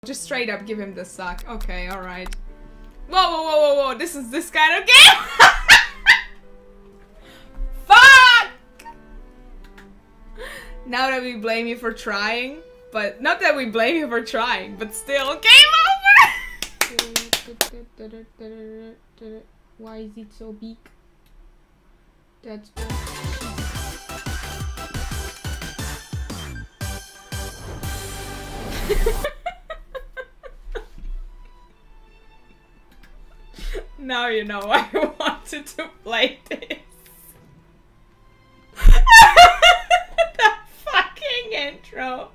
Just straight up give him the suck. Okay, alright. Whoa, whoa, whoa, whoa, whoa. This is this kind of game! Fuck! Now that we blame you for trying, but not that we blame you for trying, but still, game over! Why is it so big? That's Now you know why I wanted to play this. That fucking intro.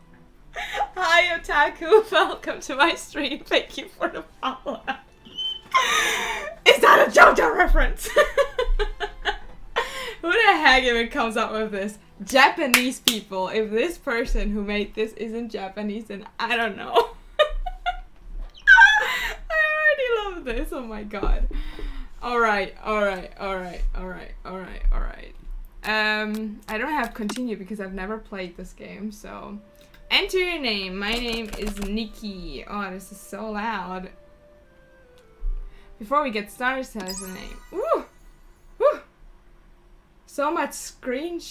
Hi Otaku, welcome to my stream. Thank you for the follow. Is that a JoJo reference? Who the heck even comes up with this? Japanese people. If this person who made this isn't Japanese, then I don't know. I already love this. Oh my god. Alright. I don't have continue because I've never played this game, so enter your name. My name is Nikki. Oh, this is so loud. Before we get started, tell us the name. Woo! Woo! So much screen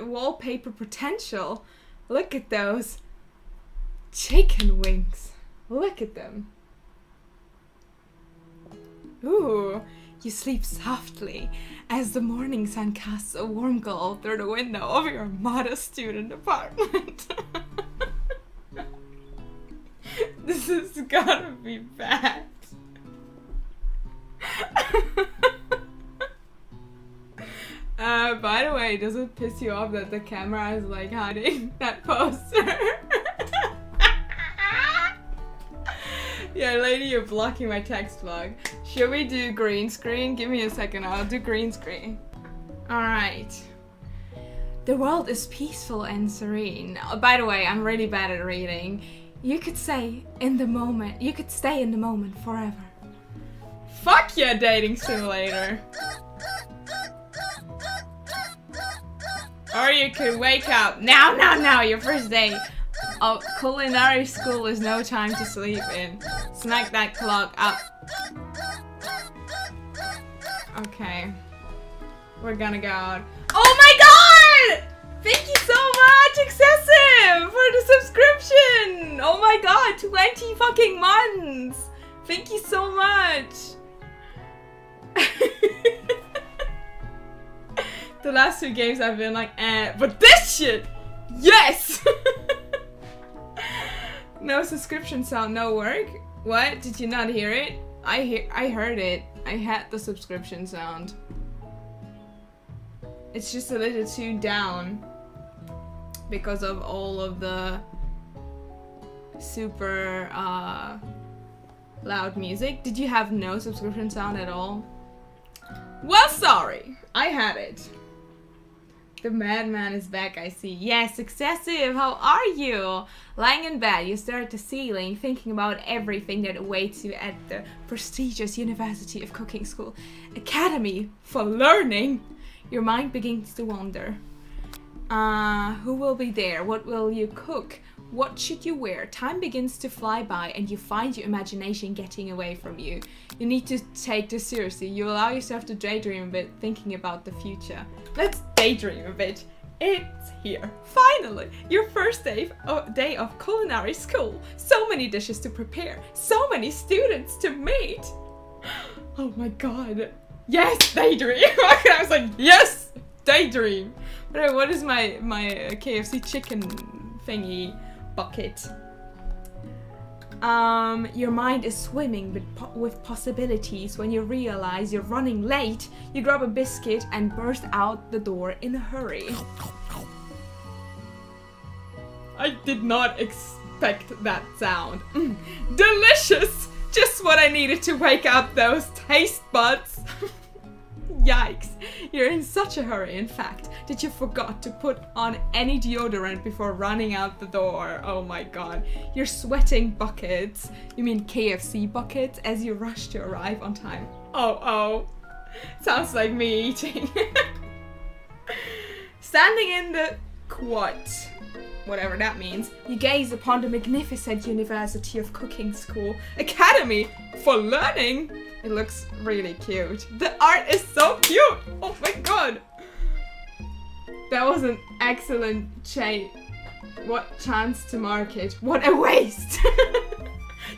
wallpaper potential. Look at those chicken wings. Look at them. Ooh, you sleep softly as the morning sun casts a warm glow through the window of your modest student apartment. This is gonna be bad. By the way, does it piss you off that the camera is like hiding that poster? Yeah, lady, you're blocking my text log. Should we do green screen? Give me a second, I'll do green screen. Alright. The world is peaceful and serene. Oh, by the way, I'm really bad at reading. You could say in the moment, you could stay in the moment forever. Fuck yeah, dating simulator. Or you could wake up. Now, your first day. Oh, culinary school is no time to sleep in. Smack that clock up. Okay. We're gonna go out. Oh my god! Thank you so much, Excessive, for the subscription! Oh my god, 20 fucking months! Thank you so much! The last two games I've been like, but this shit! Yes! No subscription sound, no work? What? Did you not hear it? I heard it. I had the subscription sound. It's just a little too down because of all of the super loud music. Did you have no subscription sound at all? Well, sorry. I had it. The madman is back, I see. Yes, Excessive, how are you? Lying in bed, you stare at the ceiling, thinking about everything that awaits you at the prestigious University of Cooking School Academy for Learning. Your mind begins to wander. Who will be there? What will you cook? What should you wear? Time begins to fly by and you find your imagination getting away from you. You need to take this seriously. You allow yourself to daydream a bit, thinking about the future. Let's daydream a bit. It's here. Finally! Your first day of culinary school. So many dishes to prepare. So many students to meet. Oh my god. Yes, daydream! I was like, yes! Daydream! But what is my KFC chicken thingy bucket? Your mind is swimming with possibilities. When you realize you're running late, you grab a biscuit and burst out the door in a hurry. I did not expect that sound. Delicious! Just what I needed to wake up those taste buds. Yikes, you're in such a hurry. In fact, that you forgot to put on any deodorant before running out the door. Oh my god. You're sweating buckets. You mean KFC buckets as you rush to arrive on time. Oh. Sounds like me eating. Standing in the quad. whatever that means, you gaze upon the magnificent University of Cooking School Academy for Learning. It looks really cute. The art is so cute! Oh my god! That was an excellent what chance to market. What a waste!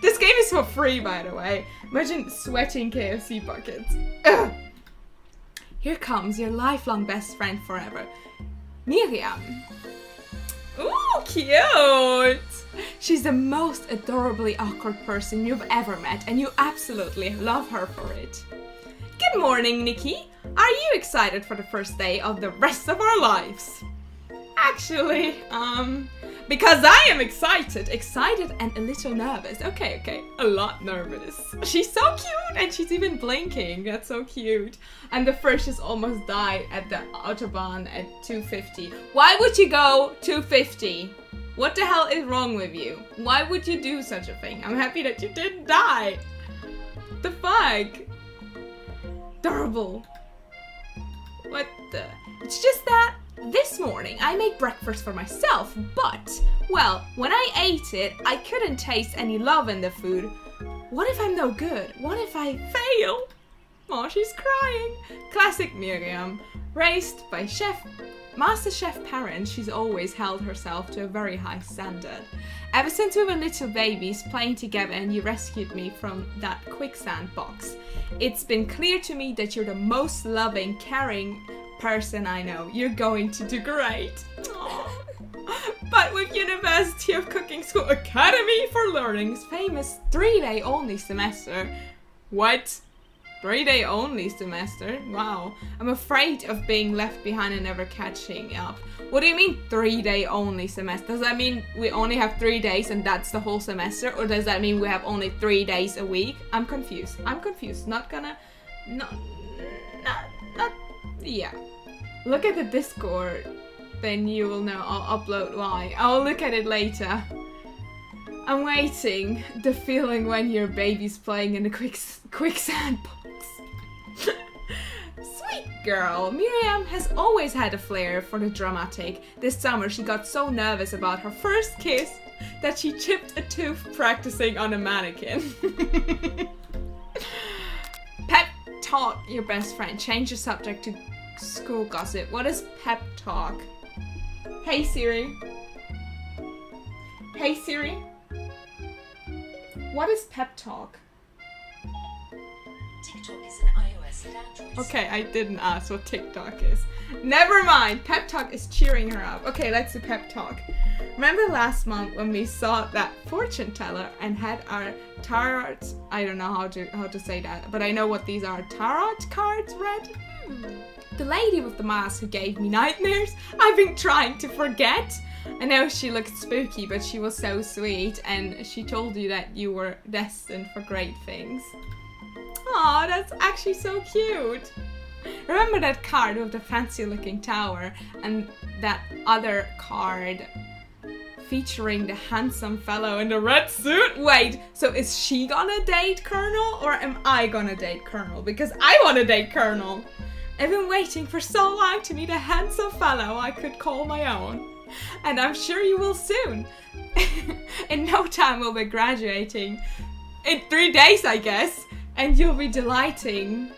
This game is for free, by the way. Imagine sweating KFC buckets. Ugh. Here comes your lifelong best friend forever, Miriam. Ooh, cute! She's the most adorably awkward person you've ever met, and you absolutely love her for it. Good morning, Nikki. Are you excited for the first day of the rest of our lives? Actually, because I am excited and a little nervous. Okay, a lot nervous. She's so cute and she's even blinking. That's so cute. And the first just almost died at the Autobahn at 250. Why would you go 250? What the hell is wrong with you? Why would you do such a thing? I'm happy that you didn't die. The fuck? Adorable. What the? It's just that this morning I made breakfast for myself, but, well, when I ate it, I couldn't taste any love in the food. What if I'm no good? What if I fail? Oh, she's crying. Classic Miriam. Raised by Master Chef parents, she's always held herself to a very high standard. Ever since we were little babies playing together and you rescued me from that quicksand box, it's been clear to me that you're the most loving, caring person I know. You're going to do great. Aww. But with University of Cooking School Academy for Learning's famous 3-day only semester. What? 3-day only semester? Wow. I'm afraid of being left behind and never catching up. What do you mean 3-day only semester? Does that mean we only have 3 days and that's the whole semester? Or does that mean we have only 3 days a week? I'm confused. Yeah. Look at the Discord, then you will know. I'll upload why. I'll look at it later. I'm waiting. The feeling when your baby's playing in the quicksand box. Sweet girl. Miriam has always had a flair for the dramatic. This summer she got so nervous about her first kiss that she chipped a tooth practicing on a mannequin. Pep talk your best friend. Change the subject to school gossip. What is pep talk? Hey Siri. Hey Siri. What is pep talk? TikTok is an iOS and Android. Okay, I didn't ask what TikTok is. Never mind. Pep talk is cheering her up. Okay, let's do pep talk. Remember last month when we saw that fortune teller and had our tarot, I don't know how to say that, but I know what these are. Tarot cards read? The lady with the mask who gave me nightmares? I've been trying to forget. I know she looked spooky, but she was so sweet and she told you that you were destined for great things. Aw, that's actually so cute. Remember that card with the fancy looking tower and that other card featuring the handsome fellow in the red suit? Wait, so is she gonna date Colonel or am I gonna date Colonel? Because I wanna date Colonel. I've been waiting for so long to meet a handsome fellow I could call my own. And I'm sure you will soon. In no time we'll be graduating. In 3 days, I guess. And you'll be delighting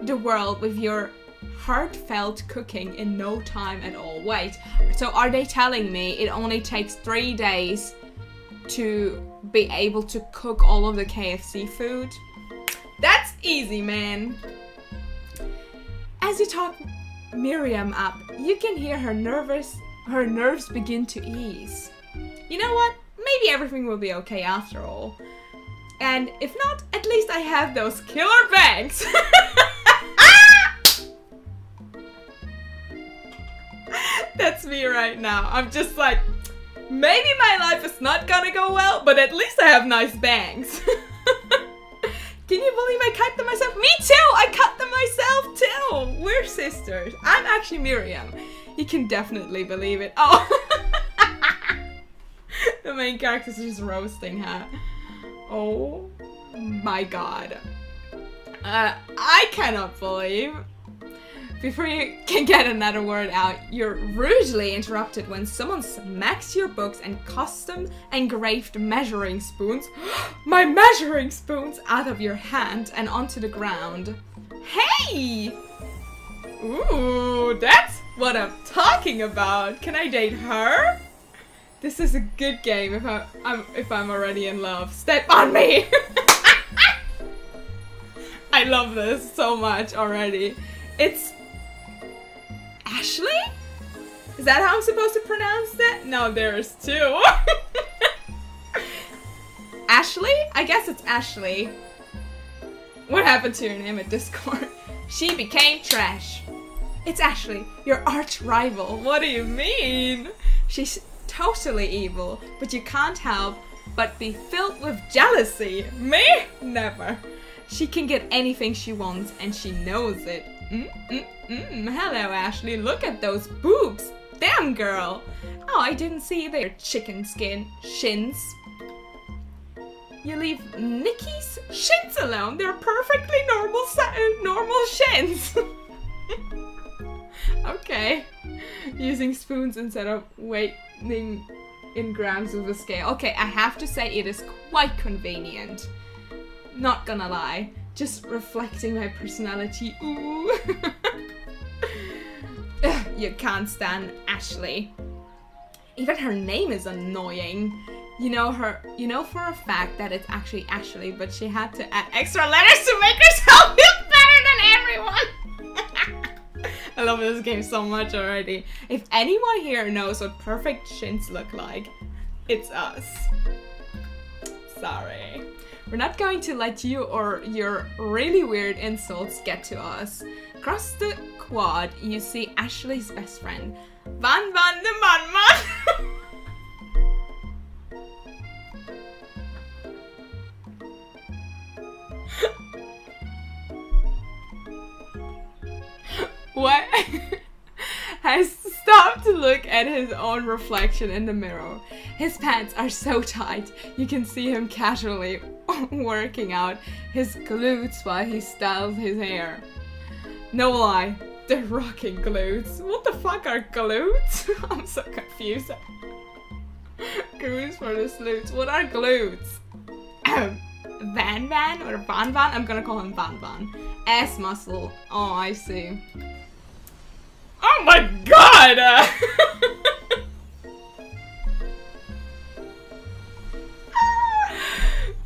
the world with your heartfelt cooking in no time at all. Wait, so are they telling me it only takes 3 days to be able to cook all of the KFC food? That's easy, man. As you talk Miriam up, you can hear her nerves begin to ease. You know what? Maybe everything will be okay after all. And if not, at least I have those killer bangs. That's me right now. I'm just like, maybe my life is not gonna go well, but at least I have nice bangs. Can you believe I cut them myself? Me too! I cut them myself too! We're sisters. I'm actually Miriam. You can definitely believe it. Oh! The main character is just roasting her. Oh my god. I cannot believe. Before you can get another word out, you're rudely interrupted when someone smacks your books and custom engraved measuring spoons, my measuring spoons, out of your hand and onto the ground. Hey! Ooh, that's what I'm talking about. Can I date her? This is a good game if I'm already in love. Step on me! I love this so much already. It's Ashley? Is that how I'm supposed to pronounce that? No, there's two. Ashley? I guess it's Ashley. What happened to your name at Discord? She became trash. It's Ashley, your arch rival. What do you mean? She's totally evil, but you can't help but be filled with jealousy. Me? Never. She can get anything she wants and she knows it. Hello, Ashley. Look at those boobs. Damn, girl. Oh, I didn't see their chicken skin shins. You leave Nikki's shins alone. They're perfectly normal shins. Okay. Using spoons instead of weighing in grams with a scale. Okay, I have to say it is quite convenient. Not gonna lie. Just reflecting my personality. Ooh. You can't stand Ashley. Even her name is annoying. You know for a fact that it's actually Ashley, but she had to add extra letters to make herself feel better than everyone. I love this game so much already. If anyone here knows what perfect shins look like, it's us. Sorry. We're not going to let you or your really weird insults get to us. Across the quad, you see Ashley's best friend, Van Van the Man. What? Has stopped to look at his own reflection in the mirror. His pants are so tight, you can see him casually working out his glutes while he styles his hair. No lie, they're rocking glutes. What the fuck are glutes? I'm so confused. Glutes for the sleuths. What are glutes? Van Van or Van Van? I'm gonna call him Van Van. Ass muscle. Oh, I see. Oh my god!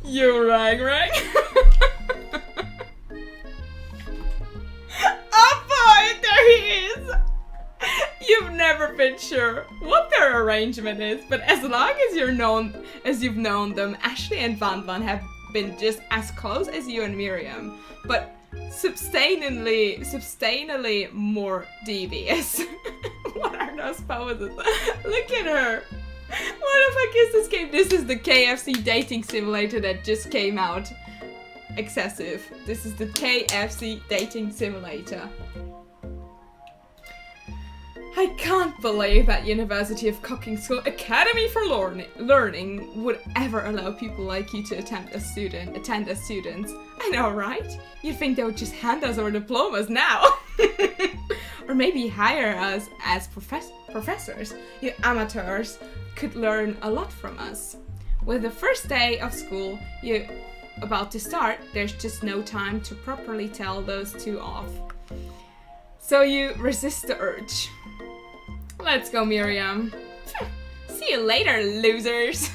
You rang. Oh boy, there he is! You've never been sure what their arrangement is, but as long as you've known them, Ashley and Van Van have been just as close as you and Miriam, but substantially more devious. What are those poses? Look at her. What the fuck is this game? This is the KFC dating simulator that just came out. Excessive. This is the KFC dating simulator. I can't believe that University of Cooking School Academy for Learning would ever allow people like you to attend as students. I know, right? You'd think they would just hand us our diplomas now. Or maybe hire us as professors. You amateurs could learn a lot from us. With the first day of school you're about to start, there's just no time to properly tell those two off. So you resist the urge. Let's go, Miriam. See you later, losers.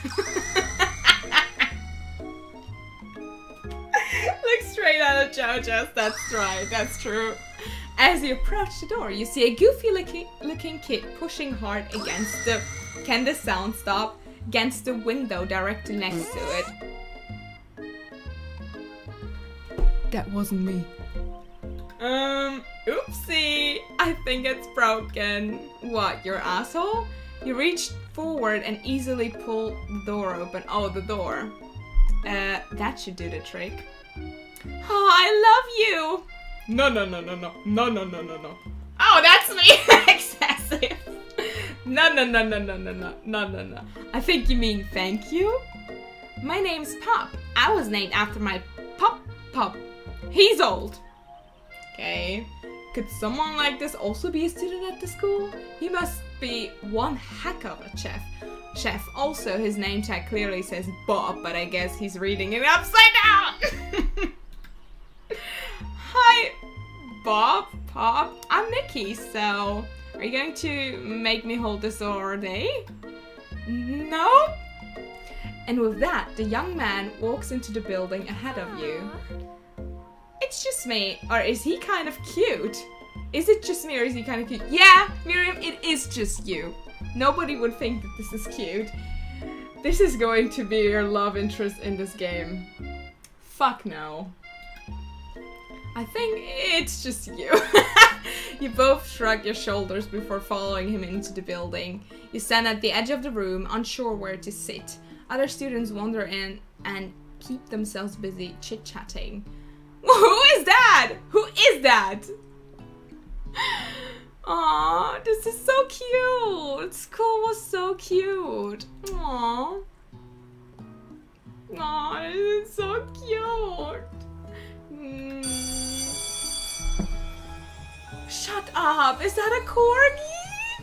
Look straight out of JoJo's. That's right, that's true. As you approach the door, you see a goofy looking kid pushing hard against the... Can the sound stop? Against the window directly next to it. That wasn't me. Oopsie. I think it's broken. What, your asshole? You reach forward and easily pull the door open. Oh, the door. That should do the trick. Oh, I love you. No. Oh, that's me. Excessive. No. I think you mean thank you? My name's Pop. I was named after my Pop. He's old. Okay. Could someone like this also be a student at the school? He must be one heck of a chef. Also, his name tag clearly says Bob, but I guess he's reading it upside down. Hi, Bob, Pop. I'm Nikki, so are you going to make me hold this all day? No? And with that, the young man walks into the building ahead of you. It's just me, or is he kind of cute? Is it just me, or is he kind of cute? Yeah, Miriam, it is just you. Nobody would think that this is cute. This is going to be your love interest in this game. Fuck no. I think it's just you. You both shrug your shoulders before following him into the building. You stand at the edge of the room, unsure where to sit. Other students wander in and keep themselves busy chit-chatting. Who is that? Who is that? Aw, this is so cute. School was so cute. Aw. Aw, this is so cute. Shut up. Is that a corgi?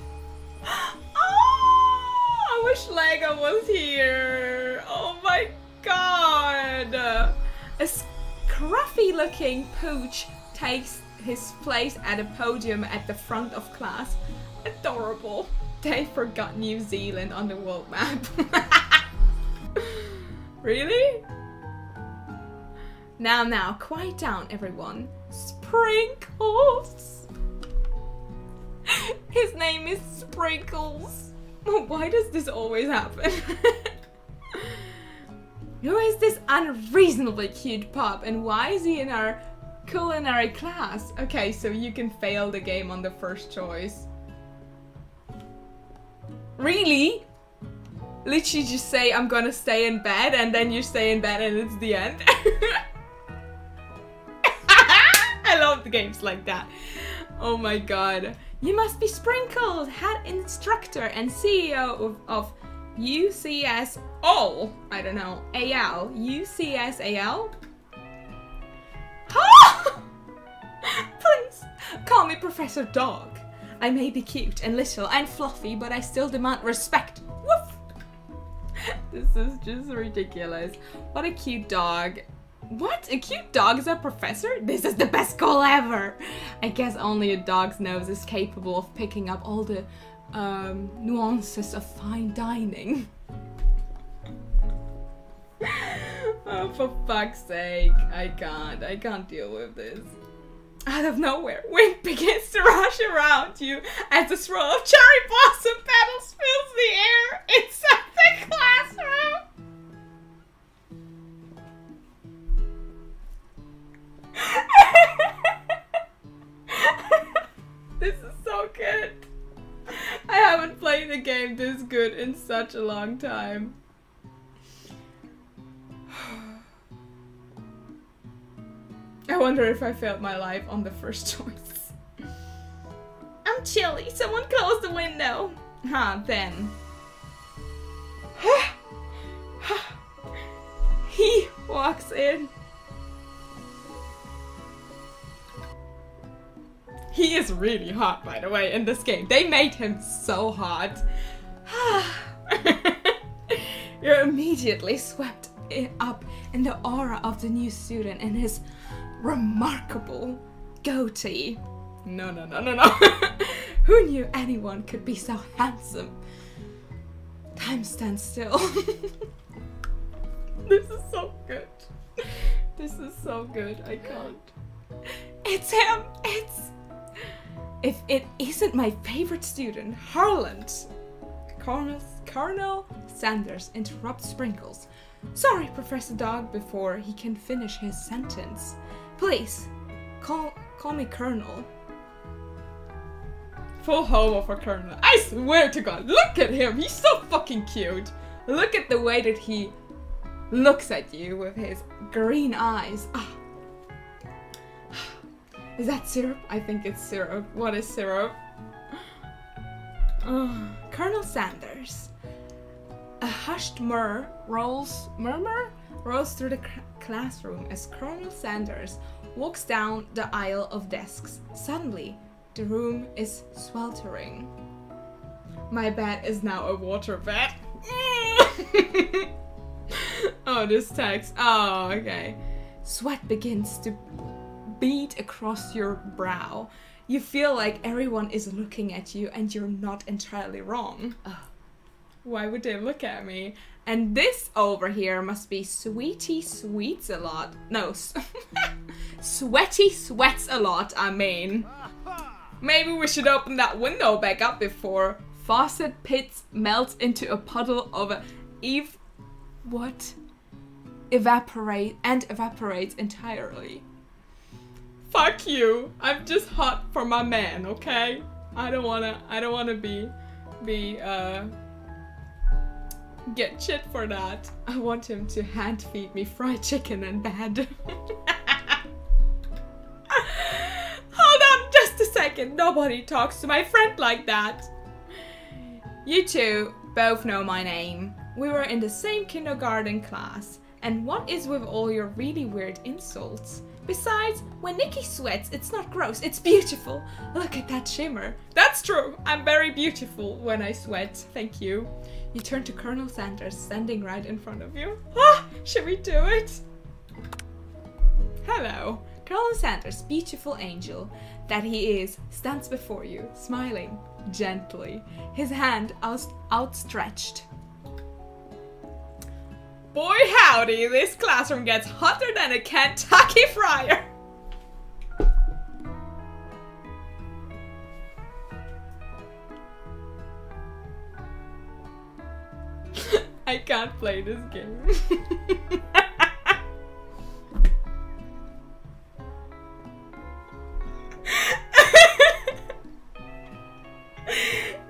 Oh, I wish Lego was here. Oh my god. A scruffy looking pooch takes his place at a podium at the front of class. Adorable. They forgot New Zealand on the world map. Really? Now, quiet down, everyone. Sprinkles. His name is Sprinkles. Why does this always happen? Who is this unreasonably cute pup, and why is he in our culinary class? Okay, so you can fail the game on the first choice. Really? Literally just say, I'm gonna stay in bed, and then you stay in bed and it's the end. I love the games like that. Oh my god. You must be Sprinkles, head instructor and CEO of UCS AL. I don't know. AL. UCS AL? Please, call me Professor Dog. I may be cute and little and fluffy, but I still demand respect. Woof! This is just ridiculous. What a cute dog. What? A cute dog is a professor? This is the best call ever! I guess only a dog's nose is capable of picking up all the nuances of fine dining. Oh, for fuck's sake. I can't deal with this. Out of nowhere, wind begins to rush around you as the swirl of cherry blossom petals fills the air inside the classroom. This is so good. I haven't played a game this good in such a long time. I wonder if I failed my life on the first choice. I'm chilly. Someone close the window. Then. He walks in. He is really hot, by the way, in this game. They made him so hot. You're immediately swept up in the aura of the new student and his remarkable goatee. No. Who knew anyone could be so handsome? Time stands still. This is so good. This is so good. I can't. It's him. If it isn't my favorite student, Harland. Colonel Sanders interrupts Sprinkles. Sorry, Professor Dog, before he can finish his sentence. Please, call me Colonel. Full homo for Colonel. I swear to God, look at him. He's so fucking cute. Look at the way that he looks at you with his green eyes. Is that syrup? I think it's syrup. What is syrup? Colonel Sanders. A hushed murmur rolls through the classroom as Colonel Sanders walks down the aisle of desks. Suddenly, the room is sweltering. My bed is now a water bed. Oh, this text. Oh, okay. Sweat begins to bead across your brow. You feel like everyone is looking at you and you're not entirely wrong. Why would they look at me? And this over here must be Sweetie Sweets a lot. No, Sweaty Sweats a lot, I mean. Maybe we should open that window back up before faucet pits melts into a puddle of evaporates entirely. Fuck you. I'm just hot for my man, okay? I don't wanna get shit for that. I want him to hand feed me fried chicken in bed. Hold on just a second. Nobody talks to my friend like that. You two both know my name. We were in the same kindergarten class. And what is with all your really weird insults? Besides, when Nikki sweats, it's not gross, it's beautiful. Look at that shimmer. That's true. I'm very beautiful when I sweat. Thank you. You turn to Colonel Sanders, standing right in front of you. Ah, should we do it? Hello. Colonel Sanders, beautiful angel that he is, stands before you, smiling gently, his hand outstretched. Boy howdy, this classroom gets hotter than a Kentucky fryer. I can't play this game.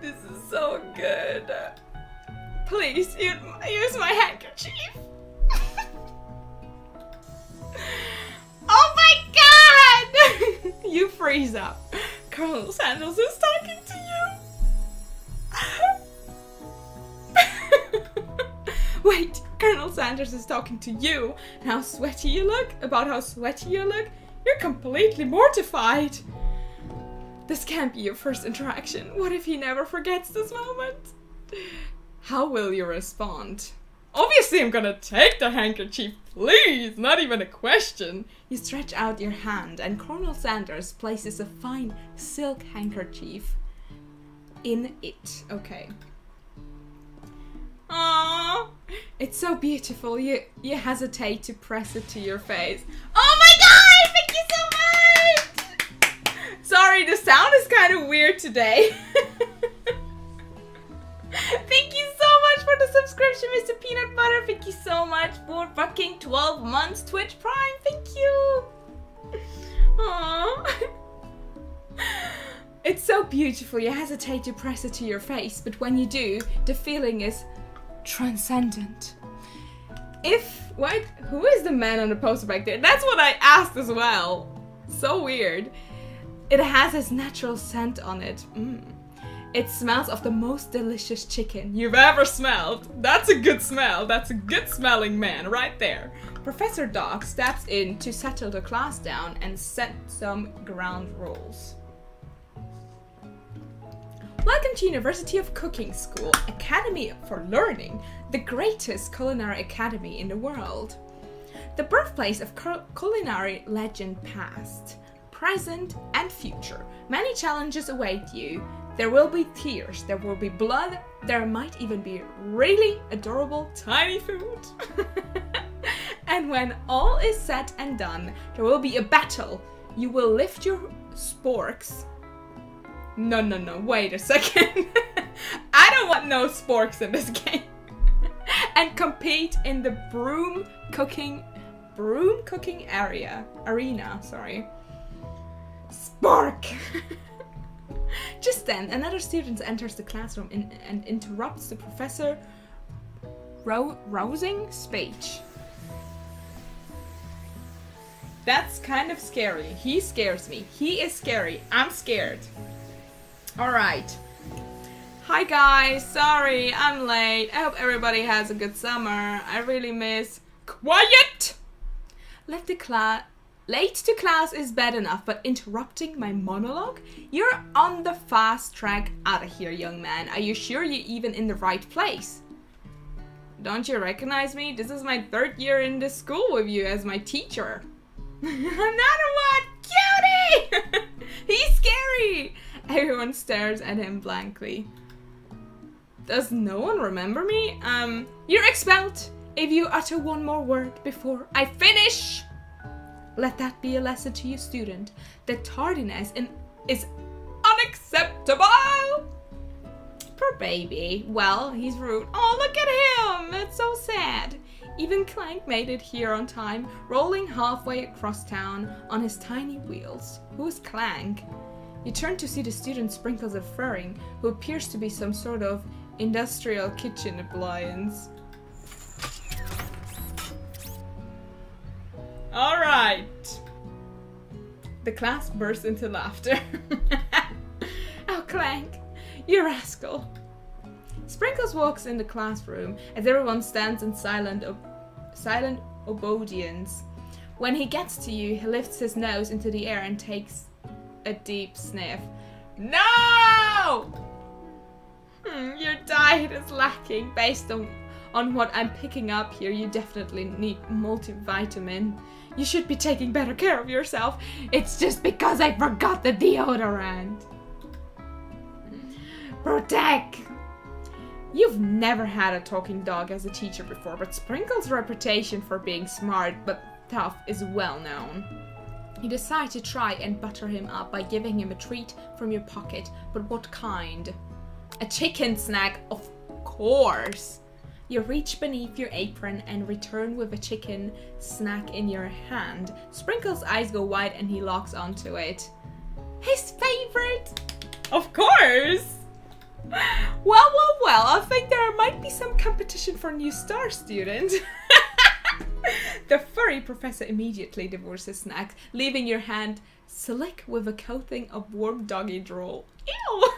This is so good. Please use my handkerchief. Oh my god! You freeze up. Colonel Sanders is talking to you. Wait, Colonel Sanders is talking to you. And how sweaty you look? About how sweaty you look? You're completely mortified. This can't be your first interaction. What if he never forgets this moment? How will you respond? Obviously I'm gonna take the handkerchief, please! Not even a question! You stretch out your hand and Colonel Sanders places a fine silk handkerchief in it. Okay. Aww! It's so beautiful, you hesitate to press it to your face. Oh my god! Thank you so much! Sorry, the sound is kind of weird today. Thank you so much for the subscription, Mr. Peanut Butter. Thank you so much for fucking 12 months Twitch Prime. Thank you. Aww. It's so beautiful. You hesitate to press it to your face, but when you do, the feeling is transcendent. Who is the man on the poster back there? That's what I asked as well. So weird. It has his natural scent on it. It smells of the most delicious chicken you've ever smelled. That's a good smell. That's a good smelling man right there. Professor Dog steps in to settle the class down and set some ground rules. Welcome to University of Cooking School, Academy for Learning, the greatest culinary academy in the world. The birthplace of culinary legend past, present and future. Many challenges await you. There will be tears, there will be blood, there might even be really adorable tiny food. And when all is said and done, there will be a battle. You will lift your sporks. No, wait a second. I don't want no sporks in this game. And compete in the broom cooking arena, sorry. Spork! Just then, another student enters the classroom and interrupts the professor rousing speech. That's kind of scary. He scares me. He is scary. I'm scared. Alright. Hi guys, sorry, I'm late. I hope everybody has a good summer. I really miss Quiet! Late to class is bad enough, but interrupting my monologue? You're on the fast track out of here, young man. Are you sure you're even in the right place? Don't you recognize me? This is my 3rd year in the school with you as my teacher. Another one! Cutie! He's scary! Everyone stares at him blankly. Does no one remember me? You're expelled if you utter one more word before I finish! Let that be a lesson to you, student, that tardiness is unacceptable! Poor baby. Well, he's rude. Oh, look at him! That's so sad. Even Clank made it here on time, rolling halfway across town on his tiny wheels. Who's Clank? You turn to see the student Sprinkles referring, who appears to be some sort of industrial kitchen appliance. Alright. The class bursts into laughter. Oh, Clank, you rascal. Sprinkles walks in the classroom as everyone stands in silent obedience. When he gets to you, he lifts his nose into the air and takes a deep sniff. No! Your diet is lacking. Based on what I'm picking up here, you definitely need multivitamin. You should be taking better care of yourself. It's just because I forgot the deodorant. Protect! You've never had a talking dog as a teacher before, but Sprinkles' reputation for being smart but tough is well known. You decide to try and butter him up by giving him a treat from your pocket, but what kind? A chicken snack, of course! You reach beneath your apron and return with a chicken snack in your hand. Sprinkles' eyes go wide and he locks onto it. His favorite! Of course! Well, I think there might be some competition for new star student. The furry professor immediately devours his snack, leaving your hand slick with a coating of warm doggy drool. Ew!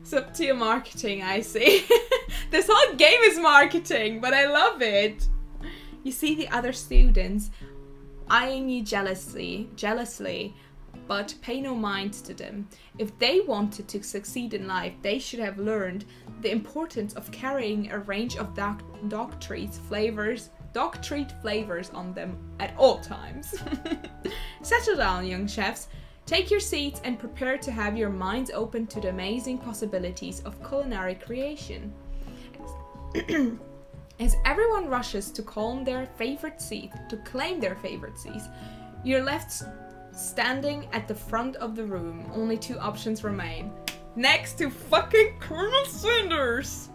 It's up to your marketing, I see. This whole game is marketing, but I love it. You see the other students eyeing you jealously, but pay no mind to them. If they wanted to succeed in life, they should have learned the importance of carrying a range of dog treat flavors on them at all times. Settle down, young chefs. Take your seats and prepare to have your minds open to the amazing possibilities of culinary creation. As everyone rushes to claim their favorite seats, you're left standing at the front of the room. Only 2 options remain. Next to fucking Colonel Sanders!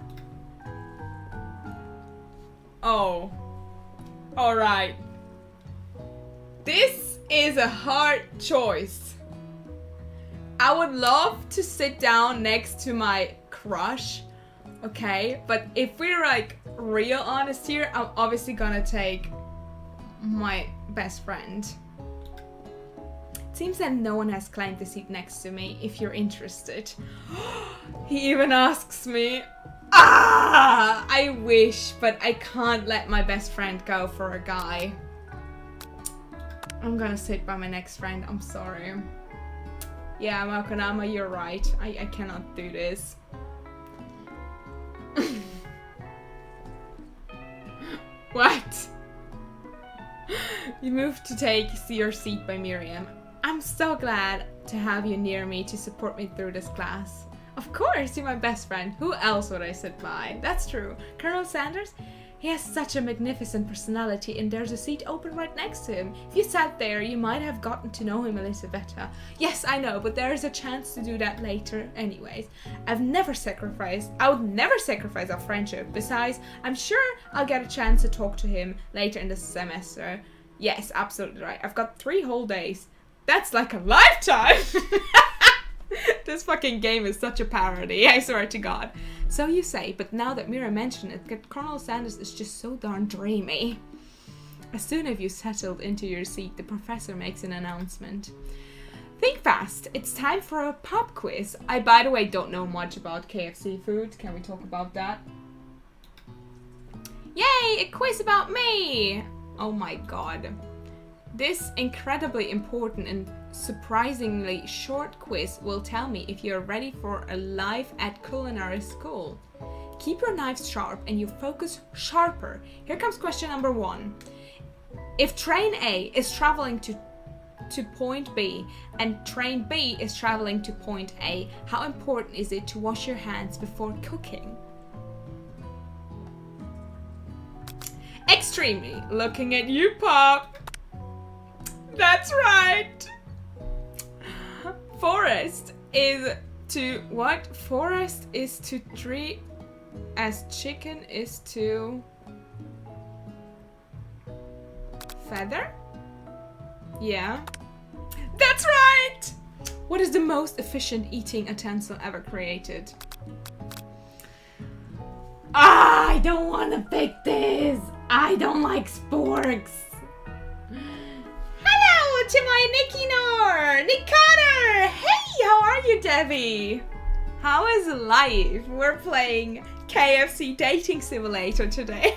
Oh. Alright. This is a hard choice. I would love to sit down next to my crush, okay? But if we're like real honest here, I'm obviously gonna take my best friend. It seems that no one has claimed the seat next to me, if you're interested. He even asks me. Ah! I wish, but I can't let my best friend go for a guy. I'm gonna sit by my next friend, I'm sorry. Yeah, Makonama, you're right. I cannot do this. What? You move to take your seat by Miriam. I'm so glad to have you near me to support me through this class. Of course, you're my best friend. Who else would I sit by? That's true. Colonel Sanders? He has such a magnificent personality and there's a seat open right next to him. If you sat there, you might have gotten to know him a little better. Yes, I know, but there is a chance to do that later anyways. I would never sacrifice our friendship. Besides, I'm sure I'll get a chance to talk to him later in the semester. Yes, absolutely right. I've got 3 whole days. That's like a lifetime! This fucking game is such a parody, I swear to God. So you say, but now that Mira mentioned it, Colonel Sanders is just so darn dreamy. As soon as you settled into your seat, the professor makes an announcement. Think fast, it's time for a pop quiz. I, by the way, don't know much about KFC food. Can we talk about that? Yay! A quiz about me! Oh my god. This incredibly important and surprisingly short quiz will tell me if you're ready for a life at culinary school. Keep your knives sharp and your focus sharper. Here comes question number 1. If train A is traveling to point B and train B is traveling to point A, how important is it to wash your hands before cooking? Extremely. Looking at you, Pop. That's right. Forest is to what? Forest is to tree as chicken is to feather? Yeah. That's right! What is the most efficient eating utensil ever created? Ah, I don't want to pick this. I don't like sporks. Hello to my Nikinor! Nikitachan! Hey, how are you, Debbie? How is life? We're playing KFC Dating Simulator today.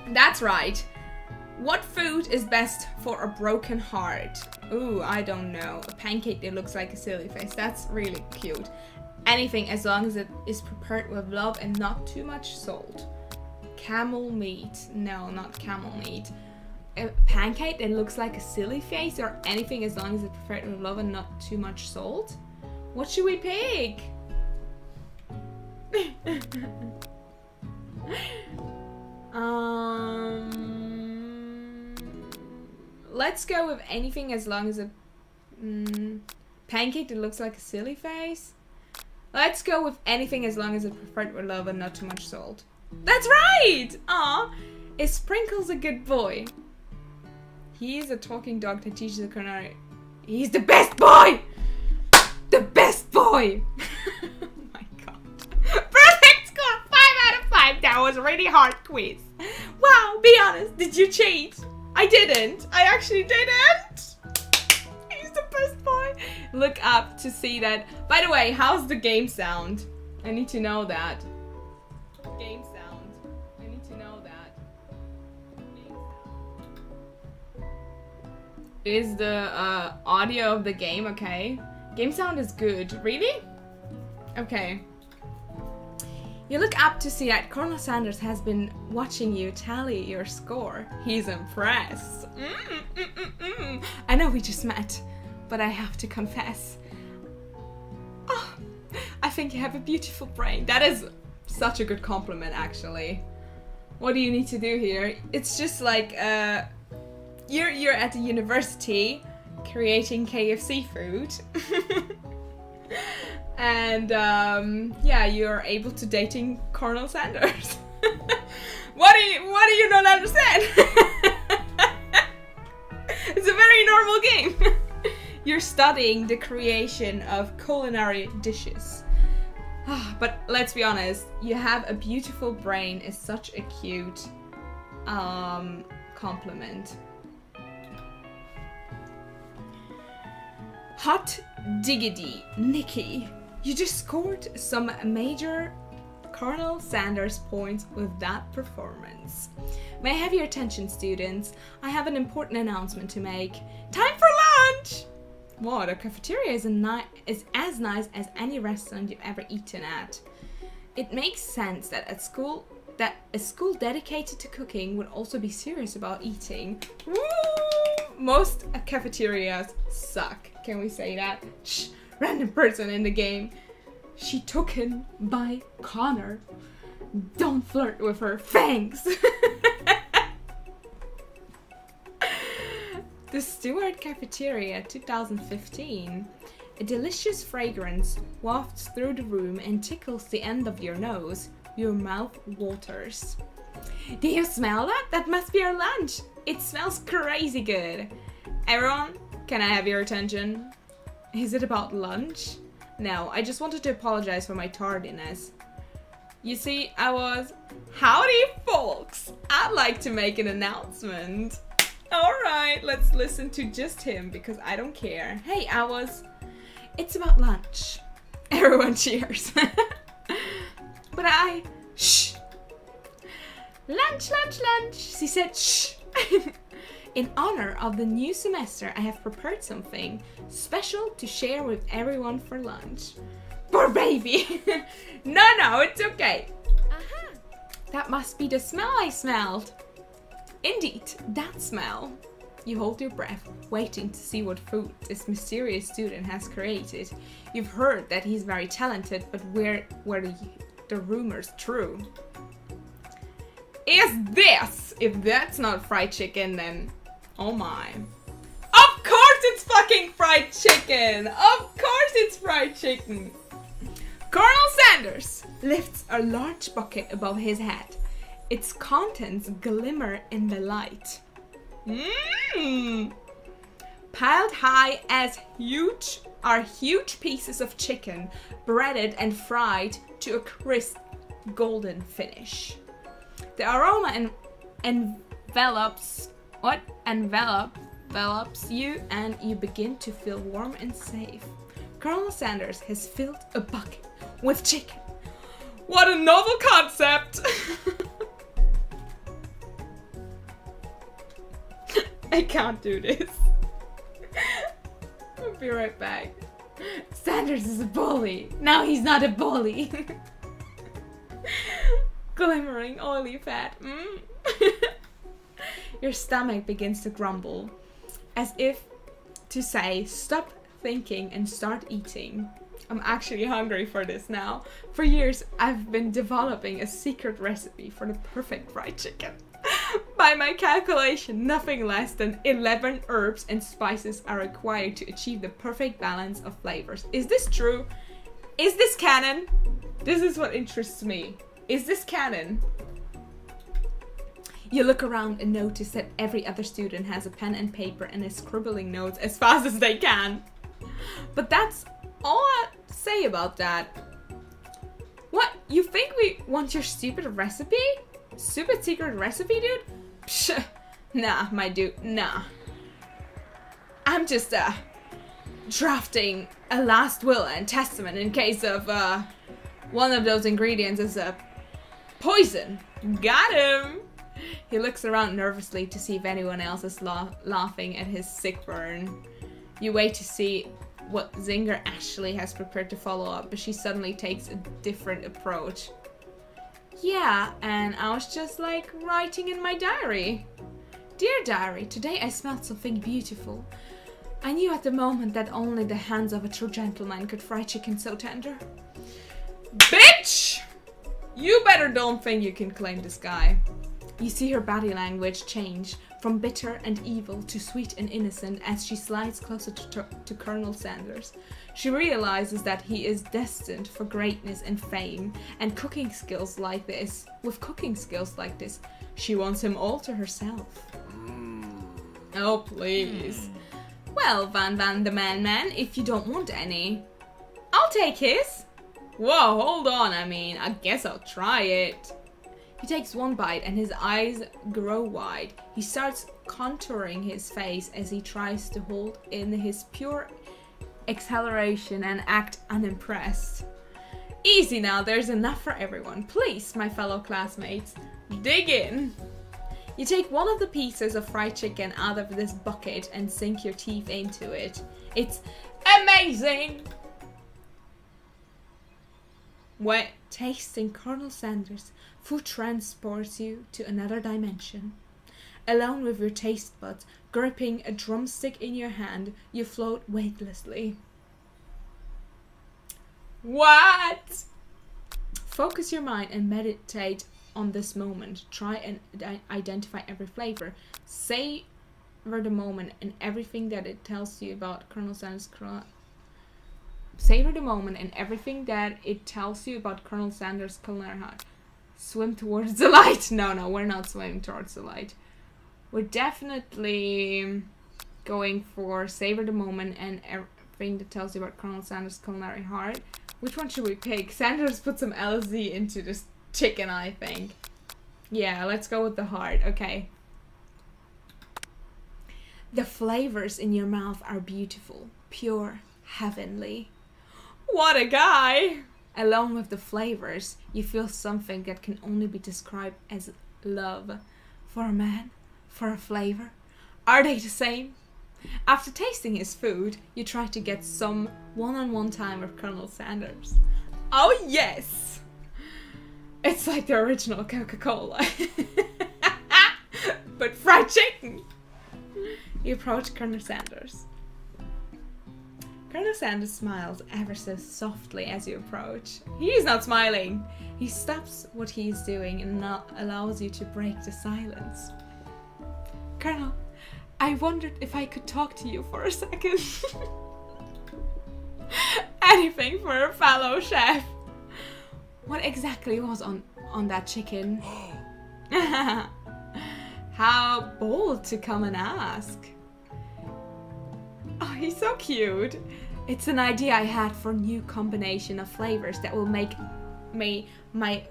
That's right. What food is best for a broken heart? Ooh, I don't know. A pancake that looks like a silly face. That's really cute. Anything as long as it is prepared with love and not too much salt. Camel meat. No, not camel meat. A pancake that looks like a silly face, or anything as long as it's prepared with love and not too much salt? What should we pick? Let's go with anything as long as a pancake that looks like a silly face. Let's go with anything as long as it's prepared with love and not too much salt. That's right! Aw, is Sprinkles a good boy? He's a talking dog that teaches a culinary. He's the best boy! The best boy! Oh my god. Perfect score! 5 out of 5. That was a really hard quiz. Wow, be honest, did you cheat? I didn't. I actually didn't. He's the best boy. Look up to see that. By the way, how's the game sound? I need to know that. Game sound. I need to know that. Game sound. Is the audio of the game okay? Game sound is good. Really? Okay. You look up to see that Colonel Sanders has been watching you tally your score. He's impressed. I know we just met, but I have to confess. Oh, I think you have a beautiful brain. That is such a good compliment, actually. What do you need to do here? It's just like, you're at the university creating KFC food. And yeah, you're able to dating Colonel Sanders. What do you not understand? It's a very normal game. You're studying the creation of culinary dishes. But let's be honest, you have a beautiful brain is such a cute compliment. Hot diggity, Nikki. You just scored some major Colonel Sanders points with that performance. May I have your attention, students? I have an important announcement to make. Time for lunch! What, a cafeteria is as nice as any restaurant you've ever eaten at. It makes sense that a school dedicated to cooking would also be serious about eating. Woo! Most cafeterias suck. Can we say that? Shh, random person in the game. She took in by Connor. Don't flirt with her. Thanks. The Stewart Cafeteria 2015. A delicious fragrance wafts through the room and tickles the end of your nose. Your mouth waters. Do you smell that? That must be our lunch. It smells crazy good. Everyone, can I have your attention? Is it about lunch? No, I just wanted to apologize for my tardiness. You see, Howdy, folks! I'd like to make an announcement. Alright, let's listen to just him because I don't care. Hey, It's about lunch. Everyone cheers. But shh! Lunch, lunch, lunch. She said, shh. In honor of the new semester, I have prepared something special to share with everyone for lunch. Poor baby. No, it's okay. That must be the smell I smelled. Indeed, that smell. You hold your breath, waiting to see what food this mysterious student has created. You've heard that he's very talented, but were the rumors true? Is this? If that's not fried chicken, then oh my. Of course it's fucking fried chicken! Of course it's fried chicken! Colonel Sanders lifts a large bucket above his head. Its contents glimmer in the light. Piled high as huge pieces of chicken, breaded and fried to a crisp golden finish. The aroma envelops you, and you begin to feel warm and safe. Colonel Sanders has filled a bucket with chicken. What a novel concept! I can't do this. I'll be right back. Sanders is a bully. No, he's not a bully. Glimmering oily fat. Your stomach begins to grumble, as if to say, stop thinking and start eating. I'm actually hungry for this now. For years, I've been developing a secret recipe for the perfect fried chicken. By my calculation, nothing less than 11 herbs and spices are required to achieve the perfect balance of flavors. Is this true? Is this canon? This is what interests me. Is this canon? You look around and notice that every other student has a pen and paper and is scribbling notes as fast as they can. But that's all I say about that. What? You think we want your stupid recipe? Stupid secret recipe, dude? Psh, nah, my dude, nah. I'm just, drafting a last will and testament in case of, one of those ingredients is a poison. Got him! He looks around nervously to see if anyone else is laughing at his sick burn. You wait to see what Zinger Ashley has prepared to follow up, but she suddenly takes a different approach. Yeah, and I was just like writing in my diary. Dear diary, today I smelled something beautiful. I knew at the moment that only the hands of a true gentleman could fry chicken so tender. Bitch! You better don't think you can claim this guy. You see her body language change from bitter and evil to sweet and innocent as she slides closer to Colonel Sanders. She realizes that he is destined for greatness and fame, and with cooking skills like this, she wants him all to herself. Oh, please. Well, Van the Man, if you don't want any, I'll take his. Whoa, hold on, I guess I'll try it. He takes one bite and his eyes grow wide. He starts contouring his face as he tries to hold in his pure exhilaration and act unimpressed. Easy now, there's enough for everyone. Please, my fellow classmates, dig in. You take one of the pieces of fried chicken out of this bucket and sink your teeth into it. It's amazing! When tasting Colonel Sanders, food transports you to another dimension. Alone with your taste buds, gripping a drumstick in your hand, you float weightlessly. What? Focus your mind and meditate on this moment. Try and identify every flavor. Savor the moment and everything that it tells you about Colonel Sanders. Savor the moment and everything that it tells you about Colonel Sanders' culinary heart. Swim towards the light. No, we're not swimming towards the light. We're definitely going for savor the moment and everything that tells you about Colonel Sanders' culinary heart. Which one should we pick? Sanders put some LSD into this chicken, I think. Yeah, let's go with the heart. Okay. The flavors in your mouth are beautiful, pure, heavenly. What a guy! Along with the flavors, you feel something that can only be described as love for a man, for a flavor? Are they the same? After tasting his food, you try to get some one-on-one time with Colonel Sanders. Oh yes! It's like the original Coca-Cola. But fried chicken! You approach Colonel Sanders. Colonel Sanders smiles ever so softly as you approach. He's not smiling. He stops what he's doing and allows you to break the silence. Colonel, I wondered if I could talk to you for a second. Anything for a fellow chef. What exactly was on that chicken? How bold to come and ask. Oh, he's so cute. It's an idea I had for a new combination of flavors that will make my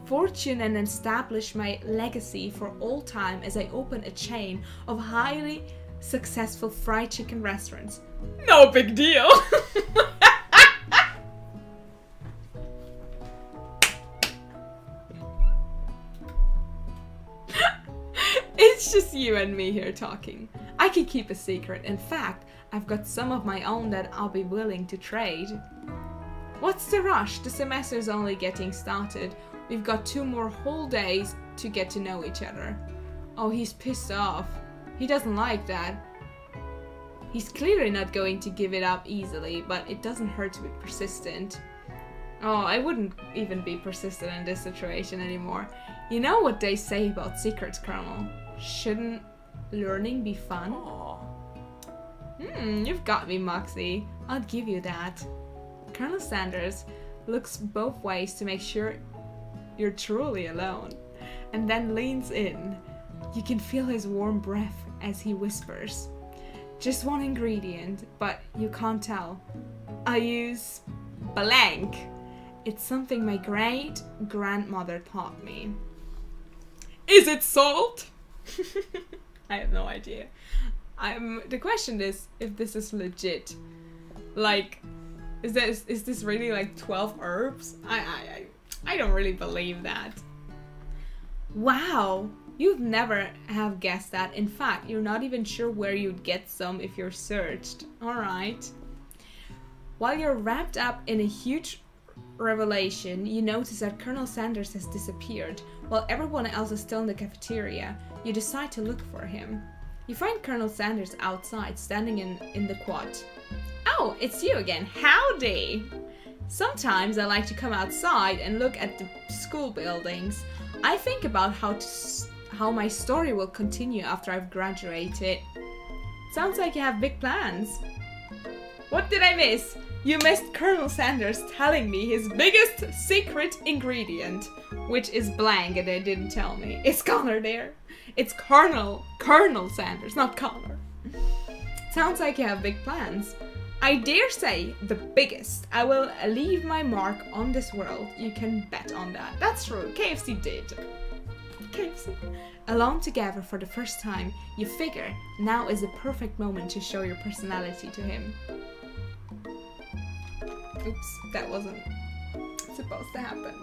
fortune and establish my legacy for all time as I open a chain of highly successful fried chicken restaurants. No big deal. It's just you and me here talking. I can keep a secret. In fact, I've got some of my own that I'll be willing to trade. What's the rush? The semester's only getting started. We've got 2 more whole days to get to know each other. Oh, he's pissed off. He doesn't like that. He's clearly not going to give it up easily, but it doesn't hurt to be persistent. Oh, I wouldn't even be persistent in this situation anymore. You know what they say about secrets, Colonel? Shouldn't learning be fun? You've got me, Moxie. I'll give you that. Colonel Sanders looks both ways to make sure you're truly alone, and then leans in. You can feel his warm breath as he whispers. Just one ingredient, but you can't tell. I use blank. It's something my great-grandmother taught me. Is it salt? I have no idea. The question is if this is legit. Like, is this really like 12 herbs? I don't really believe that. Wow, you'd never have guessed that. In fact, you're not even sure where you'd get some if you're searched. Alright. While you're wrapped up in a huge revelation, you notice that Colonel Sanders has disappeared. While everyone else is still in the cafeteria, you decide to look for him. You find Colonel Sanders outside, standing in the quad. Oh, it's you again. Howdy! Sometimes I like to come outside and look at the school buildings. I think about how my story will continue after I've graduated. Sounds like you have big plans. What did I miss? You missed Colonel Sanders telling me his biggest secret ingredient, which is blank, and they didn't tell me. Is Connor there? It's Colonel Sanders, not Connor. Sounds like you have big plans. I dare say the biggest. I will leave my mark on this world. You can bet on that. That's true. KFC did. KFC. Alone together for the first time, you figure now is the perfect moment to show your personality to him. Oops, that wasn't supposed to happen.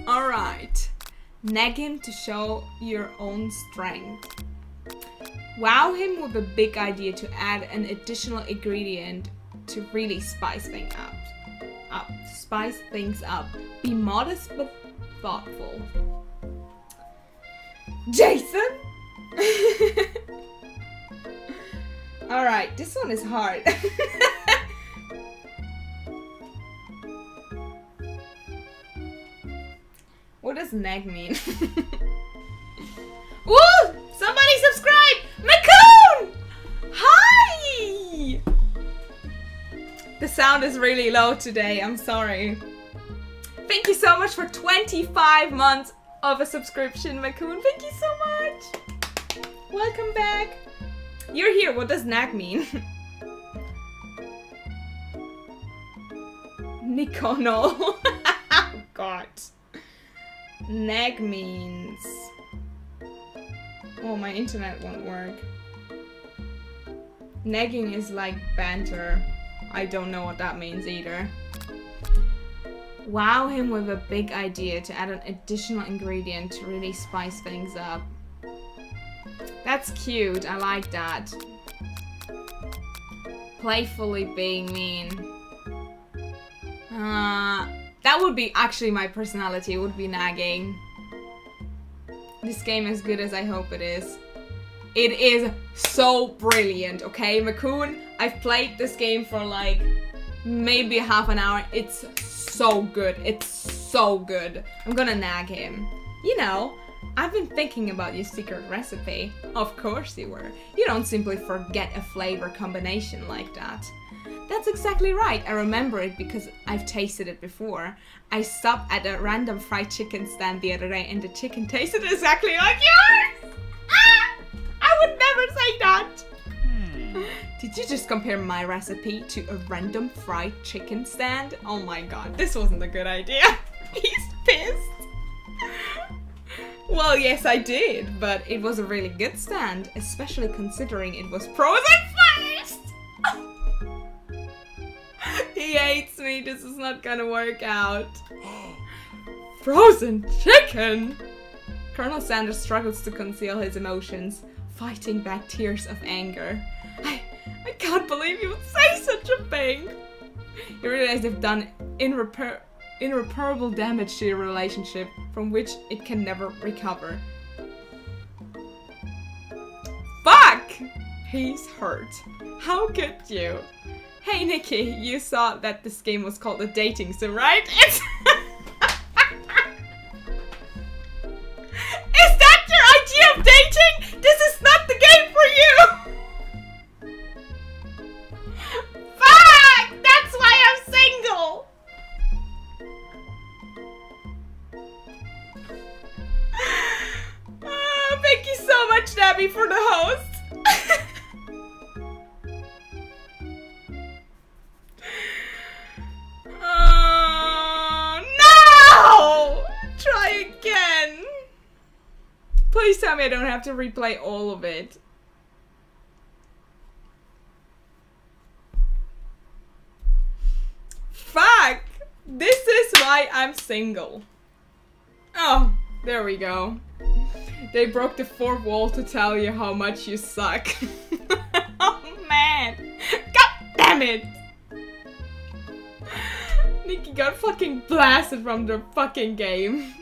Alright. Nag him to show your own strength. Wow him with a big idea to add an additional ingredient to really spice things up. Be modest but thoughtful. Jason! Alright, this one is hard. What does nag mean? Ooh! Somebody subscribe! Macoon! Hi! The sound is really low today, I'm sorry. Thank you so much for 25 months of a subscription, Macoon. Thank you so much. Welcome back. You're here. What does nag mean? Nikono. Oh, God. Nag means... Oh, my internet won't work. Nagging is like banter. I don't know what that means either. Wow him with a big idea to add an additional ingredient to really spice things up. That's cute, I like that. Playfully being mean. That would be actually my personality, would be nagging. This game as good as I hope it is. It is so brilliant, okay? Macoon, I've played this game for like maybe half an hour. It's so good. It's so good. I'm gonna nag him. You know, I've been thinking about your secret recipe. Of course you were. You don't simply forget a flavor combination like that. That's exactly right. I remember it because I've tasted it before. I stopped at a random fried chicken stand the other day and the chicken tasted exactly like yours! Ah! I would never say that! Did you just compare my recipe to a random fried chicken stand? Oh my god, this wasn't a good idea. He's pissed. Well, yes I did, but it was a really good stand, especially considering it was frozen first! He hates me, this is not gonna work out. Frozen chicken! Colonel Sanders struggles to conceal his emotions, fighting back tears of anger. I can't believe you would say such a thing! You realize they've done irreparable damage to your relationship, from which it can never recover. Fuck! He's hurt. How could you? Hey Nikki, you saw that this game was called a dating sim, right? Is that your idea of dating? This is not the game for you! Fuck! That's why I'm single! Thank you so much, Nabby, for the host. No! Try again. Please tell me I don't have to replay all of it. Fuck! This is why I'm single. Oh, there we go. They broke the fourth wall to tell you how much you suck. Oh man! God damn it! Nikki got fucking blasted from the fucking game.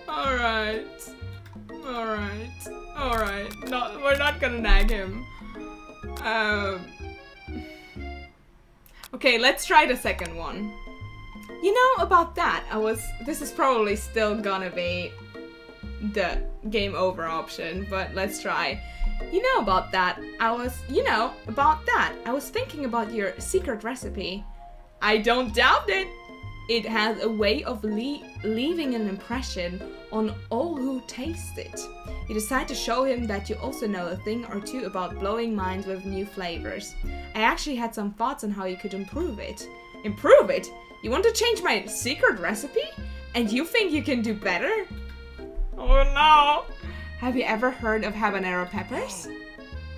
Alright. Alright. Alright. No, we're not gonna nag him. Okay, let's try the second one. You know about that, this is probably still gonna be the game over option, but let's try. You know about that, I was thinking about your secret recipe. I don't doubt it. It has a way of leaving an impression on all who taste it. You decide to show him that you also know a thing or two about blowing minds with new flavors. I actually had some thoughts on how you could improve it. Improve it? You want to change my secret recipe? And you think you can do better? Oh no! Have you ever heard of habanero peppers?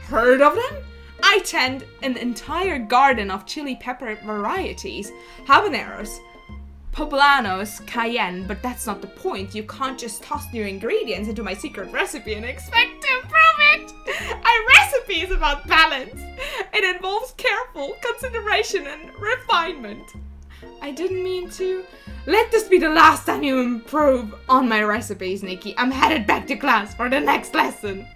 Heard of them? I tend an entire garden of chili pepper varieties. Habaneros, poblanos, cayenne, but that's not the point. You can't just toss new ingredients into my secret recipe and expect to improve it! Our recipe is about balance. It involves careful consideration and refinement. I didn't mean to. Let this be the last time you improve on my recipes, Nikki. I'm headed back to class for the next lesson.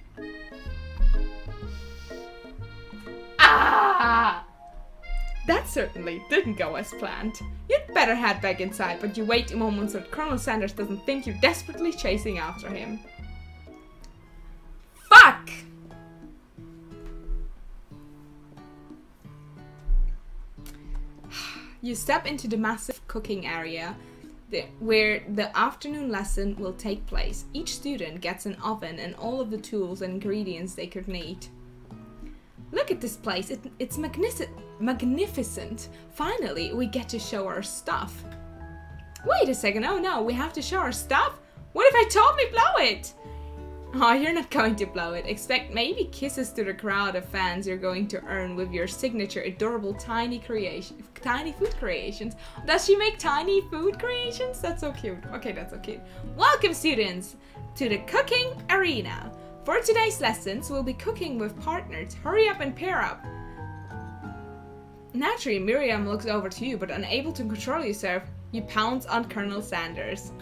Ah! That certainly didn't go as planned. You'd better head back inside, but you wait a moment so that Colonel Sanders doesn't think you're desperately chasing after him. Fuck! You step into the massive cooking area where the afternoon lesson will take place. Each student gets an oven and all of the tools and ingredients they could need. Look at this place, it's magnificent. Finally, we get to show our stuff. Wait a second, oh no, we have to show our stuff? What if I totally blow it? Oh, you're not going to blow it. Expect maybe kisses to the crowd of fans you're going to earn with your signature adorable tiny food creations. Does she make tiny food creations? That's so cute. Okay, that's so cute. Welcome, students, to the cooking arena. For today's lessons, we'll be cooking with partners. Hurry up and pair up. Naturally, Miriam looks over to you, but unable to control yourself, you pounce on Colonel Sanders.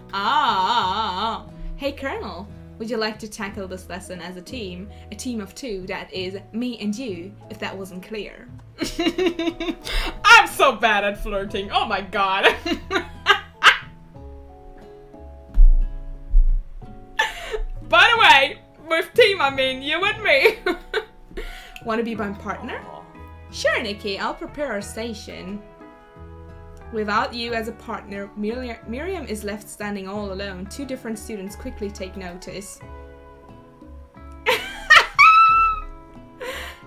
Hey, Colonel. Would you like to tackle this lesson as a team? A team of two, that is, me and you, if that wasn't clear. I'm so bad at flirting, oh my god. By the way, with team I mean you and me. Want to be my partner? Sure, Nikki, I'll prepare our station. Without you as a partner, Miriam is left standing all alone. Two different students quickly take notice.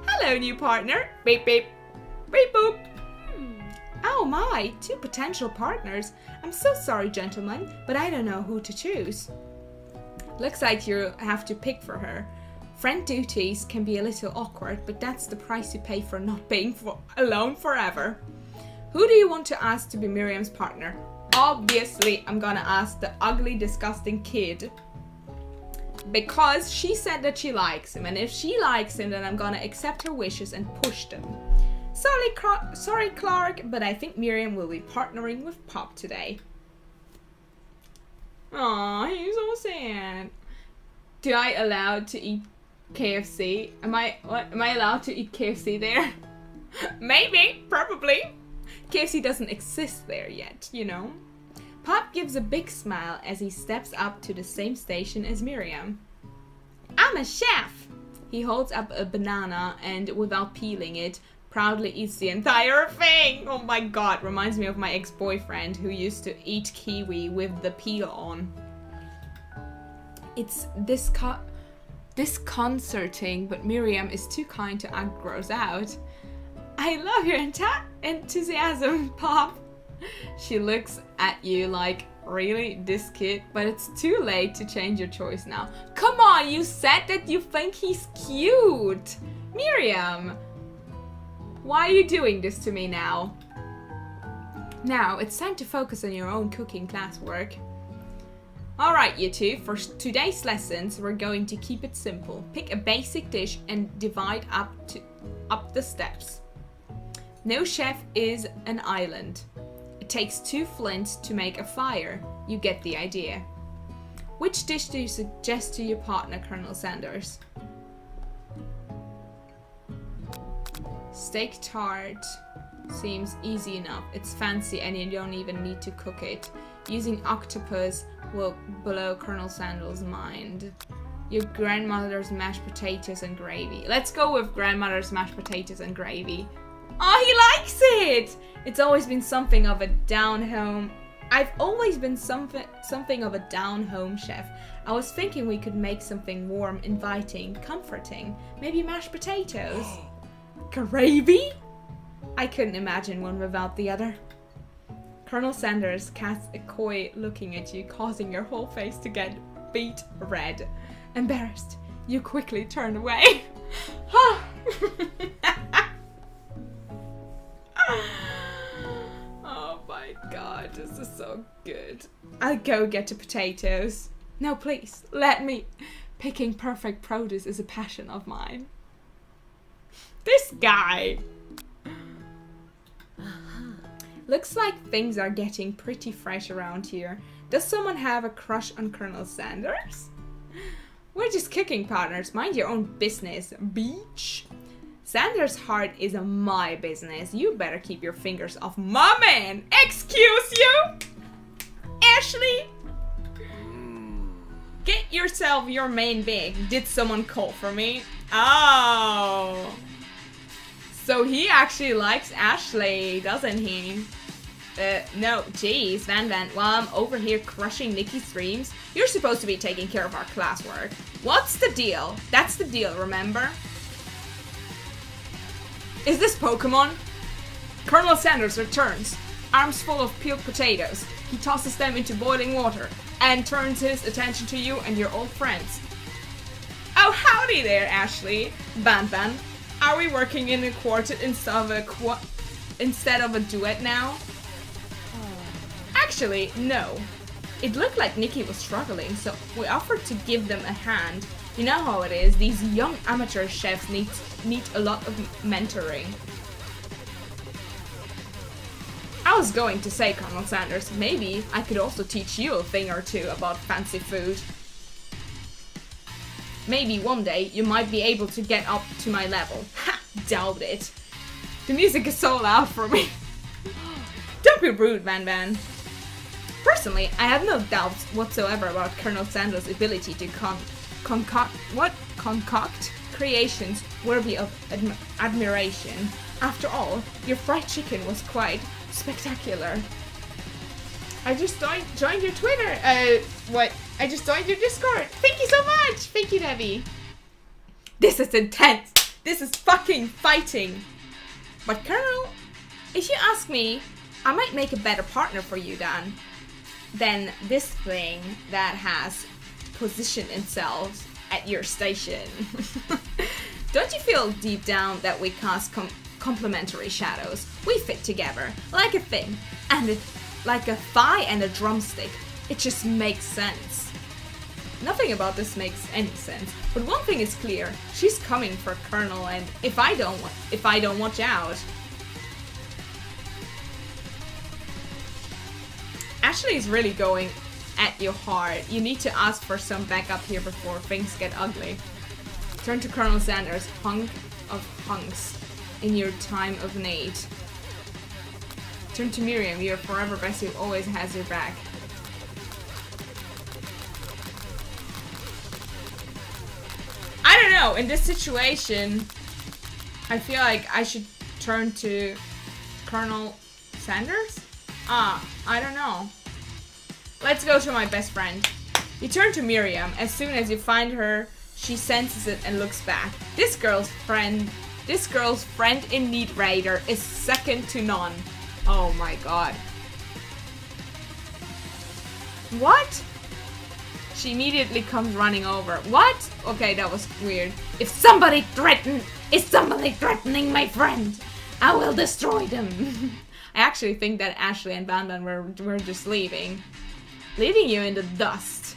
Hello, new partner. Beep, beep. Beep, boop. Oh my, two potential partners. I'm so sorry, gentlemen, but I don't know who to choose. Looks like you have to pick for her. Friend duties can be a little awkward, but that's the price you pay for not being alone forever. Who do you want to ask to be Miriam's partner? Obviously, I'm gonna ask the ugly, disgusting kid. Because she said that she likes him, and if she likes him, then I'm gonna accept her wishes and push them. Sorry, Clark, but I think Miriam will be partnering with Pop today. Aw, he's so sad. Do I allowed to eat KFC? Am I allowed to eat KFC there? Maybe, probably. KFC doesn't exist there yet, you know. Pop gives a big smile as he steps up to the same station as Miriam. I'm a chef! He holds up a banana and, without peeling it, proudly eats the entire thing! Oh my god, reminds me of my ex-boyfriend who used to eat kiwi with the peel on. It's disconcerting, but Miriam is too kind to act gross out. I love your enthusiasm, Pop. She looks at you like, really, this kid? But it's too late to change your choice now. Come on, you said that you think he's cute. Miriam, why are you doing this to me now? Now, it's time to focus on your own cooking classwork. Alright, you two, for today's lessons, we're going to keep it simple. Pick a basic dish and divide up the steps. No chef is an island. It takes 2 flints to make a fire. You get the idea. Which dish do you suggest to your partner, Colonel Sanders? Steak tart seems easy enough. It's fancy and you don't even need to cook it. Using octopus will blow Colonel Sanders' mind. Your grandmother's mashed potatoes and gravy. Let's go with grandmother's mashed potatoes and gravy. Oh, he likes it! It's always been something of a down-home... I've always been something of a down-home chef. I was thinking we could make something warm, inviting, comforting. Maybe mashed potatoes? Gravy? I couldn't imagine one without the other. Colonel Sanders casts a coy looking at you, causing your whole face to get beet red. Embarrassed, you quickly turn away. Oh my god, this is so good. I'll go get the potatoes. No, please, let me. Picking perfect produce is a passion of mine. This guy. Looks like things are getting pretty fresh around here. Does someone have a crush on Colonel Sanders? We're just cooking partners. Mind your own business, beach. Sanders' heart is my business. You better keep your fingers off my man. Excuse you? Ashley? Get yourself your main bag. Did someone call for me? Oh. So he actually likes Ashley, doesn't he? No, geez, Van, while I'm over here crushing Nikki's dreams, you're supposed to be taking care of our classwork. What's the deal? That's the deal, remember? Is this Pokemon? Colonel Sanders returns, arms full of peeled potatoes. He tosses them into boiling water and turns his attention to you and your old friends. Oh, howdy there, Ashley. Ban. Are we working in a quartet instead of a duet now? Actually, no. It looked like Nikki was struggling, so we offered to give them a hand. You know how it is, these young amateur chefs need a lot of mentoring. I was going to say, Colonel Sanders, maybe I could also teach you a thing or two about fancy food. Maybe one day you might be able to get up to my level. Ha! Doubt it. The music is so loud for me. Don't be rude, Van. Personally, I have no doubts whatsoever about Colonel Sanders' ability to concoct creations worthy of admiration. After all, your fried chicken was quite spectacular. I just joined your Twitter. I just joined your Discord. Thank you so much. Thank you, Debbie. This is intense. This is fucking fighting. But Colonel, if you ask me, I might make a better partner for you, Dan, than this thing that has positioned itself at your station. Don't you feel deep down that we cast complementary shadows? We fit together like a thing, and like a thigh and a drumstick. It just makes sense. Nothing about this makes any sense, but one thing is clear: she's coming for Colonel, and if I don't watch out. Ashley's really going at you hard. You need to ask for some backup here before things get ugly. Turn to Colonel Sanders, hunk of hunks, in your time of need. Turn to Miriam, your forever bestie who always has your back. I don't know, in this situation, I feel like I should turn to Colonel Sanders? I don't know. Let's go to my best friend. You turn to Miriam. As soon as you find her, she senses it and looks back. This girl's friend in need raider is second to none. Oh my god. What? She immediately comes running over. What? Okay, that was weird. Is somebody threatening my friend? I will destroy them. I actually think that Ashley and Bandan were just leaving you in the dust.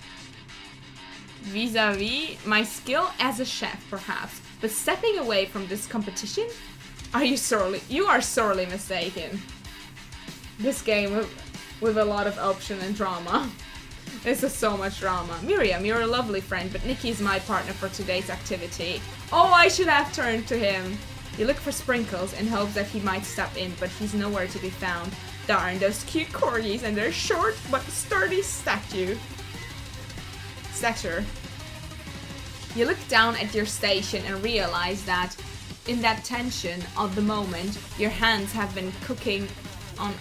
Vis-a-vis my skill as a chef, perhaps, but stepping away from this competition? You are sorely mistaken. This game with a lot of option and drama. This is so much drama. Miriam, you're a lovely friend, but Nikki is my partner for today's activity. Oh, I should have turned to him. You look for Sprinkles in hopes that he might step in, but he's nowhere to be found. Darn, those cute corgis and their short but sturdy stature. You look down at your station and realize that in that tension of the moment, your hands have been cooking on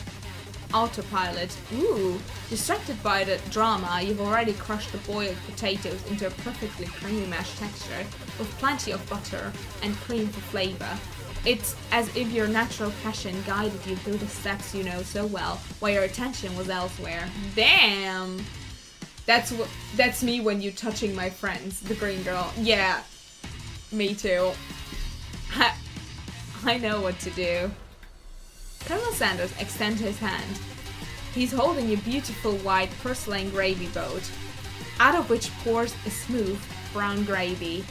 autopilot. Ooh, distracted by the drama, you've already crushed the boiled potatoes into a perfectly creamy mashed texture with plenty of butter and cream for flavor. It's as if your natural passion guided you through the steps you know so well, while your attention was elsewhere. Damn! That's me when you touching my friends, the green girl. Yeah, me too. I know what to do. Colonel Sanders extends his hand. He's holding a beautiful white porcelain gravy boat, out of which pours a smooth brown gravy,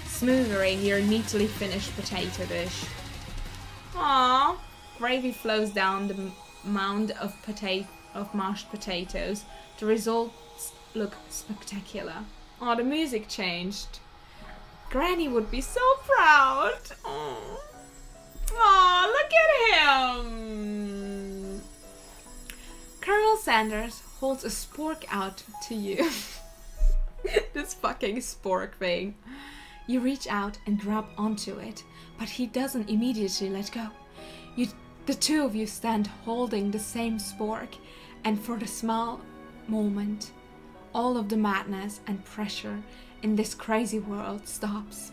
smoothing your neatly finished potato dish. Aww. Gravy flows down the mound of mashed potatoes. The results look spectacular. Aw, the music changed. Granny would be so proud. Aww. Aw, look at him! Colonel Sanders holds a spork out to you. This fucking spork thing. You reach out and grab onto it, but he doesn't immediately let go. The two of you stand holding the same spork, and for the small moment, all of the madness and pressure in this crazy world stops.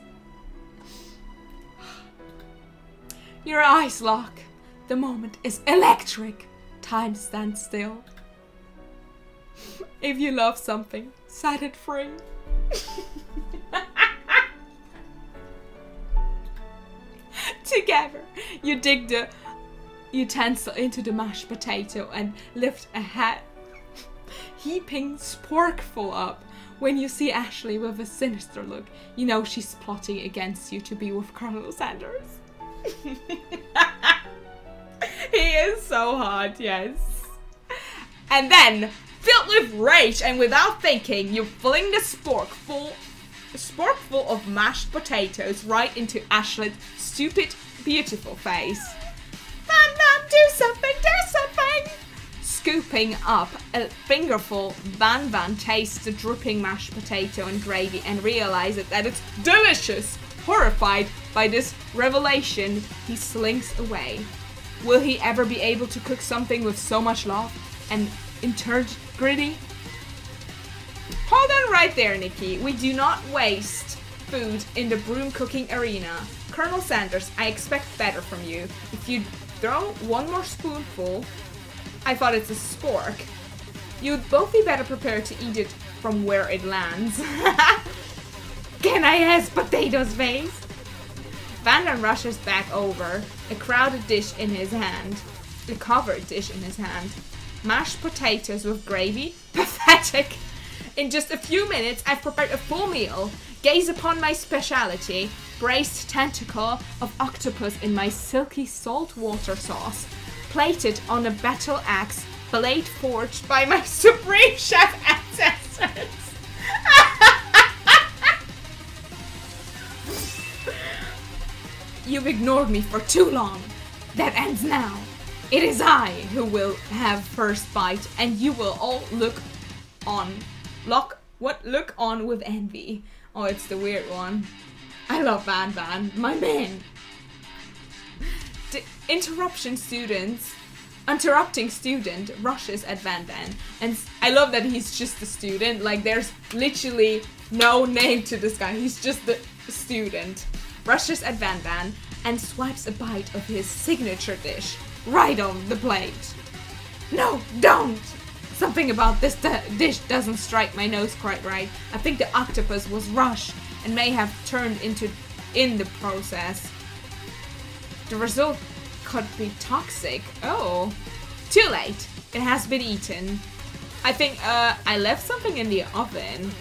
Your eyes lock. The moment is electric. Time stands still. If you love something, set it free. Together, you dig the utensil into the mashed potato and lift a heaping sporkful up. When you see Ashley with a sinister look, you know she's plotting against you to be with Colonel Sanders. He is so hot, yes. And then, filled with rage and without thinking, you fling the sporkful of mashed potatoes right into Ashley's stupid, beautiful face. Van, do something, do something! Scooping up a fingerful, Van tastes the dripping mashed potato and gravy and realizes that it's delicious. Horrified by this revelation, he slinks away. Will he ever be able to cook something with so much love and integrity? Hold on right there, Nikki. We do not waste food in the broom cooking arena. Colonel Sanders, I expect better from you. If you throw one more spoonful, I thought it's a spork, you'd both be better prepared to eat it from where it lands. Can I ask potatoes face? Van rushes back over, a crowded dish in his hand. A covered dish in his hand. Mashed potatoes with gravy? Pathetic! In just a few minutes, I've prepared a full meal. Gaze upon my speciality, braised tentacle of octopus in my silky saltwater sauce, plated on a battle axe, blade forged by my supreme chef ancestors. You've ignored me for too long. That ends now. It is I who will have first bite, and you will all look on with envy. Oh, it's the weird one. I love Van, my man. The interrupting student rushes at Van, and I love that he's just a student. Like, there's literally no name to this guy. He's just the student. Rushes at Van and swipes a bite of his signature dish right on the plate. No, don't! Something about this dish doesn't strike my nose quite right. I think the octopus was rushed and may have turned in the process. The result could be toxic. Oh, too late. It has been eaten. I think I left something in the oven.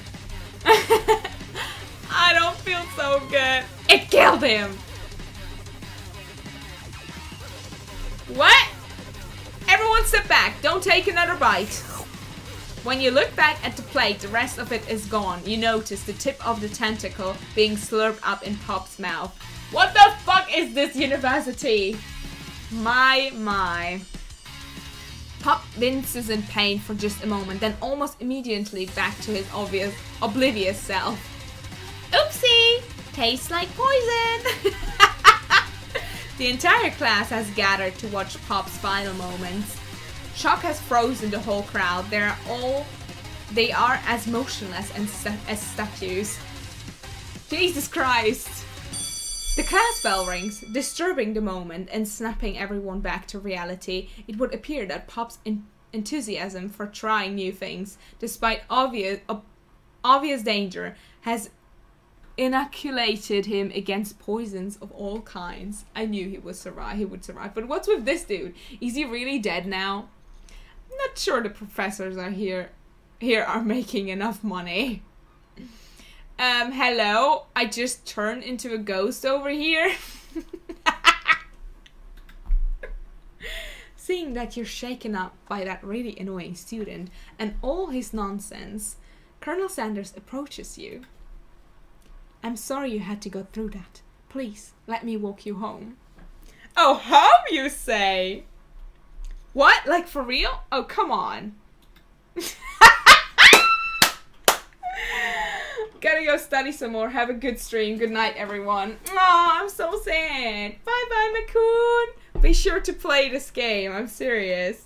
I don't feel so good. It killed him. What? Everyone sit back. Don't take another bite. When you look back at the plate, the rest of it is gone. You notice the tip of the tentacle being slurped up in Pop's mouth. What the fuck is this university? My. Pop winces in pain for just a moment, then almost immediately back to his oblivious self. Oopsie! Tastes like poison! The entire class has gathered to watch Pop's final moments. Shock has frozen the whole crowd. They are as motionless as statues. Jesus Christ! The class bell rings, disturbing the moment and snapping everyone back to reality. It would appear that Pop's enthusiasm for trying new things, despite obvious danger, has inoculated him against poisons of all kinds. I knew he would survive. But what's with this dude? Is he really dead now? I'm not sure the professors are here are making enough money. Hello? I just turned into a ghost over here? Seeing that you're shaken up by that really annoying student and all his nonsense, Colonel Sanders approaches you. I'm sorry you had to go through that. Please, let me walk you home. Oh, home, you say? What? Like, for real? Oh, come on. Gotta go study some more. Have a good stream. Good night, everyone. Aw, I'm so sad. Bye-bye, Macoon. Be sure to play this game. I'm serious.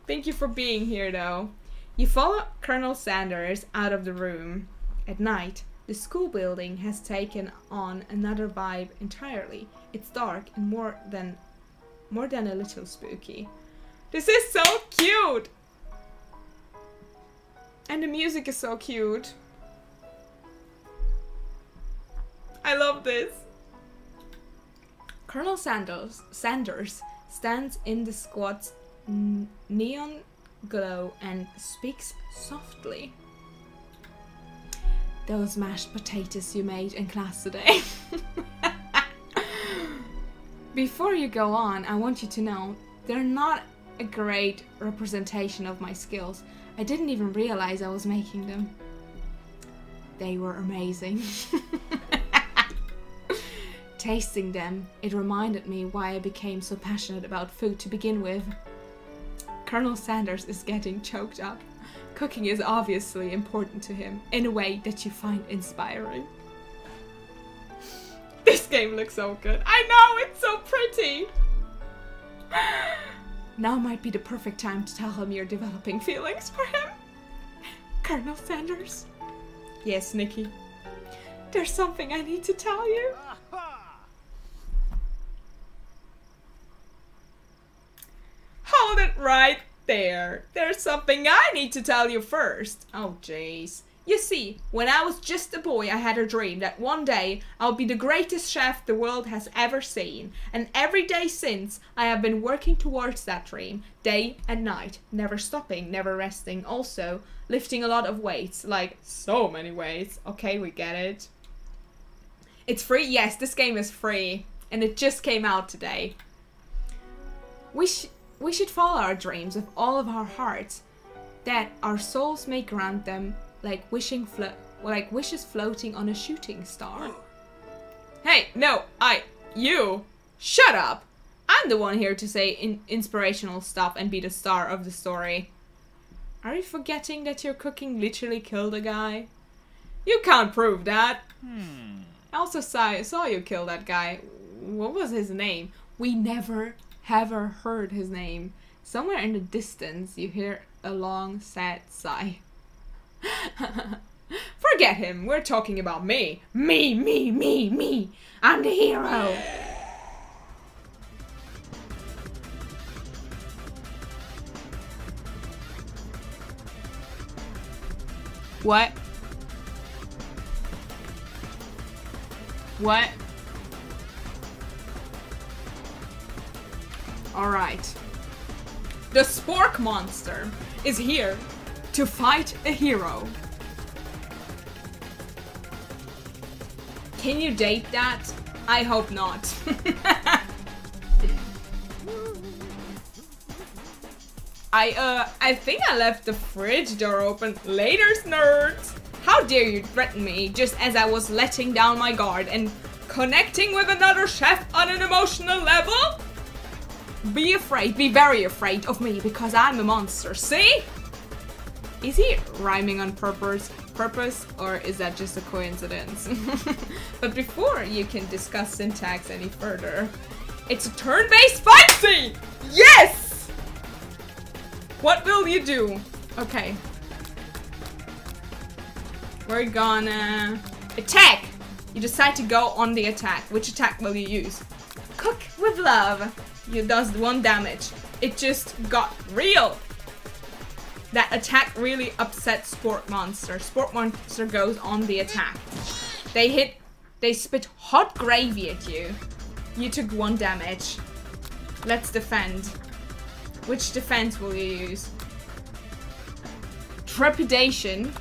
Thank you for being here, though. You follow Colonel Sanders out of the room. At night, the school building has taken on another vibe entirely. It's dark and more than a little spooky. This is so cute! And the music is so cute. I love this. Colonel Sanders stands in the squad's neon glow and speaks softly. Those mashed potatoes you made in class today. Before you go on, I want you to know they're not a great representation of my skills. I didn't even realize I was making them. They were amazing. Tasting them, it reminded me why I became so passionate about food to begin with. Colonel Sanders is getting choked up. Cooking is obviously important to him in a way that you find inspiring. This game looks so good. I know, it's so pretty. Now might be the perfect time to tell him you're developing feelings for him. Colonel Sanders. Yes, Nikki. There's something I need to tell you. Hold it right there. There's something I need to tell you first. Oh, jeez. You see, when I was just a boy, I had a dream that one day I'll be the greatest chef the world has ever seen. And every day since, I have been working towards that dream, day and night, never stopping, never resting. Also, lifting a lot of weights, like so many weights. Okay, we get it. It's free? Yes, this game is free. And it just came out today. We should follow our dreams with all of our hearts, that our souls may grant them like wishes floating on a shooting star. Hey, no, you, shut up! I'm the one here to say inspirational stuff and be the star of the story. Are you forgetting that your cooking literally killed a guy? You can't prove that. I also saw you kill that guy. What was his name? We never ever heard his name. Somewhere in the distance you hear a long sad sigh. Forget him, we're talking about me. Me. I'm the hero. What? What? Alright. The Spork Monster is here to fight a hero. Can you date that? I hope not. I think I left the fridge door open. Laters, nerds! How dare you threaten me just as I was letting down my guard and connecting with another chef on an emotional level? Be afraid, be very afraid of me because I'm a monster, see? Is he rhyming on purpose, or is that just a coincidence? But before you can discuss syntax any further, it's a turn-based fight scene! Yes! What will you do? Okay. We're gonna attack! You decide to go on the attack. Which attack will you use? Cook with love. It does 1 damage. It just got real. That attack really upsets Sport Monster. Sport Monster goes on the attack. They spit hot gravy at you. You took 1 damage. Let's defend. Which defense will you use? Trepidation.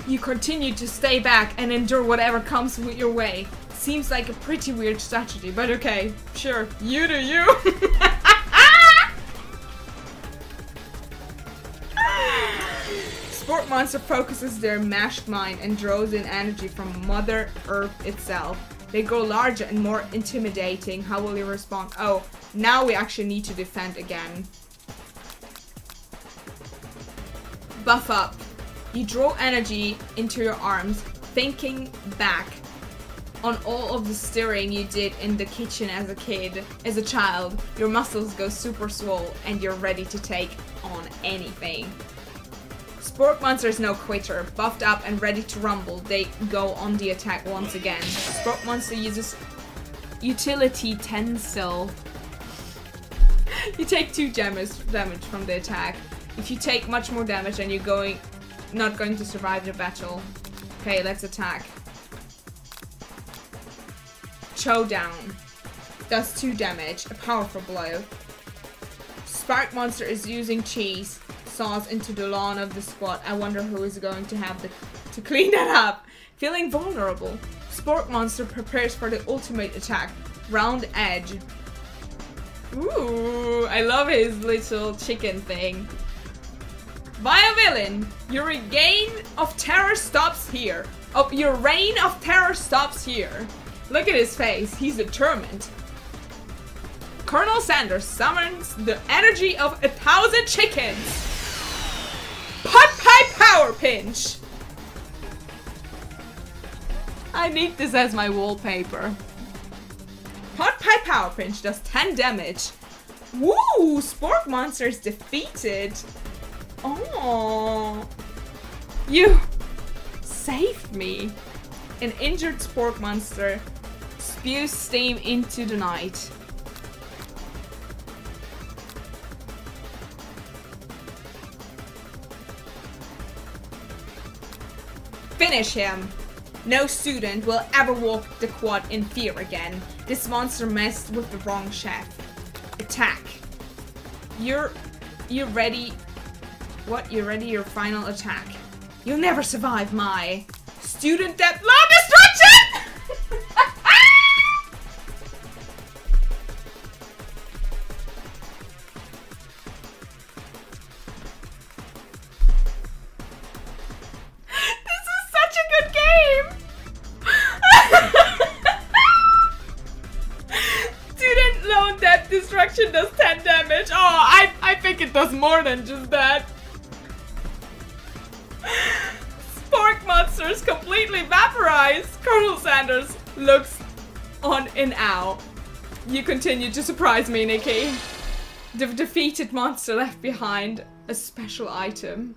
You continue to stay back and endure whatever comes your way. Seems like a pretty weird strategy, but okay, sure. You do you. Sport Monster focuses their mashed mind and draws in energy from Mother Earth itself. They grow larger and more intimidating. How will you respond? Oh, now we actually need to defend again. Buff up. You draw energy into your arms, thinking back on all of the stirring you did in the kitchen as a kid, as a child. Your muscles go super swole and you're ready to take on anything. Spork Monster is no quitter. Buffed up and ready to rumble, they go on the attack once again. Spork Monster uses Utility Tensile. You take 2 damage from the attack. If you take much more damage, then you're not going to survive the battle. Okay, let's attack. Showdown. Does 2 damage. A powerful blow. Spark Monster is using cheese sauce into the lawn of the squad. I wonder who is going to have to clean that up. Feeling vulnerable. Spark Monster prepares for the ultimate attack. Round Edge. Ooh, I love his little chicken thing. Via Villain, your reign of terror stops here. Oh, your reign of terror stops here. Look at his face, he's determined. Colonel Sanders summons the energy of 1,000 chickens. Pot Pie Power Pinch. I need this as my wallpaper. Pot Pie Power Pinch does 10 damage. Woo! Spork Monster is defeated. Oh, you saved me. An injured Spork Monster spews steam into the night. Finish him. No student will ever walk the quad in fear again. This monster messed with the wrong chef. Attack. You're ready. What? You're ready? Your final attack. You'll never survive my student death law destruction! This is such a good game! Student loan death destruction does 10 damage. Oh, I think it does more than just that. Spork Monsters completely vaporized. Colonel Sanders looks on in awe. You continue to surprise me, Nikki. The defeated monster left behind a special item.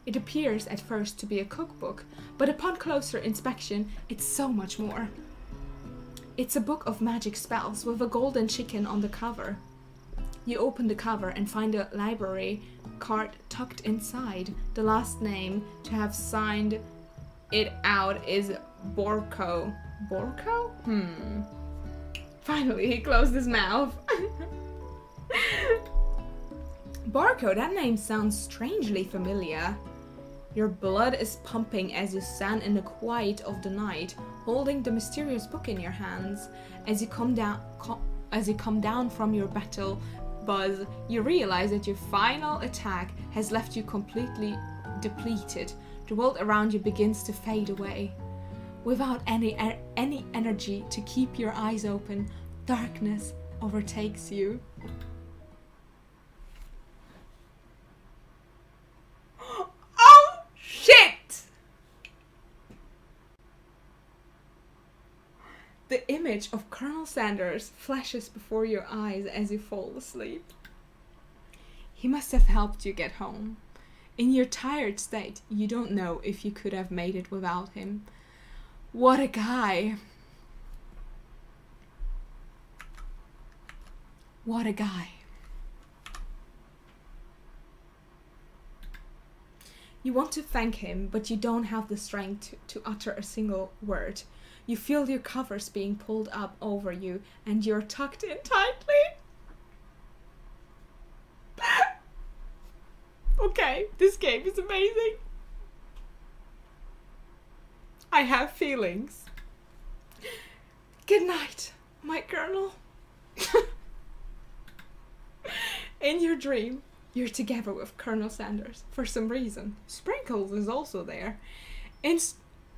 It appears at first to be a cookbook, but upon closer inspection, it's so much more. It's a book of magic spells with a golden chicken on the cover. You open the cover and find a library card tucked inside. The last name to have signed it out is Borko. Borko? Finally, he closed his mouth. Borko, that name sounds strangely familiar. Your blood is pumping as you stand in the quiet of the night, holding the mysterious book in your hands. As you come down from your battle buzz, you realize that your final attack has left you completely depleted. The world around you begins to fade away. Without any energy to keep your eyes open, darkness overtakes you. Oh shit! The image of Colonel Sanders flashes before your eyes as you fall asleep. He must have helped you get home. In your tired state, you don't know if you could have made it without him. What a guy. What a guy. You want to thank him, but you don't have the strength to utter a single word. You feel your covers being pulled up over you, and you're tucked in tightly. Okay, this game is amazing. I have feelings. Good night, my colonel. In your dream, you're together with Colonel Sanders for some reason. Sprinkles is also there.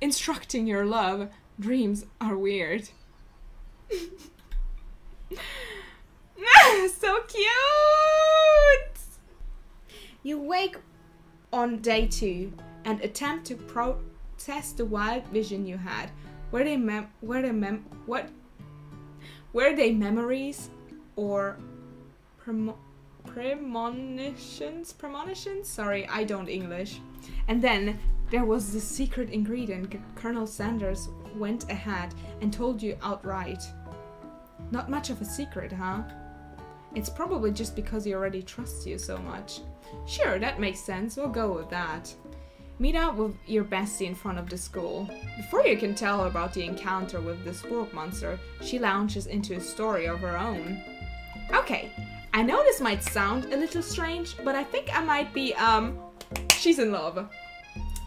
Instructing your love. Dreams are weird. So cute! You wake on day 2 and attempt to process the wild vision you had. Were they memories or premonitions? Premonitions? Sorry, I don't English. And then there was the secret ingredient. Colonel Sanders went ahead and told you outright. Not much of a secret, huh? It's probably just because he already trusts you so much. Sure, that makes sense. We'll go with that. Meet up with your bestie in front of the school. Before you can tell her about the encounter with the spork monster, she launches into a story of her own. Okay, I know this might sound a little strange, but I think I might be, she's in love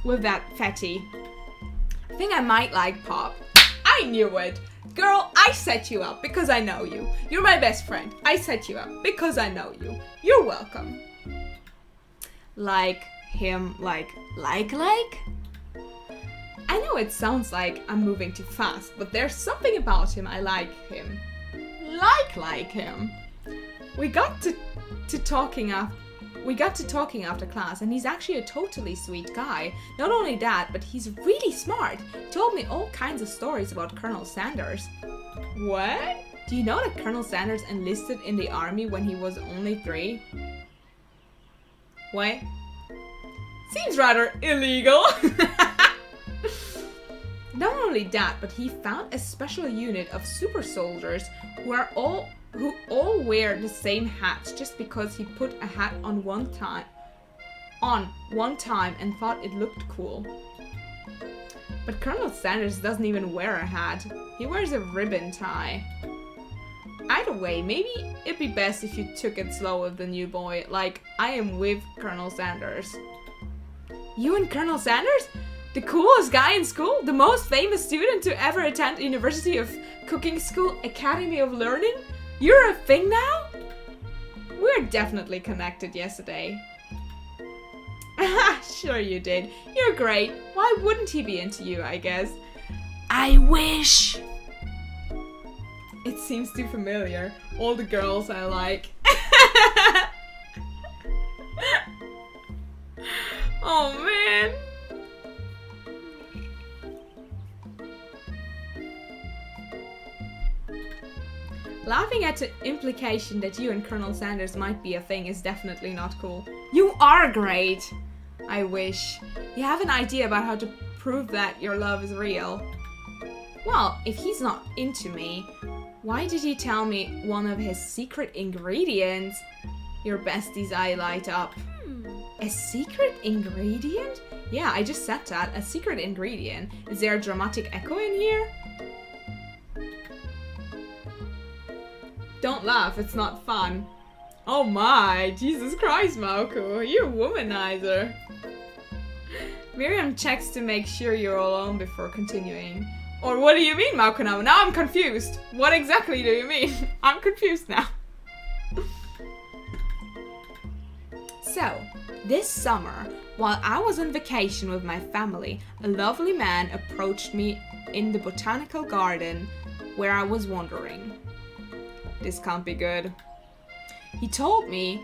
with that fatty. I think I might like Pop. I knew it! Girl, I set you up because I know you. You're my best friend. I set you up because I know you. You're welcome. Like him, like? I know it sounds like I'm moving too fast, but there's something about him I like him. Like him. We got to talking after class, and he's actually a totally sweet guy. Not only that, but he's really smart. He told me all kinds of stories about Colonel Sanders. What? Do you know that Colonel Sanders enlisted in the army when he was only 3? What? Seems rather illegal. Not only that, but he found a special unit of super soldiers who all wear the same hats just because he put a hat on one time and thought it looked cool. But Colonel Sanders doesn't even wear a hat. He wears a ribbon tie. Either way, maybe it'd be best if you took it slow with the new boy. Like, I am with Colonel Sanders. You and Colonel Sanders? The coolest guy in school? The most famous student to ever attend University of Cooking School Academy of Learning? You're a thing now? We're definitely connected yesterday. Sure you did. You're great. Why wouldn't he be into you, I guess? I wish. It seems too familiar. All the girls I like. Oh man. Laughing at the implication that you and Colonel Sanders might be a thing is definitely not cool. You are great! I wish. You have an idea about how to prove that your love is real. Well, if he's not into me, why did he tell me one of his secret ingredients? Your bestie's eye light up. A secret ingredient? Yeah, I just said that. A secret ingredient. Is there a dramatic echo in here? Don't laugh, it's not fun. Oh my, Jesus Christ, Mauku, you're a womanizer. Miriam checks to make sure you're alone before continuing. Or what do you mean, Mauku? Now I'm confused. What exactly do you mean? I'm confused now. So, this summer, while I was on vacation with my family, a lovely man approached me in the botanical garden where I was wandering. This can't be good. He told me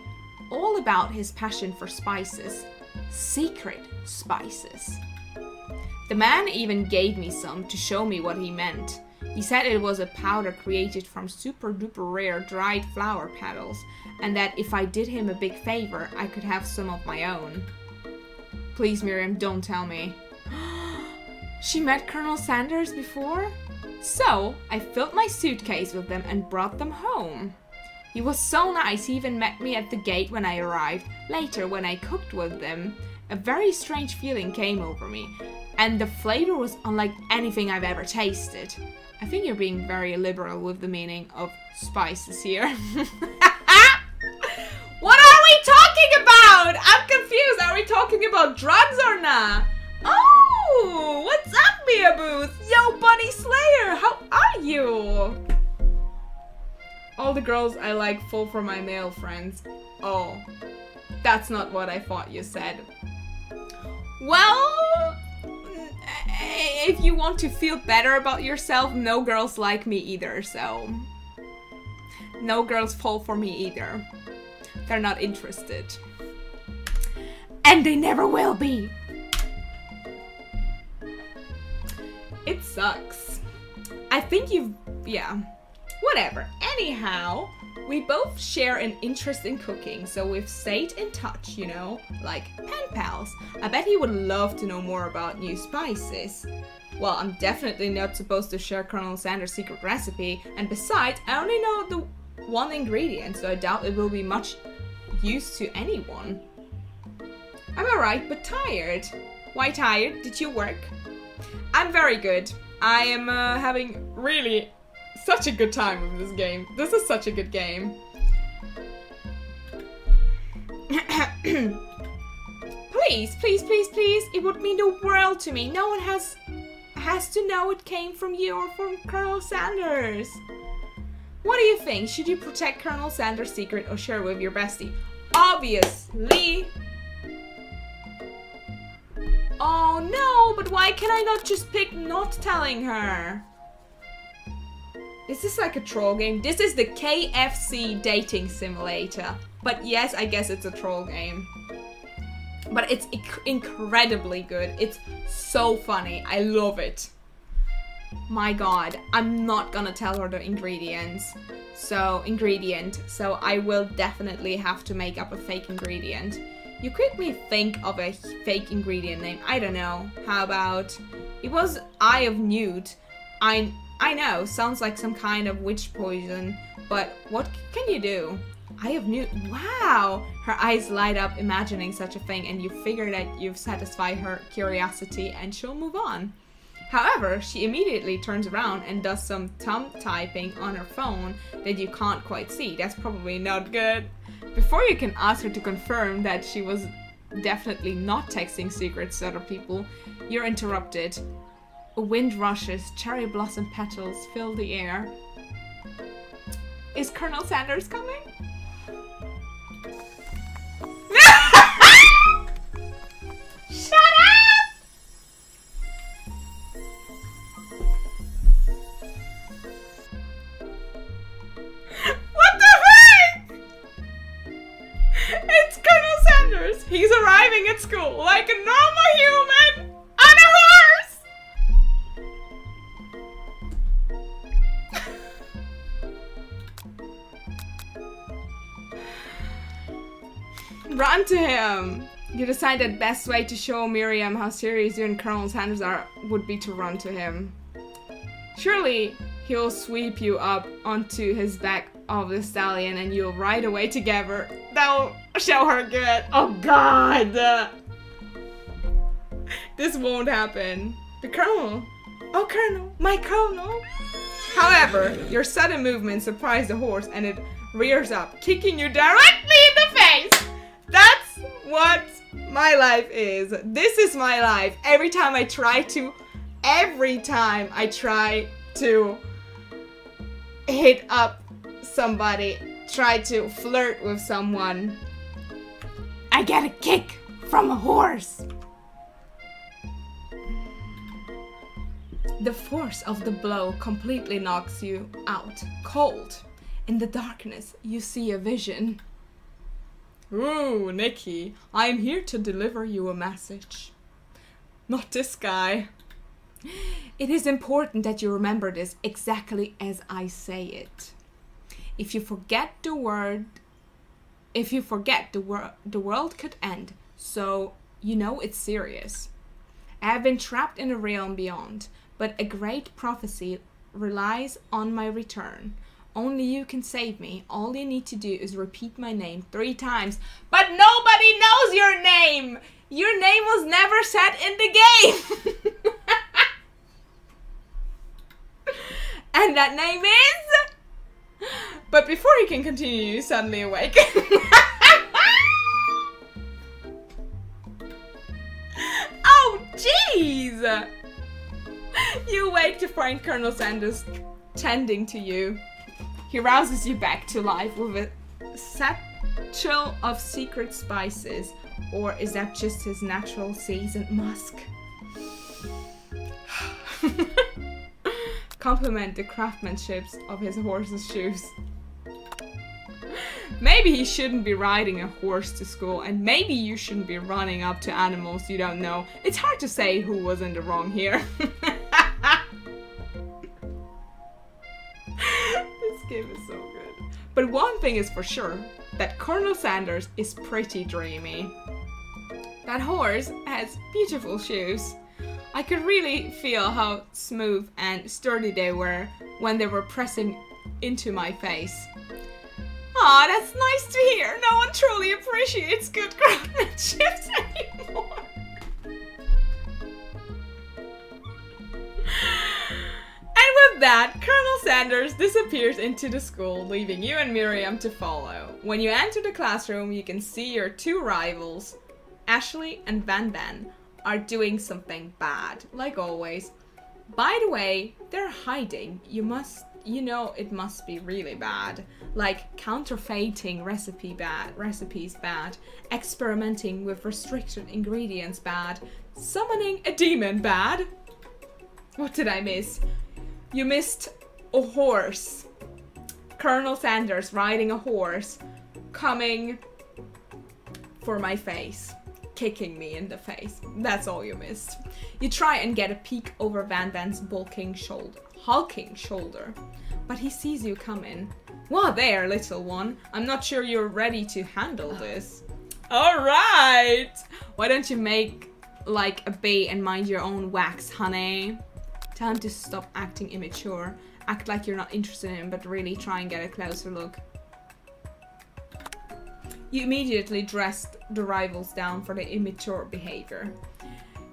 all about his passion for spices. Secret spices. The man even gave me some to show me what he meant. He said it was a powder created from super duper rare dried flower petals, and that if I did him a big favor, I could have some of my own. Please, Miriam, don't tell me. She met Colonel Sanders before? So, I filled my suitcase with them and brought them home. He was so nice, he even met me at the gate when I arrived. Later, when I cooked with them, a very strange feeling came over me, and the flavor was unlike anything I've ever tasted. I think you're being very liberal with the meaning of spices here. What are we talking about? I'm confused. Are we talking about drugs or not? Oh, what's up, Mia Booth? Yo, Bunny Slayer, how are you? All the girls I like fall for my male friends. Oh, that's not what I thought you said. Well, if you want to feel better about yourself, no girls like me either, so... No girls fall for me either. They're not interested. And they never will be! It sucks. I think yeah. Whatever. Anyhow, we both share an interest in cooking, so we've stayed in touch, you know, like pen pals. I bet he would love to know more about new spices. Well, I'm definitely not supposed to share Colonel Sanders' secret recipe, and besides, I only know the one ingredient, so I doubt it will be much use to anyone. I'm alright, but tired. Why tired? Did you work? I'm very good. I am having really such a good time with this game. This is such a good game. Please, please, please, please. It would mean the world to me. No one has to know it came from you or from Colonel Sanders. What do you think? Should you protect Colonel Sanders' secret or share it with your bestie? Obviously. Oh no, but why can I not just pick not telling her? Is this like a troll game? This is the KFC dating simulator. But yes, I guess it's a troll game. But it's incredibly good. It's so funny. I love it. My god, I'm not gonna tell her the ingredients. So I will definitely have to make up a fake ingredient. You quickly think of a fake ingredient name. I don't know. How about... It was Eye of Newt. I know, sounds like some kind of witch poison. But what can you do? Eye of Newt. Wow! Her eyes light up imagining such a thing, and you figure that you've satisfied her curiosity and she'll move on. However, she immediately turns around and does some thumb typing on her phone that you can't quite see. That's probably not good. Before you can ask her to confirm that she was definitely not texting secrets to other people, you're interrupted. A wind rushes, cherry blossom petals fill the air. Is Colonel Sanders coming? Shut up! What the heck? It's Colonel Sanders. He's arriving at school like a normal human on a horse. Run to him. You decide that best way to show Miriam how serious you and Colonel Sanders are would be to run to him. Surely he'll sweep you up onto his back of the stallion and you'll ride away together. That'll show her good. Oh god! This won't happen. The Colonel. Oh Colonel, my Colonel. However, your sudden movement surprised the horse and it rears up, kicking you directly in the face. That's what my life is. This is my life. Every time I try to hit up somebody, try to flirt with someone, I get a kick from a horse. The force of the blow completely knocks you out, cold. In the darkness, you see a vision. Ooh, Nikki, I am here to deliver you a message. Not this guy. It is important that you remember this exactly as I say it. If you forget the world could end, so you know it's serious. I have been trapped in a realm beyond, but a great prophecy relies on my return. Only you can save me. All you need to do is repeat my name 3 times. But nobody knows your name! Your name was never said in the game! And that name is... But before you can continue, you suddenly awaken. Oh, jeez! You awake to find Colonel Sanders tending to you. He rouses you back to life with a satchel of secret spices. Or is that just his natural seasoned musk? Compliment the craftsmanship of his horse's shoes. Maybe he shouldn't be riding a horse to school, and maybe you shouldn't be running up to animals you don't know. It's hard to say who was in the wrong here. This game is so good. But one thing is for sure, that Colonel Sanders is pretty dreamy. That horse has beautiful shoes. I could really feel how smooth and sturdy they were when they were pressing into my face. Aw, that's nice to hear. No one truly appreciates good craftsmanship anymore. With that, Colonel Sanders disappears into the school, leaving you and Miriam to follow. When you enter the classroom, you can see your two rivals, Ashley and Van Van, are doing something bad, like always. By the way, they're hiding. You know it must be really bad. Like counterfeiting recipes bad, experimenting with restricted ingredients bad, summoning a demon bad. What did I miss? You missed a horse. Colonel Sanders riding a horse, coming for my face, kicking me in the face. That's all you missed. You try and get a peek over Van Van's hulking shoulder, but he sees you coming. Well, there, little one. I'm not sure you're ready to handle this. All right. Why don't you make like a bee and mind your own wax, honey? Tell him to stop acting immature. Act like you're not interested in him, but really try and get a closer look. You immediately dressed the rivals down for their immature behavior.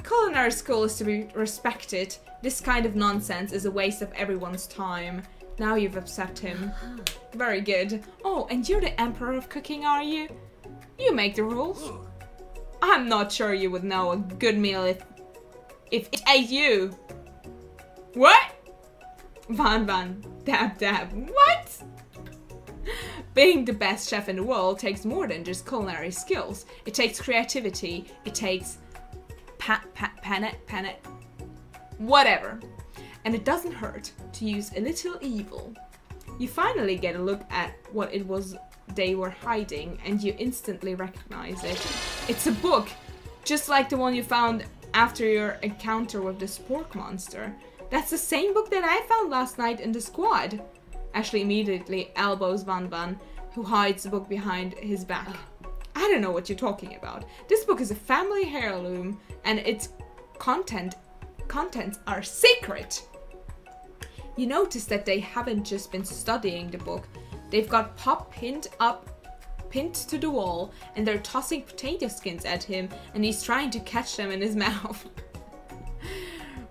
Culinary school is to be respected. This kind of nonsense is a waste of everyone's time. Now you've upset him. Very good. Oh, and you're the emperor of cooking, are you? You make the rules. I'm not sure you would know a good meal if it ate you. What? Van Van, dab dab, what? Being the best chef in the world takes more than just culinary skills. It takes creativity, it takes whatever. And it doesn't hurt to use a little evil. You finally get a look at what it was they were hiding and you instantly recognize it. It's a book, just like the one you found after your encounter with the spork monster. That's the same book that I found last night in the squad. Ashley immediately elbows Van Van, who hides the book behind his back. I don't know what you're talking about. This book is a family heirloom and its contents are secret. You notice that they haven't just been studying the book. They've got Pop pinned to the wall and they're tossing potato skins at him and he's trying to catch them in his mouth.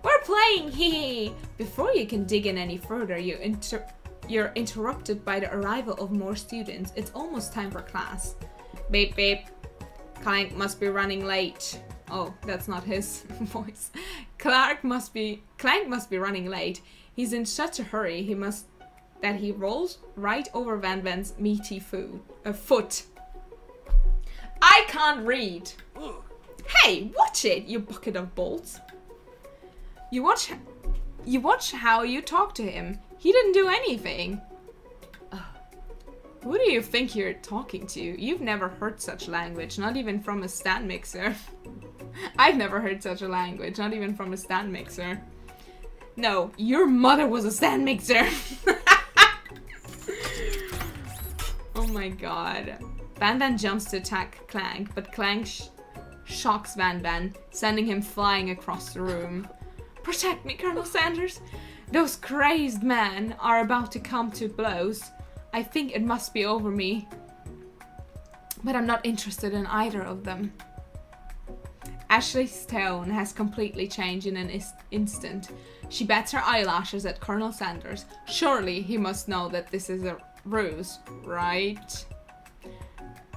We're playing, hee! Before you can dig in any further, you're interrupted by the arrival of more students. It's almost time for class. Beep beep. Clank must be running late. Oh, that's not his voice. Clank must be running late. He's in such a hurry that he rolls right over Van Van's meaty foot. I can't read. Hey, watch it, you bucket of bolts. You watch how you talk to him. He didn't do anything. Who do you think you're talking to? You've never heard such language, not even from a stand mixer. I've never heard such a language, not even from a stand mixer. No, your mother was a stand mixer. Oh my god. Van Van jumps to attack Clank, but Clank shocks Van Van, sending him flying across the room. Protect me, Colonel Sanders. Those crazed men are about to come to blows. I think it must be over me. But I'm not interested in either of them. Ashley's tone has completely changed in an instant. She bats her eyelashes at Colonel Sanders. Surely he must know that this is a ruse, right?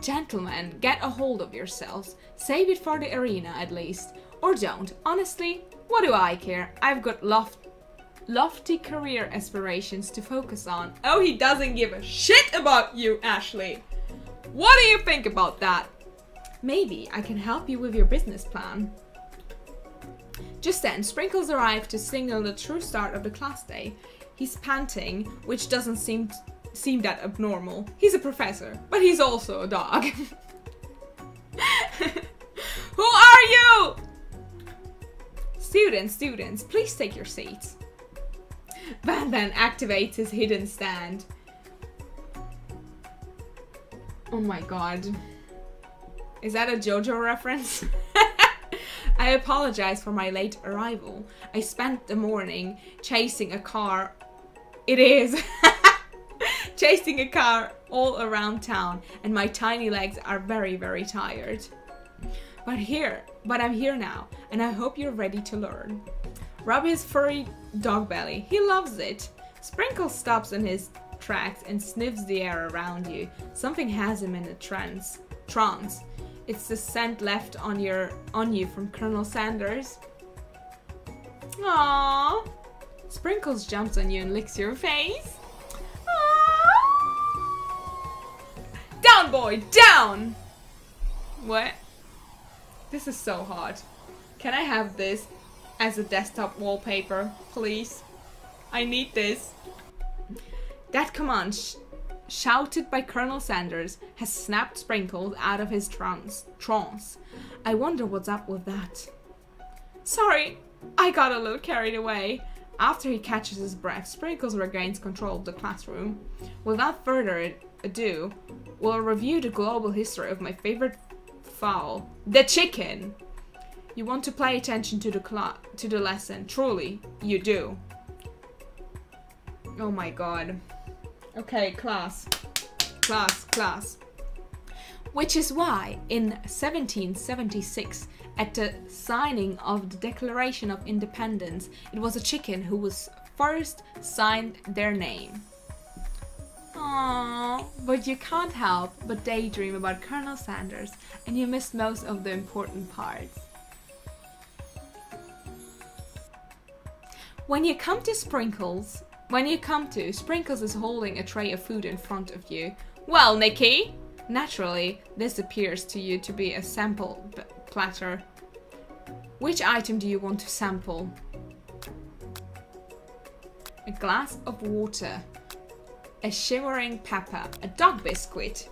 Gentlemen, get a hold of yourselves. Save it for the arena at least. Or don't. Honestly, what do I care? I've got lofty career aspirations to focus on. Oh, he doesn't give a shit about you, Ashley. What do you think about that? Maybe I can help you with your business plan. Just then, Sprinkles arrived to signal the true start of the class day. He's panting, which doesn't seem that abnormal. He's a professor, but he's also a dog. Who are you? Students, please take your seats. Van Van activates his hidden stand. Oh my god. Is that a JoJo reference? I apologize for my late arrival. I spent the morning chasing a car. It is. Chasing a car all around town and my tiny legs are very, very tired. But I'm here now and I hope you're ready to learn. Rub his furry dog belly. He loves it. Sprinkles stops in his tracks and sniffs the air around you. Something has him in a trance. It's the scent left on you from Colonel Sanders. Aww. Sprinkles jumps on you and licks your face. Aww. Down, boy, down! What? This is so hot. Can I have this as a desktop wallpaper, please? I need this. That command, shouted by Colonel Sanders, has snapped Sprinkles out of his trance. I wonder what's up with that. Sorry, I got a little carried away. After he catches his breath, Sprinkles regains control of the classroom. Without further ado, we'll review the global history of my favorite fowl, the chicken. You want to pay attention to the lesson. Truly, you do. Oh my god. Okay, class. Which is why, in 1776, at the signing of the Declaration of Independence, it was a chicken who was first signed their name. Aww, but you can't help but daydream about Colonel Sanders, and you missed most of the important parts. When you come to Sprinkles is holding a tray of food in front of you. Well, Nikki! Naturally, this appears to you to be a sample platter. Which item do you want to sample? A glass of water, a shimmering pepper, a dog biscuit.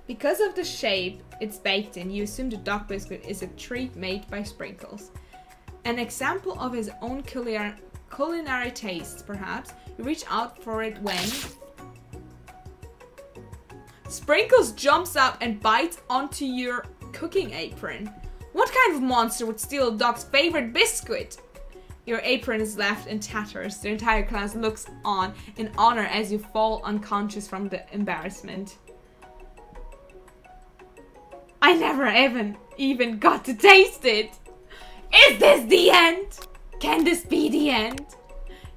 Because of the shape it's baked in, you assume the dog biscuit is a treat made by Sprinkles. An example of his own culinary tastes, perhaps. You reach out for it when Sprinkles jumps up and bites onto your cooking apron. What kind of monster would steal a dog's favorite biscuit? Your apron is left in tatters. The entire class looks on in honor as you fall unconscious from the embarrassment. I never even got to taste it. Is this the end? Can this be the end?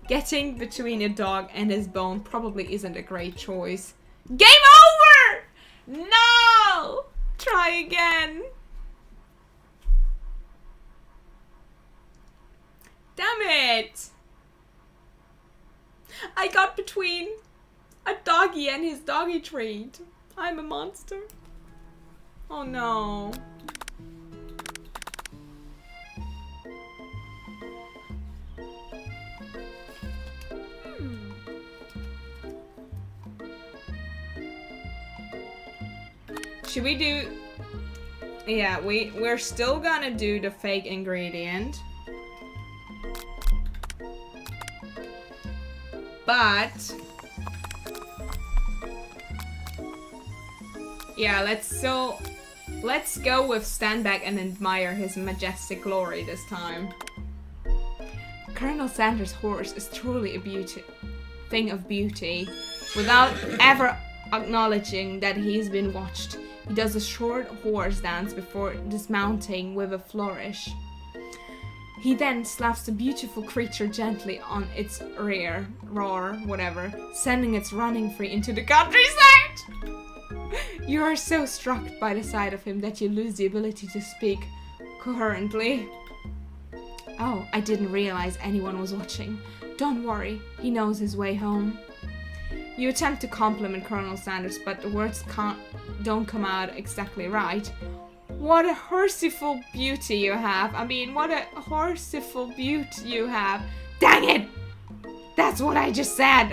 Getting between a dog and his bone probably isn't a great choice. Game over! No! Try again. Damn it! I got between a doggy and his doggy treat. I'm a monster. Oh no. Should we do... Yeah, we're still gonna do the fake ingredient. But... yeah, let's go with stand back and admire his majestic glory this time. Colonel Sanders' horse is truly a thing of beauty. Without ever acknowledging that he's been watched, he does a short horse dance before dismounting with a flourish. He then slaps the beautiful creature gently on its rear, whatever, sending it running free into the countryside! You are so struck by the sight of him that you lose the ability to speak coherently. Oh, I didn't realize anyone was watching. Don't worry, he knows his way home. You attempt to compliment Colonel Sanders, but the words don't come out exactly right. What a horseful beauty you have. I mean, what a horseful beauty you have. Dang it! That's what I just said.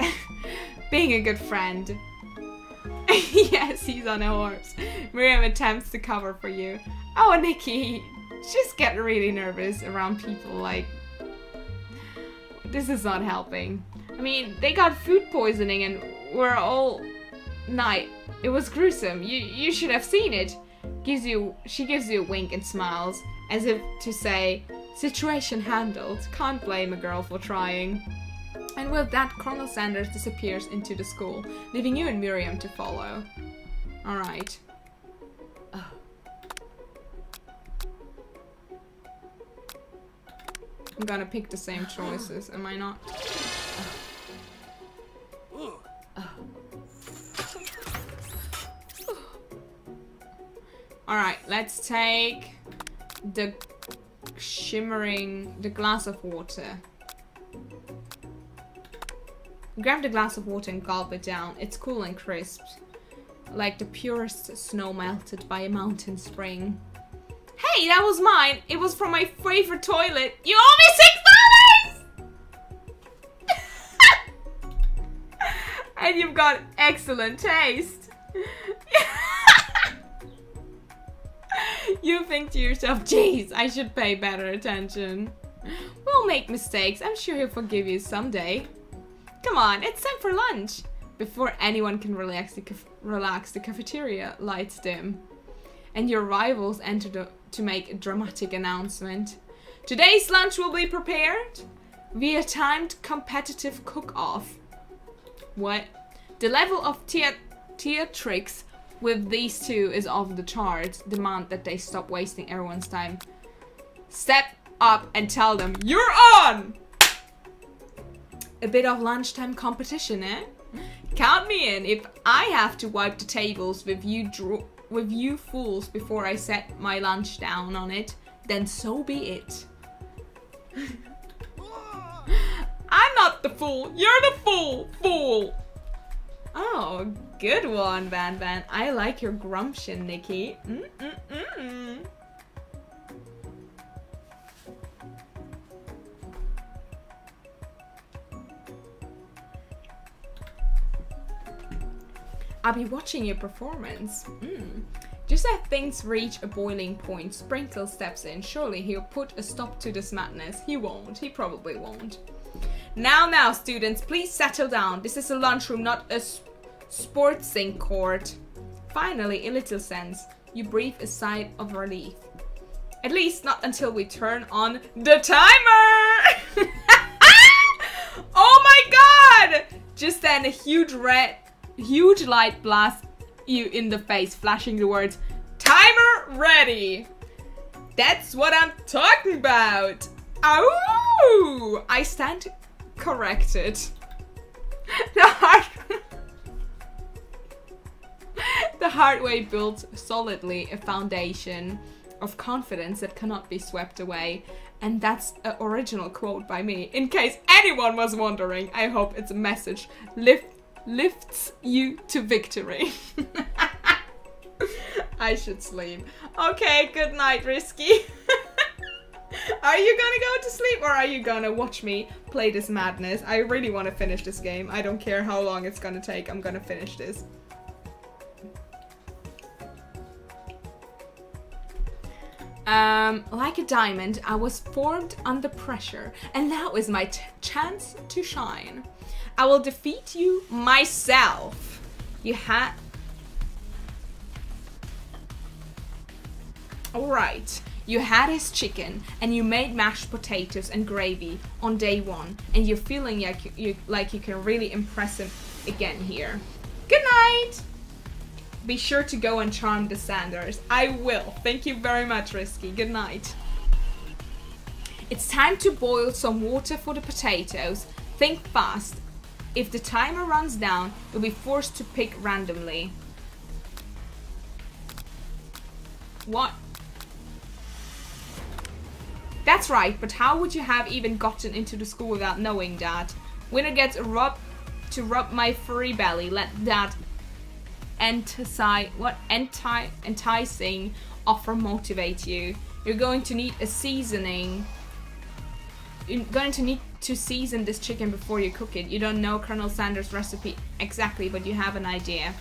Being a good friend. Yes, he's on a horse. Miriam attempts to cover for you. Oh, Nikki, just get really nervous around people like... This is not helping. I mean, they got food poisoning and were all night. It was gruesome. You should have seen it. She gives you a wink and smiles, as if to say, situation handled. Can't blame a girl for trying. And with that, Colonel Sanders disappears into the school, leaving you and Miriam to follow. Alright. I'm gonna pick the same choices, am I not? Alright, let's take the glass of water. Grab the glass of water and gulp it down. It's cool and crisp. Like the purest snow melted by a mountain spring. Hey, that was mine! It was from my favorite toilet. You owe me $6! And you've got excellent taste. You think to yourself, jeez, I should pay better attention. We'll make mistakes. I'm sure he'll forgive you someday. Come on, it's time for lunch. Before anyone can relax, the cafeteria lights dim. And your rivals enter to make a dramatic announcement. Today's lunch will be prepared via timed competitive cook-off. What? The level of theatrics with these two is off the charts. Demand that they stop wasting everyone's time. Step up and tell them, you're on! A bit of lunchtime competition, eh? Count me in. If I have to wipe the tables with you fools before I set my lunch down on it, then so be it. I'm not the fool. You're the fool. Oh, good one, Van Van. I like your grumption, Nikki. I'll be watching your performance. Just as things reach a boiling point, Sprinkle steps in. Surely he'll put a stop to this madness. He won't. He probably won't. Now, students, please settle down. This is a lunchroom, not a sportsing court. Finally, a little sense. You breathe a sigh of relief. At least not until we turn on the timer! Oh my god! Just then, a huge light blasts you in the face, flashing the words, "Timer ready!" That's what I'm talking about! Ow! I stand corrected. The hard way builds solidly a foundation of confidence that cannot be swept away. And that's an original quote by me. In case anyone was wondering, I hope it's a message lifts you to victory. I should sleep. Okay, good night, Risky. Are you gonna go to sleep or are you gonna watch me play this madness? I really want to finish this game. I don't care how long it's gonna take. I'm gonna finish this. Like a diamond, I was formed under pressure, and now is my chance to shine. I will defeat you myself. Alright. You had his chicken, and you made mashed potatoes and gravy on day one, and you're feeling like you can really impress him again here. Good night! Be sure to go and charm the Sanders. I will. Thank you very much, Risky. Good night. It's time to boil some water for the potatoes. Think fast. If the timer runs down, you'll be forced to pick randomly. What? That's right, but how would you have even gotten into the school without knowing that? Winner gets a rub to rub my furry belly. Let that enticing offer motivate you. You're going to need a seasoning. You're going to need to season this chicken before you cook it. You don't know Colonel Sanders' recipe exactly, but you have an idea.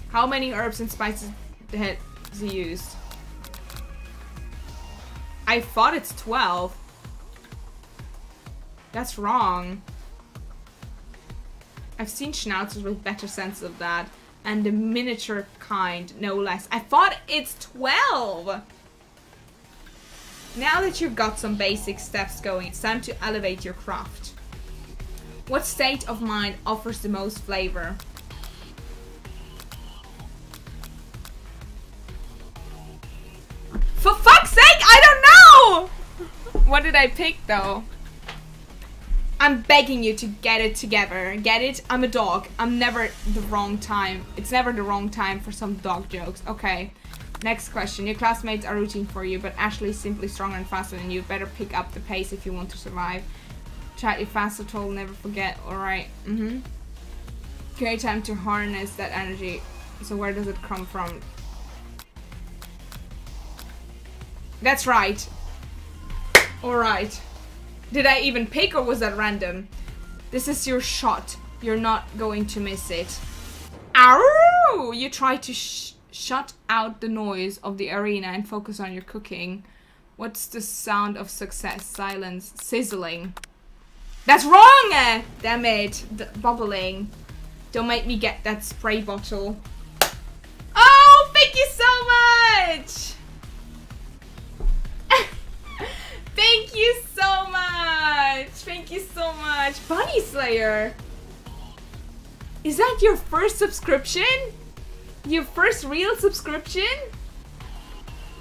How many herbs and spices has he used? I thought it's 12. That's wrong. I've seen schnauzers with better sense of that. And the miniature kind, no less. I thought it's 12! Now that you've got some basic steps going, it's time to elevate your craft. What state of mind offers the most flavor? For fuck's sake, I don't know! What did I pick though? I'm begging you to get it together. Get it? I'm a dog. I'm never the wrong time. It's never the wrong time for some dog jokes. Okay. Next question. Your classmates are rooting for you, but Ashley is simply stronger and faster than you. Better pick up the pace if you want to survive. Chat your faster toll, never forget. Alright. Great time to harness that energy. So where does it come from? That's right. Alright. Did I even pick or was that random? This is your shot. You're not going to miss it. Ow! You try to shut out the noise of the arena and focus on your cooking. What's the sound of success? Silence. Sizzling. That's wrong! Damn it. Bubbling. Don't make me get that spray bottle. Oh, thank you so much! Thank you so much! Thank you so much! Bunny Slayer! Is that your first subscription? Your first real subscription?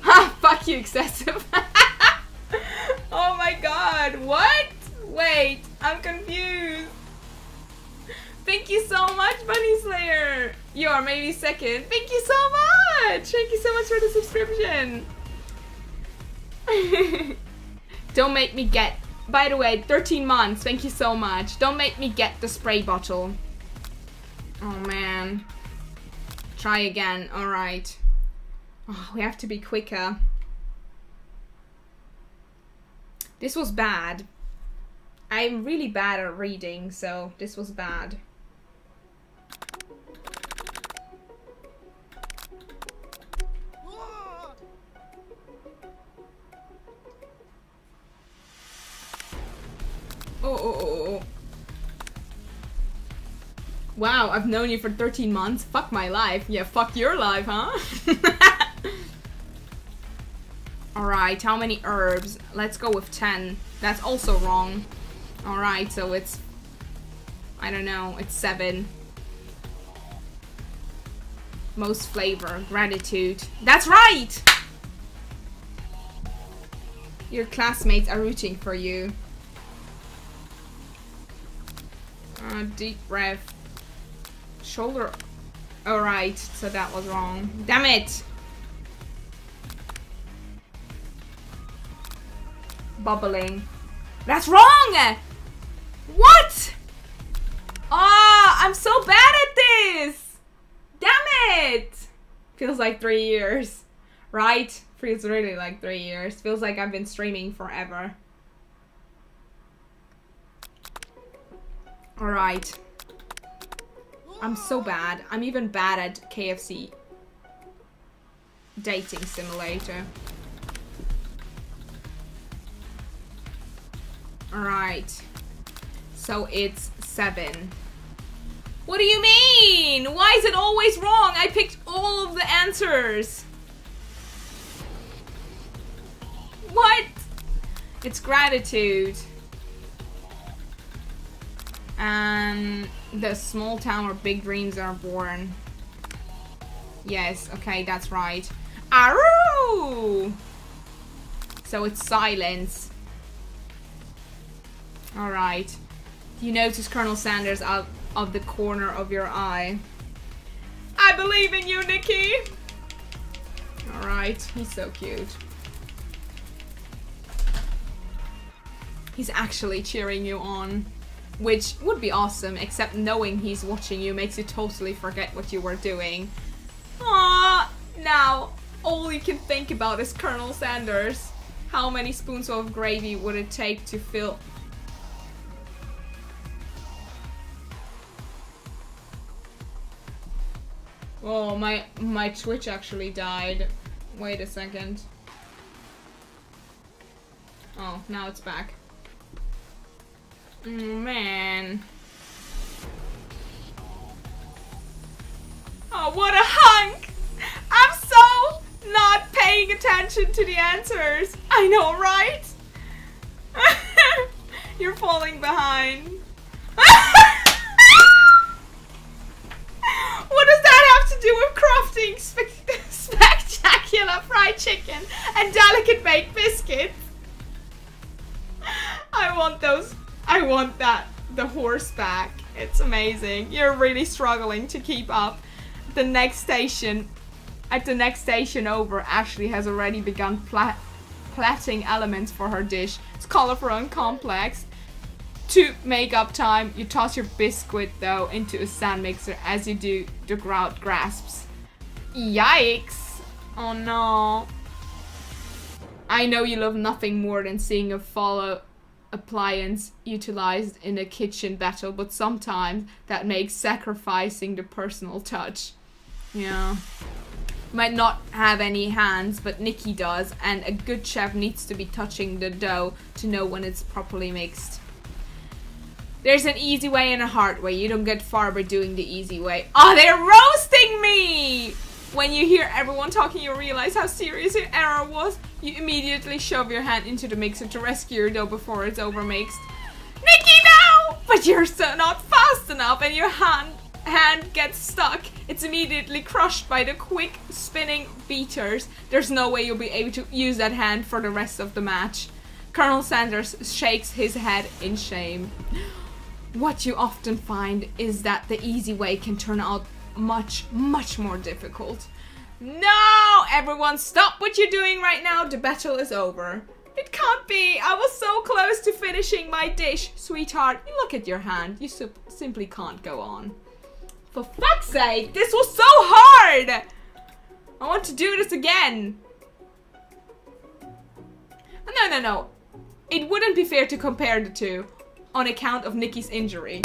Ha! Fuck you, excessive. Oh my god, what? Wait, I'm confused. Thank you so much, Bunny Slayer! You are maybe second. Thank you so much! Thank you so much for the subscription. Don't make me get... By the way, 13 months. Thank you so much. Don't make me get the spray bottle. Oh, man. Try again. Alright. Oh, we have to be quicker. This was bad. I'm really bad at reading, so this was bad. Oh. Wow, I've known you for 13 months. Fuck my life. Yeah, fuck your life, huh? Alright, how many herbs? Let's go with 10. That's also wrong. Alright, so it's... I don't know, it's 7. Most flavor, gratitude. That's right! Your classmates are rooting for you. Deep breath. Shoulder. Alright, so that was wrong. Damn it! Bubbling. That's wrong! What? Ah, I'm so bad at this! Damn it! Feels like 3 years. Right? Feels really like 3 years. Feels like I've been streaming forever. Alright. I'm so bad. I'm even bad at KFC. Dating simulator. Alright. So it's 7. What do you mean? Why is it always wrong? I picked all of the answers. What? It's gratitude. And the small town where big dreams are born. Yes, okay, that's right. Aroo! So it's silence. Alright. You notice Colonel Sanders out of the corner of your eye. I believe in you, Nikki! Alright, he's so cute. He's actually cheering you on. Which would be awesome, except knowing he's watching you makes you totally forget what you were doing. Aww! Now, all you can think about is Colonel Sanders. How many spoons of gravy would it take to fill... Oh, my Twitch actually died. Wait a second. Oh, now it's back. Man. Oh, what a hunk! I'm so not paying attention to the answers. I know, right? You're falling behind. What does that have to do with crafting spectacular fried chicken and delicate baked biscuits? I want those. I want that. The horseback. It's amazing. You're really struggling to keep up. The next station. At the next station over, Ashley has already begun plaiting elements for her dish. It's colorful and complex. To make up time, you toss your biscuit dough into a sand mixer. As you do, the crowd grasps. Yikes! Oh no. I know you love nothing more than seeing a follow appliance utilized in a kitchen battle, but sometimes that makes sacrificing the personal touch. Yeah. Might not have any hands, but Nikki does, and a good chef needs to be touching the dough to know when it's properly mixed. There's an easy way and a hard way. You don't get far by doing the easy way. Oh, they're roasting me! When you hear everyone talking, you realize how serious your error was. You immediately shove your hand into the mixer to rescue your dough before it's overmixed. Nikki, no! But you're so not fast enough and your hand gets stuck. It's immediately crushed by the quick spinning beaters. There's no way you'll be able to use that hand for the rest of the match. Colonel Sanders shakes his head in shame. What you often find is that the easy way can turn out much more difficult. No! Everyone stop what you're doing right now. The battle is over. It can't be. I was so close to finishing my dish. Sweetheart, look at your hand. You simply can't go on. For fuck's sake, this was so hard! I want to do this again. No. It wouldn't be fair to compare the two on account of Nikki's injury.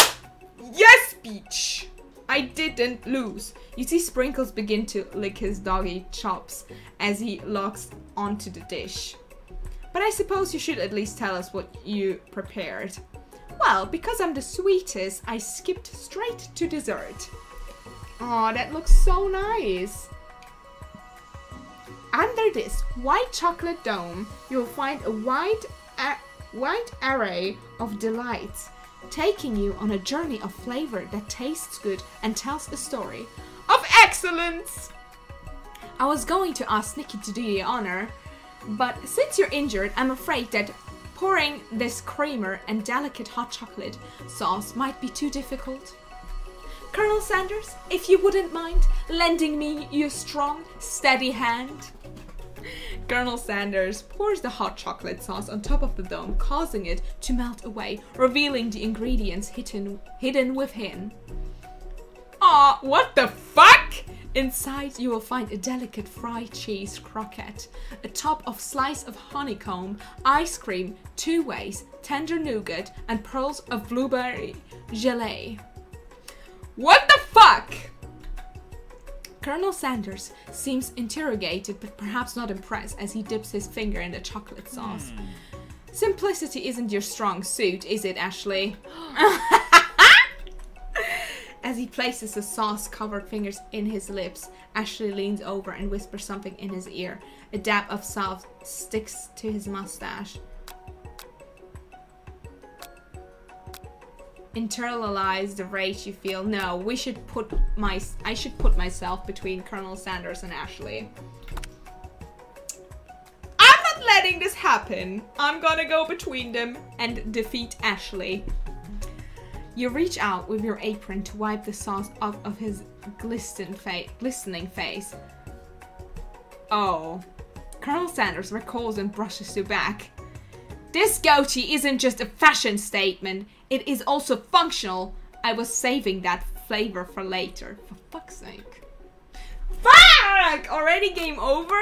Yes, bitch! I didn't lose. You see Sprinkles begin to lick his doggy chops as he locks onto the dish. But I suppose you should at least tell us what you prepared. Well, because I'm the sweetest, I skipped straight to dessert. Oh, that looks so nice. Under this white chocolate dome, you'll find a wide array of delights, taking you on a journey of flavor that tastes good and tells a story of excellence. I was going to ask Nikki to do the honor, but since you're injured, I'm afraid that pouring this creamer and delicate hot chocolate sauce might be too difficult. Colonel Sanders, if you wouldn't mind lending me your strong, steady hand. Colonel Sanders pours the hot chocolate sauce on top of the dome, causing it to melt away, revealing the ingredients hidden within. Aw, what the fuck? Inside you will find a delicate fried cheese croquette, a top of slice of honeycomb, ice cream, 2 ways, tender nougat, and pearls of blueberry gelée. What the fuck? Colonel Sanders seems interrogated but perhaps not impressed as he dips his finger in the chocolate sauce. Simplicity isn't your strong suit, is it, Ashley? As he places the sauce-covered fingers in his lips, Ashley leans over and whispers something in his ear. A dab of salt sticks to his mustache. Internalize the rage you feel. No, I should put myself between Colonel Sanders and Ashley. I'm not letting this happen. I'm gonna go between them and defeat Ashley. You reach out with your apron to wipe the sauce off of his glistening face. Oh. Colonel Sanders recalls and brushes you back. This goatee isn't just a fashion statement. It is also functional. I was saving that flavor for later. For fuck's sake. Fuck! Already game over?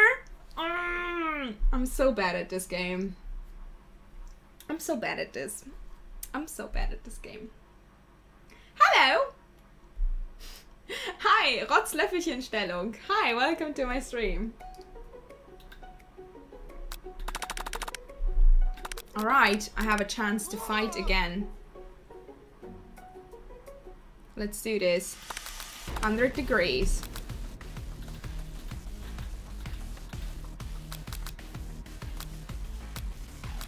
I'm so bad at this game. I'm so bad at this. I'm so bad at this game. Hello! Hi, Rotzlöffelchenstellung. Hi, welcome to my stream. Alright, I have a chance to fight again. Let's do this. 100 degrees.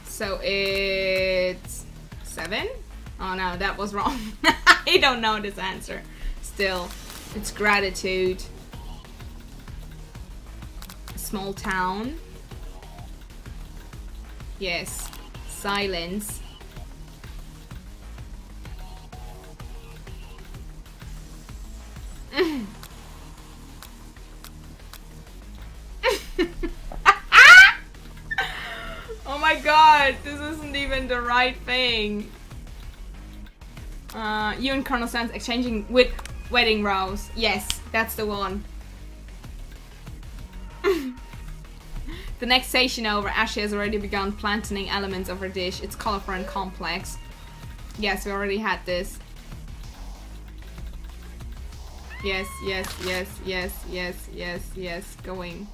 So it's 7? Oh no, that was wrong. I don't know this answer. Still, it's gratitude. Small town. Yes. Silence. my god, this isn't even the right thing. You and Colonel Sanders exchanging with wedding vows. Yes, that's the one. The next station over, Ashley has already begun planting elements of her dish. It's colorful and complex. Yes, we already had this. Yes, yes, yes, yes, yes, yes, yes. Going.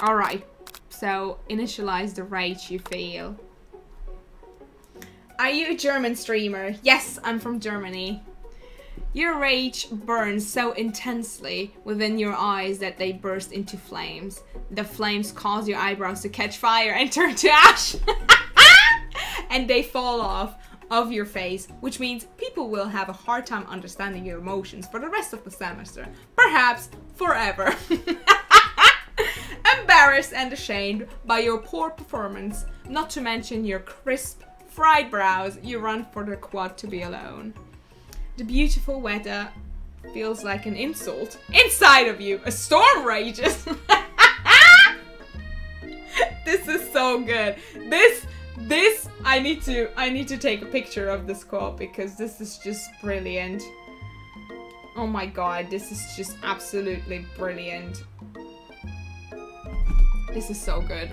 Alright. So, initialize the rage you feel. Are you a German streamer? Yes, I'm from Germany. Your rage burns so intensely within your eyes that they burst into flames. The flames cause your eyebrows to catch fire and turn to ash. And they fall off of your face, which means people will have a hard time understanding your emotions for the rest of the semester. Perhaps forever. Embarrassed and ashamed by your poor performance, not to mention your crisp, fried brows, you run for the quad to be alone. The beautiful weather feels like an insult. Inside of you, a storm rages. This is so good. This I need to take a picture of this quote because this is just brilliant. Oh my god, this is just absolutely brilliant. This is so good.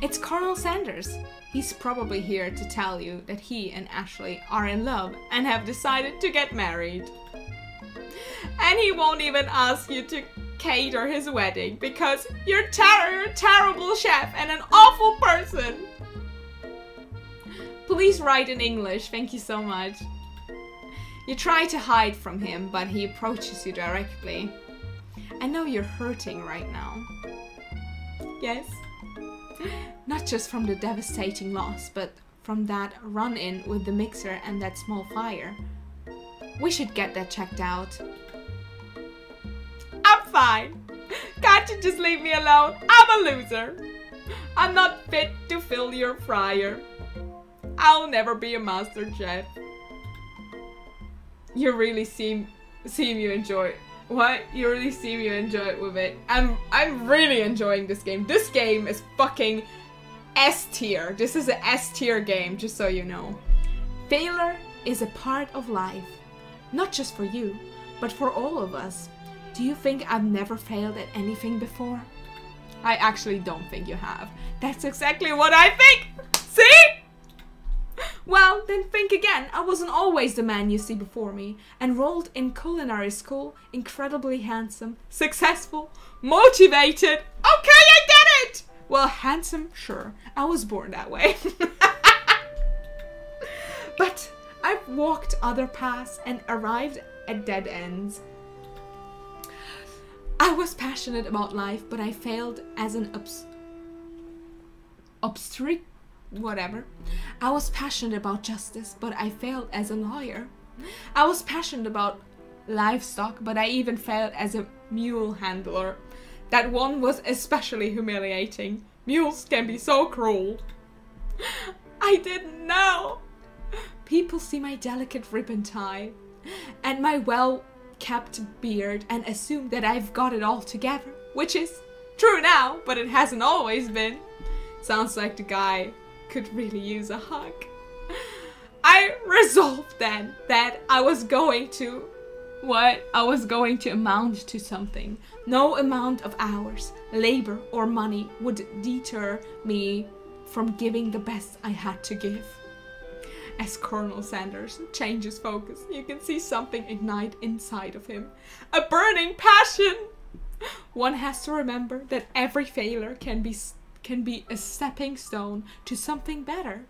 It's Colonel Sanders. He's probably here to tell you that he and Ashley are in love and have decided to get married. And he won't even ask you to cater his wedding because you're a terrible chef and an awful person. Please write in English, thank you so much. You try to hide from him, but he approaches you directly. I know you're hurting right now. Yes. Not just from the devastating loss, but from that run-in with the mixer and that small fire. We should get that checked out. I'm fine. Can't you just leave me alone? I'm a loser. I'm not fit to fill your fryer. I'll never be a master chef. You really seem you enjoy it. What? You really seem you enjoy it with it. I'm really enjoying this game. This game is fucking S tier. This is an S tier game, just so you know. Failure is a part of life. Not just for you, but for all of us. Do you think I've never failed at anything before? I actually don't think you have. That's exactly what I think! See? Well, then think again. I wasn't always the man you see before me. Enrolled in culinary school, incredibly handsome, successful, motivated. Okay, I get it! Well, handsome, sure. I was born that way. But I've walked other paths and arrived at dead ends. I was passionate about life, but I failed as an whatever. I was passionate about justice, but I failed as a lawyer. I was passionate about livestock, but I even failed as a mule handler. That one was especially humiliating. Mules can be so cruel. I didn't know. People see my delicate ribbon tie and my well-kept beard and assume that I've got it all together, which is true now, but it hasn't always been. Sounds like the guy could really use a hug. I resolved then that I was going to amount to something. No amount of hours, labor, or money would deter me from giving the best I had to give. As Colonel Sanders changes focus, you can see something ignite inside of him. A burning passion! One has to remember that every failure can be a stepping stone to something better.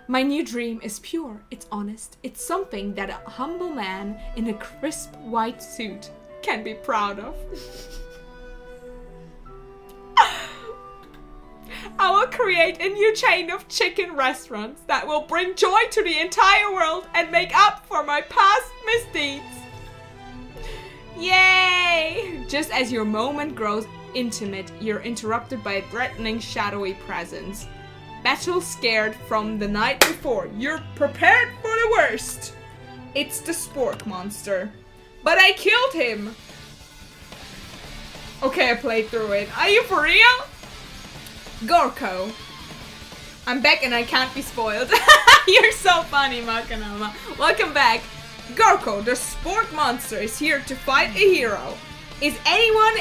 My new dream is pure, it's honest, it's something that a humble man in a crisp white suit can be proud of. I will create a new chain of chicken restaurants that will bring joy to the entire world and make up for my past misdeeds. Yay! Just as your moment grows intimate, you're interrupted by a threatening shadowy presence. Battle scared from the night before. You're prepared for the worst. It's the spork monster. But I killed him. Okay, I played through it. Are you for real? Gorko. I'm back and I can't be spoiled. You're so funny, Makanama. Welcome back. Gorko, the sport monster, is here to fight a hero. Is anyone...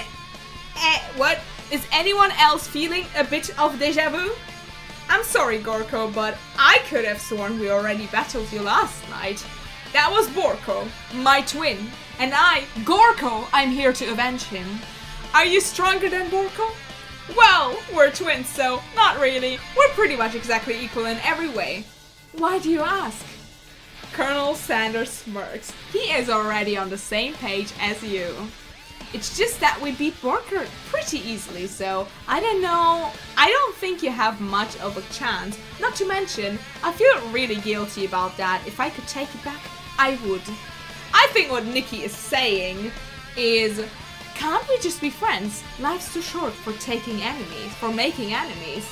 Is anyone else feeling a bit of deja vu? I'm sorry, Gorko, but I could have sworn we already battled you last night. That was Borko, my twin. And I, Gorko, I'm here to avenge him. Are you stronger than Borko? Well, we're twins, so not really. We're pretty much exactly equal in every way. Why do you ask? Colonel Sanders smirks. He is already on the same page as you. It's just that we beat Borker pretty easily, so I don't know. I don't think you have much of a chance. Not to mention, I feel really guilty about that. If I could take it back, I would. I think what Nikki is saying is, can't we just be friends? Life's too short for making enemies.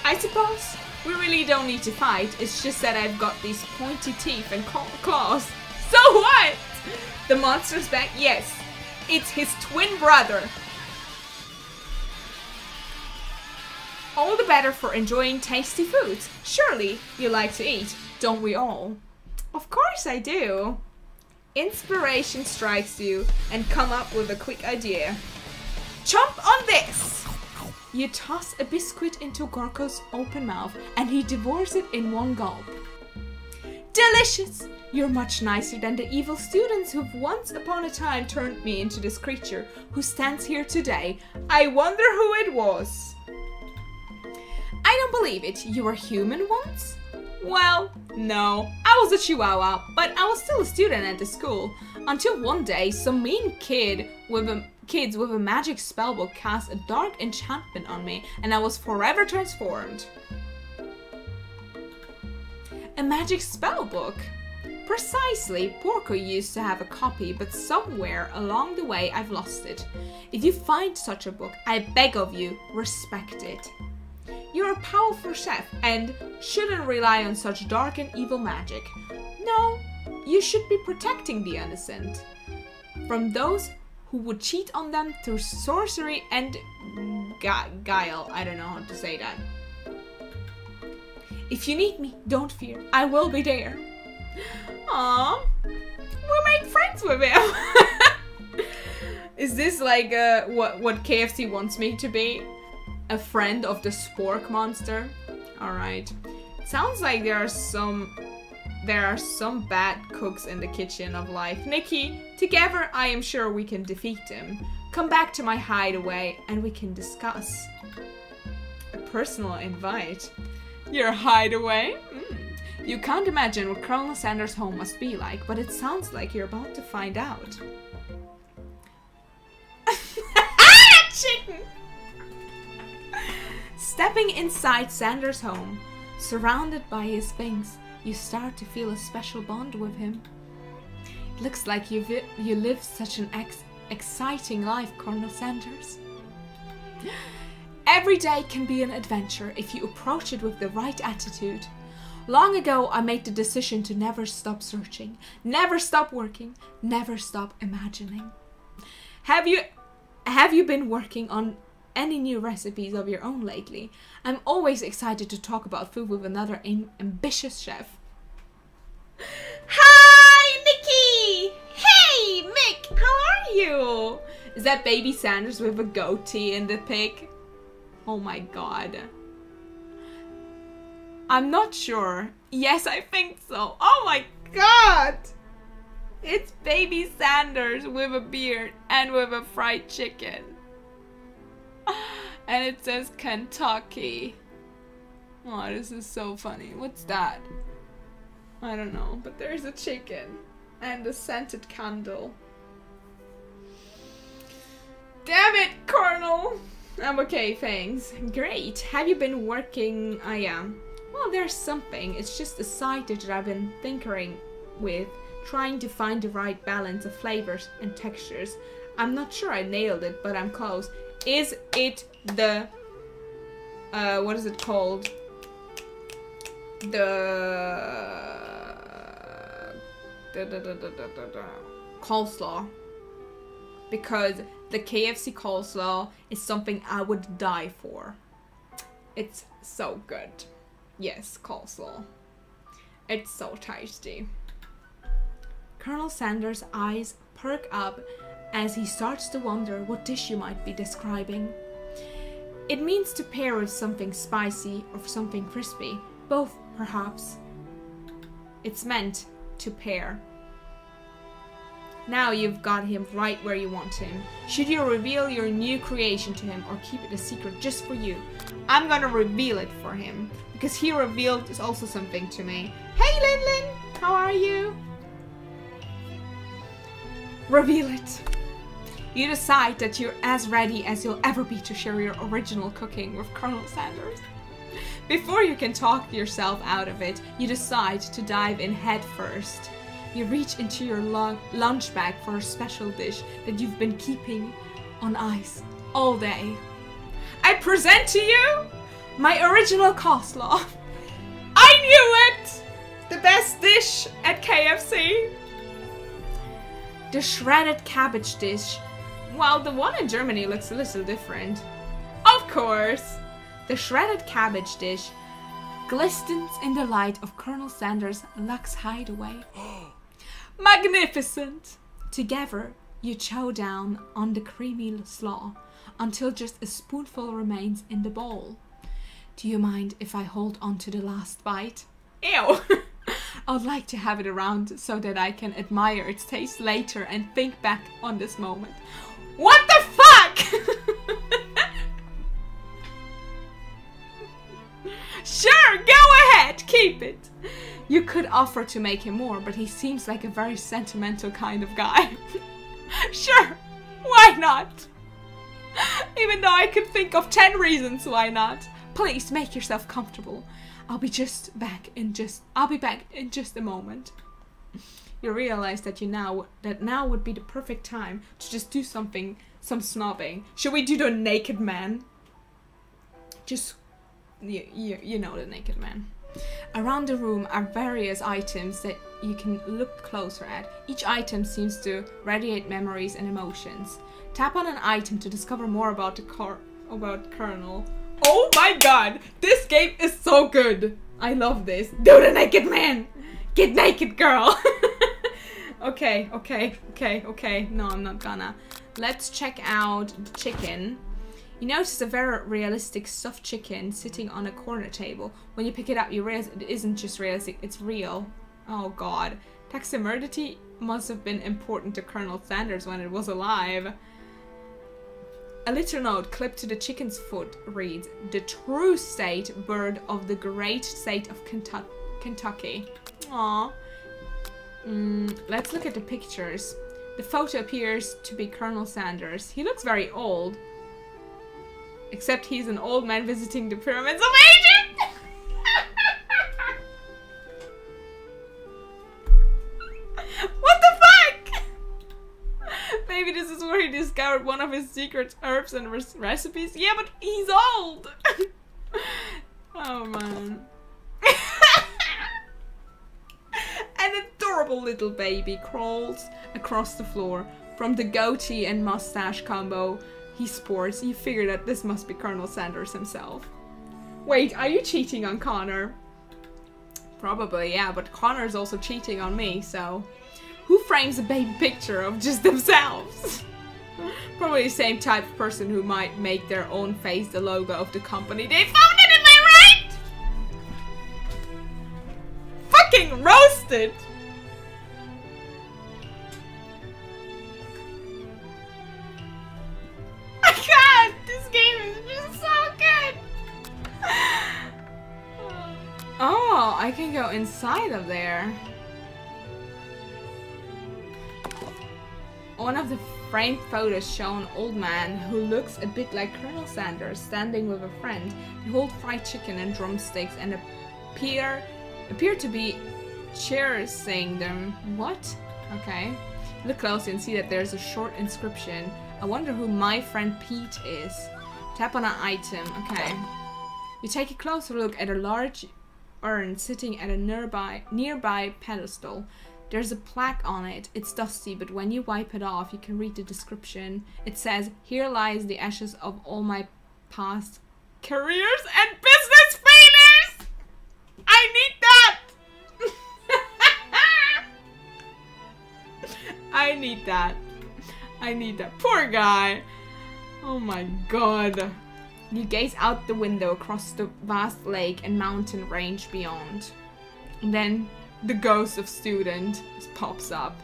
I suppose we really don't need to fight. It's just that I've got these pointy teeth and claws. So what? The monster's back? Yes. It's his twin brother. All the better for enjoying tasty foods. Surely you like to eat, don't we all? Of course I do. Inspiration strikes you and come up with a quick idea. Chomp on this! You toss a biscuit into Gorko's open mouth and he devours it in one gulp. Delicious! You're much nicer than the evil students who've once upon a time turned me into this creature who stands here today. I wonder who it was. I don't believe it. You were human once? Well, no. I was a chihuahua, but I was still a student at the school. Until one day, some mean kids with a magic spellbook cast a dark enchantment on me, and I was forever transformed. A magic spellbook? Precisely. Porco used to have a copy, but somewhere along the way I've lost it. If you find such a book, I beg of you, respect it. You're a powerful chef and shouldn't rely on such dark and evil magic. No, you should be protecting the innocent from those who would cheat on them through sorcery and guile. I don't know how to say that. If you need me, don't fear. I will be there. Aww, we made friends with him. Is this like what KFC wants me to be? A friend of the spork monster? Alright. Sounds like there are some bad cooks in the kitchen of life. Nikki, together I am sure we can defeat them. Come back to my hideaway and we can discuss. A personal invite. Your hideaway? You can't imagine what Colonel Sanders' home must be like, but it sounds like you're about to find out. Chicken! Stepping inside Sanders' home, surrounded by his things, you start to feel a special bond with him. It looks like you live such an exciting life, Colonel Sanders. Every day can be an adventure if you approach it with the right attitude. Long ago, I made the decision to never stop searching, never stop working, never stop imagining. Have you been working on any new recipes of your own lately? I'm always excited to talk about food with another ambitious chef. Hi, Nikki! Hey, Mick! How are you? Is that baby Sanders with a goatee in the pic? Oh my god. I'm not sure. Yes, I think so. Oh my god! It's baby Sanders with a beard and with a fried chicken. And it says Kentucky. Oh, this is so funny. What's that? I don't know, but there's a chicken and a scented candle. Damn it, Colonel! I'm okay, thanks. Great. Have you been working? I am. Well, there's something. It's just a side dish that I've been tinkering with, trying to find the right balance of flavors and textures. I'm not sure I nailed it, but I'm close. Is it the what is it called? The coleslaw. because the KFC coleslaw is something I would die for. It's so good. Yes, coleslaw. It's so tasty. Colonel Sanders' eyes perk up as he starts to wonder what dish you might be describing. It means to pair with something spicy or something crispy. Both, perhaps. It's meant to pair. Now you've got him right where you want him. Should you reveal your new creation to him or keep it a secret just for you? I'm gonna reveal it for him, because he revealed also something to me. Hey Lin Lin, how are you? Reveal it. You decide that you're as ready as you'll ever be to share your original cooking with Colonel Sanders. Before you can talk yourself out of it, you decide to dive in head first. You reach into your lunch bag for a special dish that you've been keeping on ice all day. I present to you my original coleslaw. I knew it! The best dish at KFC. The shredded cabbage dish. Well, the one in Germany looks a little different. Of course! The shredded cabbage dish glistens in the light of Colonel Sanders' Lux hideaway. Magnificent! Together, you chow down on the creamy slaw until just a spoonful remains in the bowl. Do you mind if I hold on to the last bite? Ew! I would like to have it around so that I can admire its taste later and think back on this moment. What the fuck?! Sure, go ahead, keep it. You could offer to make him more, but he seems like a very sentimental kind of guy. Sure, why not? Even though I could think of 10 reasons why not. Please make yourself comfortable. I'll be back in just a moment. You realize that now would be the perfect time to just do some snobbing. Should we do the naked man? Just you know the naked man. Around the room are various items that you can look closer at. Each item seems to radiate memories and emotions. Tap on an item to discover more about Colonel. Oh my god! This game is so good! I love this. Do the naked man! Get naked, girl! Okay. No, I'm not gonna. Let's check out the chicken. You notice a very realistic stuffed chicken sitting on a corner table. When you pick it up, you realize it isn't just realistic, it's real. Oh god. Taxidermy must have been important to Colonel Sanders when it was alive. A little note clipped to the chicken's foot reads, "The true state bird of the great state of Kentucky." Aww. Let's look at the pictures. The photo appears to be Colonel Sanders. He looks very old. Except he's an old man visiting the pyramids of Egypt! What the fuck? Maybe this is where he discovered one of his secret herbs and recipes. Yeah, but he's old! Oh man. An adorable little baby crawls across the floor. From the goatee and mustache combo he sports, you figure that this must be Colonel Sanders himself. Wait, are you cheating on Connor? Probably, yeah, but Connor's also cheating on me, so... Who frames a baby picture of just themselves? Probably the same type of person who might make their own face the logo of the company they founded, am I right? Fucking roasted! God, this game is just so good! Oh, I can go inside of there. One of the framed photos show an old man who looks a bit like Colonel Sanders standing with a friend. They hold fried chicken and drumsticks and appear to be cherishing them. What? Okay. Look closely and see that there's a short inscription. I wonder who my friend Pete is. Tap on an item. Okay. You take a closer look at a large urn sitting at a nearby pedestal. There's a plaque on it. It's dusty, but when you wipe it off, you can read the description. It says, "Here lies the ashes of all my past careers and business failures." I need that. I need that. I need that. Poor guy. Oh my god. You gaze out the window across the vast lake and mountain range beyond. And then the ghost of student pops up.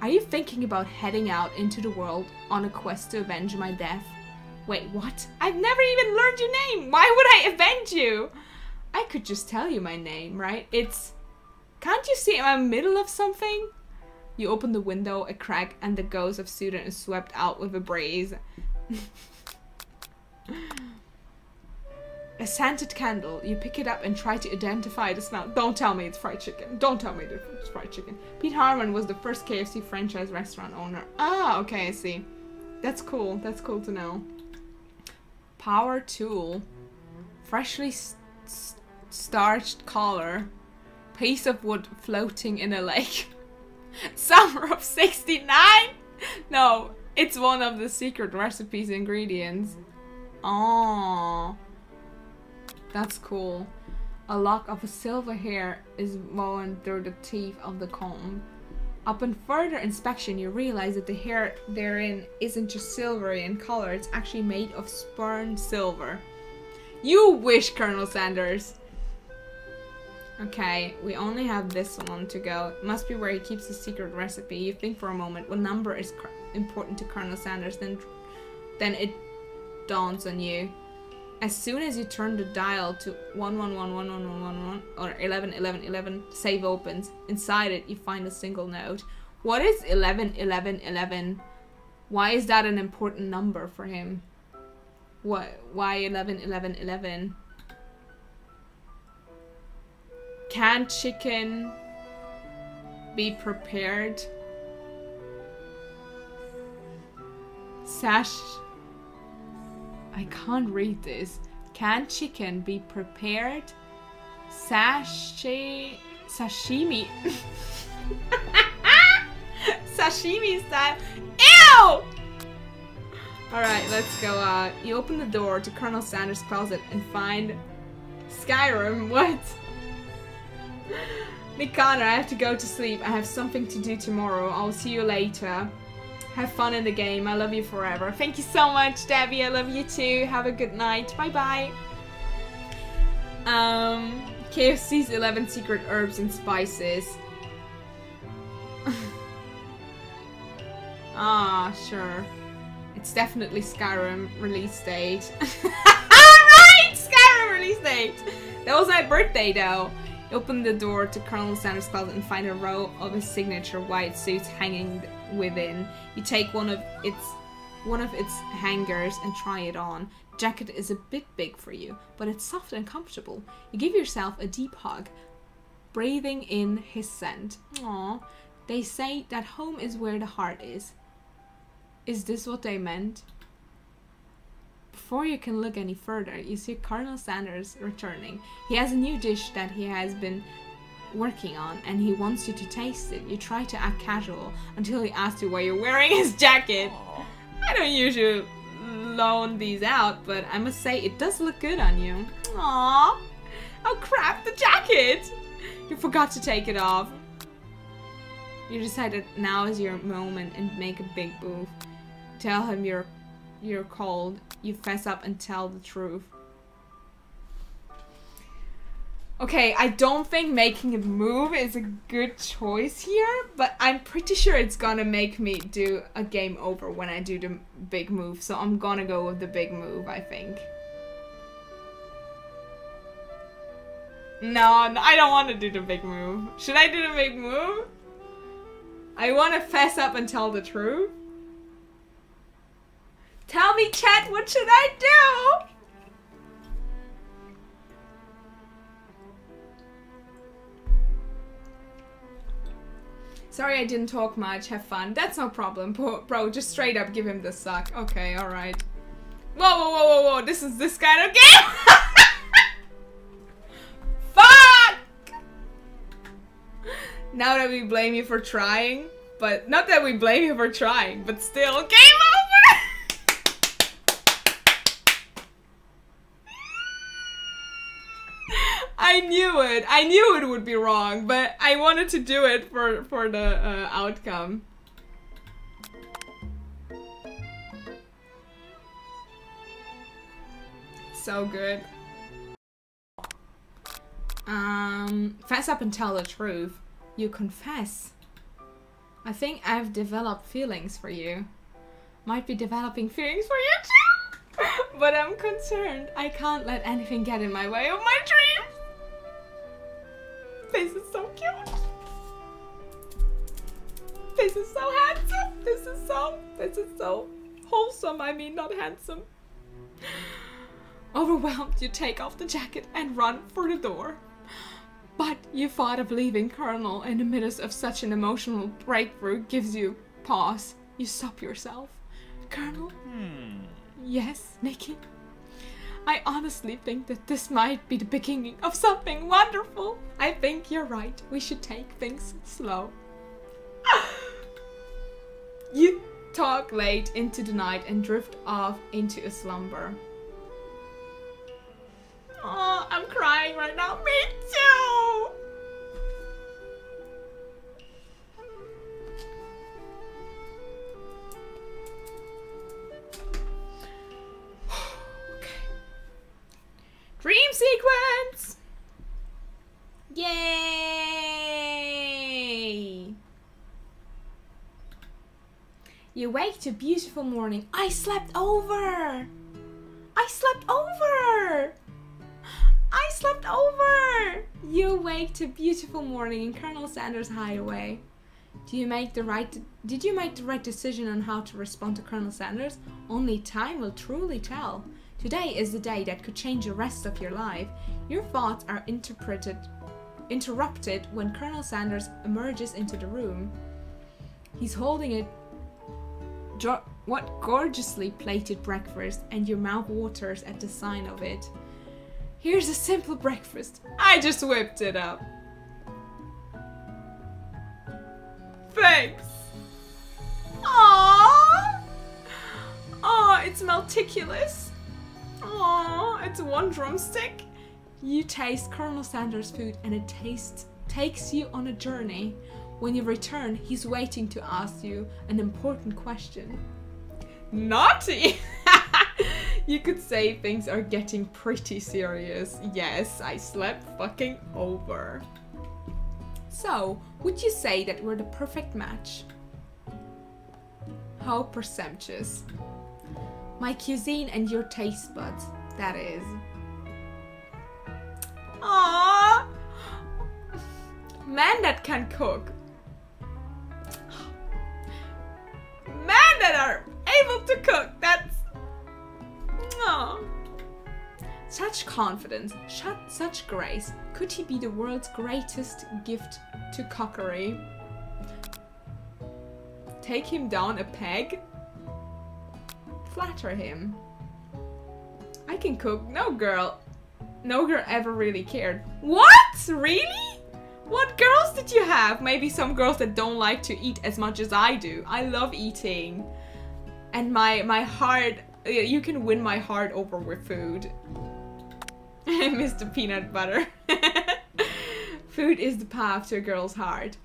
Are you thinking about heading out into the world on a quest to avenge my death? Wait, what? I've never even learned your name. Why would I avenge you? I could just tell you my name, right? It's... Can't you see I'm in the middle of something? You open the window a crack and the ghost of student is swept out with a breeze. A scented candle. You pick it up and try to identify the smell. Don't tell me it's fried chicken. Don't tell me it's fried chicken. Pete Harmon was the first KFC franchise restaurant owner. Ah, okay, I see. That's cool. That's cool to know. Power tool. Freshly starched collar. Piece of wood floating in a lake. Summer of '69? No, it's one of the secret recipes ingredients. Oh, that's cool. A lock of a silver hair is woven through the teeth of the comb. Upon further inspection, you realize that the hair therein isn't just silvery in color, it's actually made of spun silver. You wish, Colonel Sanders! Okay, we only have this one to go. It must be where he keeps the secret recipe. You think for a moment, what number is important to Colonel Sanders? Then it dawns on you. As soon as you turn the dial to 1111111 or 111111, save opens. Inside it, you find a single note. What is 111111? Why is that an important number for him? What? Why 111111? Can chicken be prepared? I can't read this. Can chicken be prepared? Sashimi. Sashimi style. Ew! Alright, let's go. You open the door to Colonel Sanders' closet and find Skyrim. What? Nick Connor, I have to go to sleep. I have something to do tomorrow. I'll see you later. Have fun in the game. I love you forever. Thank you so much, Debbie. I love you too. Have a good night. Bye-bye. KFC's 11 secret herbs and spices. Ah, sure. It's definitely Skyrim release date. Alright! Skyrim release date! That was my birthday though. Open the door to Colonel Sanders' closet and find a row of his signature white suits hanging within. You take one of its hangers and try it on. The jacket is a bit big for you, but it's soft and comfortable. You give yourself a deep hug, breathing in his scent. Aww. They say that home is where the heart is. Is this what they meant? Before you can look any further, you see Colonel Sanders returning. He has a new dish that he has been working on and he wants you to taste it. You try to act casual until he asks you why you're wearing his jacket. Aww. I don't usually loan these out, but I must say it does look good on you. Aww. Oh crap, the jacket! You forgot to take it off. You decide that now is your moment and make a big move. Tell him you're cold. You fess up and tell the truth. Okay, I don't think making a move is a good choice here, but I'm pretty sure it's gonna make me do a game over when I do the big move, so I'm gonna go with the big move, I think. No, I don't want to do the big move. Should I do the big move? I want to fess up and tell the truth. Tell me, chat, what should I do? Sorry I didn't talk much. Have fun. That's no problem. Bro, just straight up give him the suck. Okay, alright. Whoa, whoa, whoa, whoa, whoa. This is this kind of game? Fuck! Now that we blame you for trying, but not that we blame you for trying, but still, game over! I knew it. I knew it would be wrong, but I wanted to do it for the outcome. So good. Fess up and tell the truth. You confess. I think I've developed feelings for you. Might be developing feelings for you too. But I'm concerned. I can't let anything get in my way of my dreams. This is so cute. This is so handsome. This is so wholesome. I mean, not handsome. Overwhelmed, you take off the jacket and run for the door. But your thought of leaving Colonel in the midst of such an emotional breakthrough gives you pause. You stop yourself. Colonel? Yes, Nikki? I honestly think that this might be the beginning of something wonderful. I think you're right. We should take things slow. You talk late into the night and drift off into a slumber. Oh, I'm crying right now. Me too! Okay. Dream sequence! Yay! You wake to a beautiful morning. I slept over! I slept over! I slept over! You wake to a beautiful morning in Colonel Sanders' hideaway. Did you make the right decision on how to respond to Colonel Sanders? Only time will truly tell. Today is the day that could change the rest of your life. Your thoughts are interrupted when Colonel Sanders emerges into the room. He's holding what gorgeously plated breakfast, and your mouth waters at the sign of it. Here's a simple breakfast. I just whipped it up. Thanks. Aww. Oh, it's meticulous. Aww, it's one drumstick. You taste Colonel Sanders' food and it takes you on a journey. When you return, he's waiting to ask you an important question. Naughty! You could say things are getting pretty serious. Yes, I slept fucking over. So, would you say that we're the perfect match? How presumptuous. My cuisine and your taste buds, that is. Aww! Men that can cook. Men that are able to cook, that's... Aww. Such confidence, such grace. Could he be the world's greatest gift to cookery? Take him down a peg? Flatter him. I can cook. No girl ever really cared. What? Really? What girls did you have? Maybe some girls that don't like to eat as much as I do. I love eating. And my heart, you can win my heart over with food. Mr. Peanut Butter. Food is the path to a girl's heart.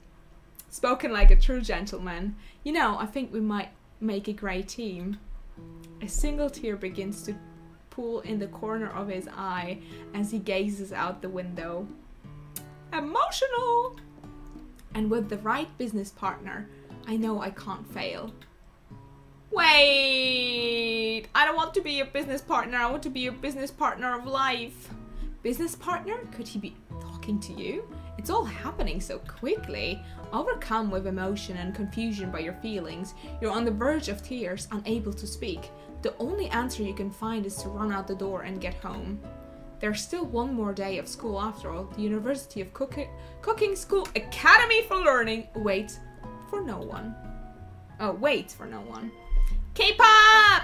Spoken like a true gentleman. You know, I think we might make a great team. A single tear begins to pool in the corner of his eye as he gazes out the window. Emotional! And with the right business partner, I know I can't fail. Wait! I don't want to be your business partner. I want to be your business partner of life. Business partner? Could he be talking to you? It's all happening so quickly. Overcome with emotion and confusion by your feelings, you're on the verge of tears, unable to speak. The only answer you can find is to run out the door and get home. There's still one more day of school after all. The University of Cooking School Academy for Learning waits for no one. Oh, waits for no one. K-pop!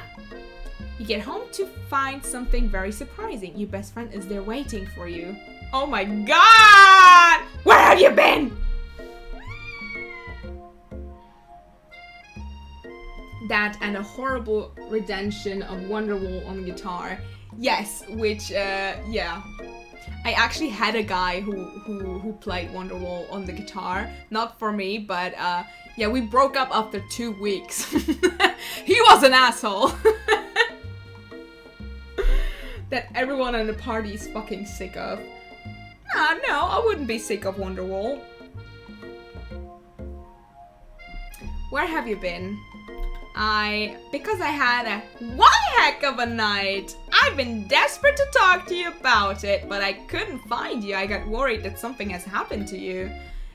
You get home to find something very surprising. Your best friend is there waiting for you. Oh my god! Where have you been? That and a horrible redemption of Wonderwall on guitar. Yes, which, yeah. I actually had a guy who played Wonderwall on the guitar. Not for me, but, yeah, we broke up after 2 weeks. He was an asshole. That everyone in the party is fucking sick of. Nah, no, I wouldn't be sick of Wonderwall. Where have you been? Because I had one heck of a night. I've been desperate to talk to you about it, but I couldn't find you. I got worried that something has happened to you.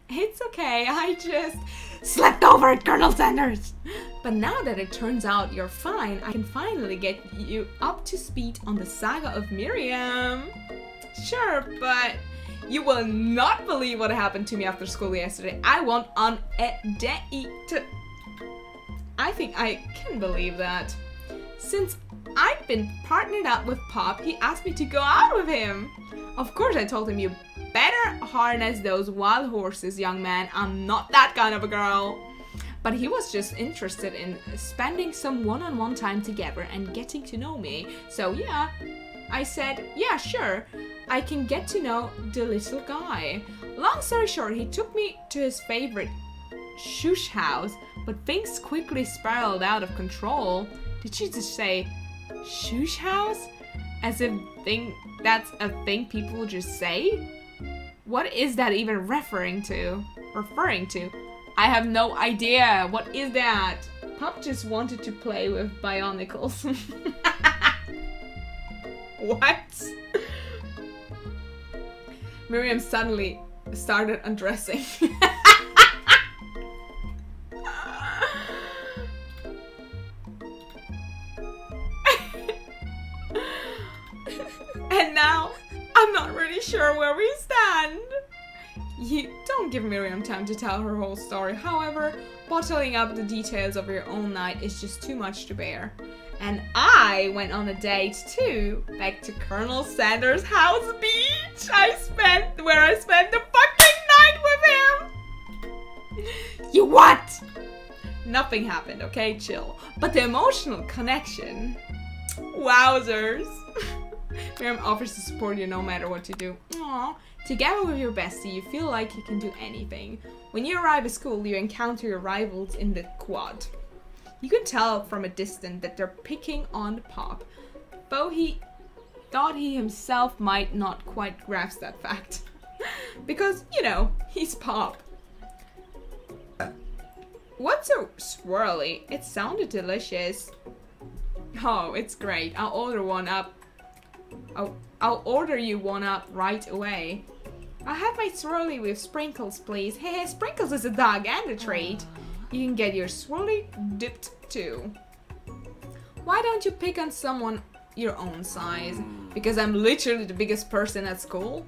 It's okay, I just slept over at Colonel Sanders. But now that it turns out you're fine, I can finally get you up to speed on the saga of Miriam. Sure, but you will not believe what happened to me after school yesterday. I went on a date. I think I can believe that. Since I've been partnered up with Pop, he asked me to go out with him. Of course, I told him, you better harness those wild horses, young man. I'm not that kind of a girl. But he was just interested in spending some one-on-one time together and getting to know me. So yeah, I said, yeah, sure. I can get to know the little guy. Long story short, he took me to his favorite shush house, but things quickly spiraled out of control. Did she just say shush house? As if that's a thing people just say? What is that even referring to? I have no idea. What is that? Pop just wanted to play with bionicles. What? Miriam suddenly started undressing. And now, I'm not really sure where we stand. You don't give Miriam time to tell her whole story. However, bottling up the details of your own night is just too much to bear. And I went on a date too, back to Colonel Sanders' house beach. Where I spent the fucking night with him. You what? Nothing happened, okay? Chill. But the emotional connection, wowzers. Miriam offers to support you no matter what you do. Aww. Together with your bestie, you feel like you can do anything. When you arrive at school, you encounter your rivals in the quad. You can tell from a distance that they're picking on Pop, though he thought he himself might not quite grasp that fact. Because, you know, he's Pop. What's so swirly? It sounded delicious. Oh, it's great. I'll order one up. I'll order you one up right away. I'll have my swirly with sprinkles, please. Hey, sprinkles is a dog and a treat. You can get your swirly dipped too. Why don't you pick on someone your own size? Because I'm literally the biggest person at school.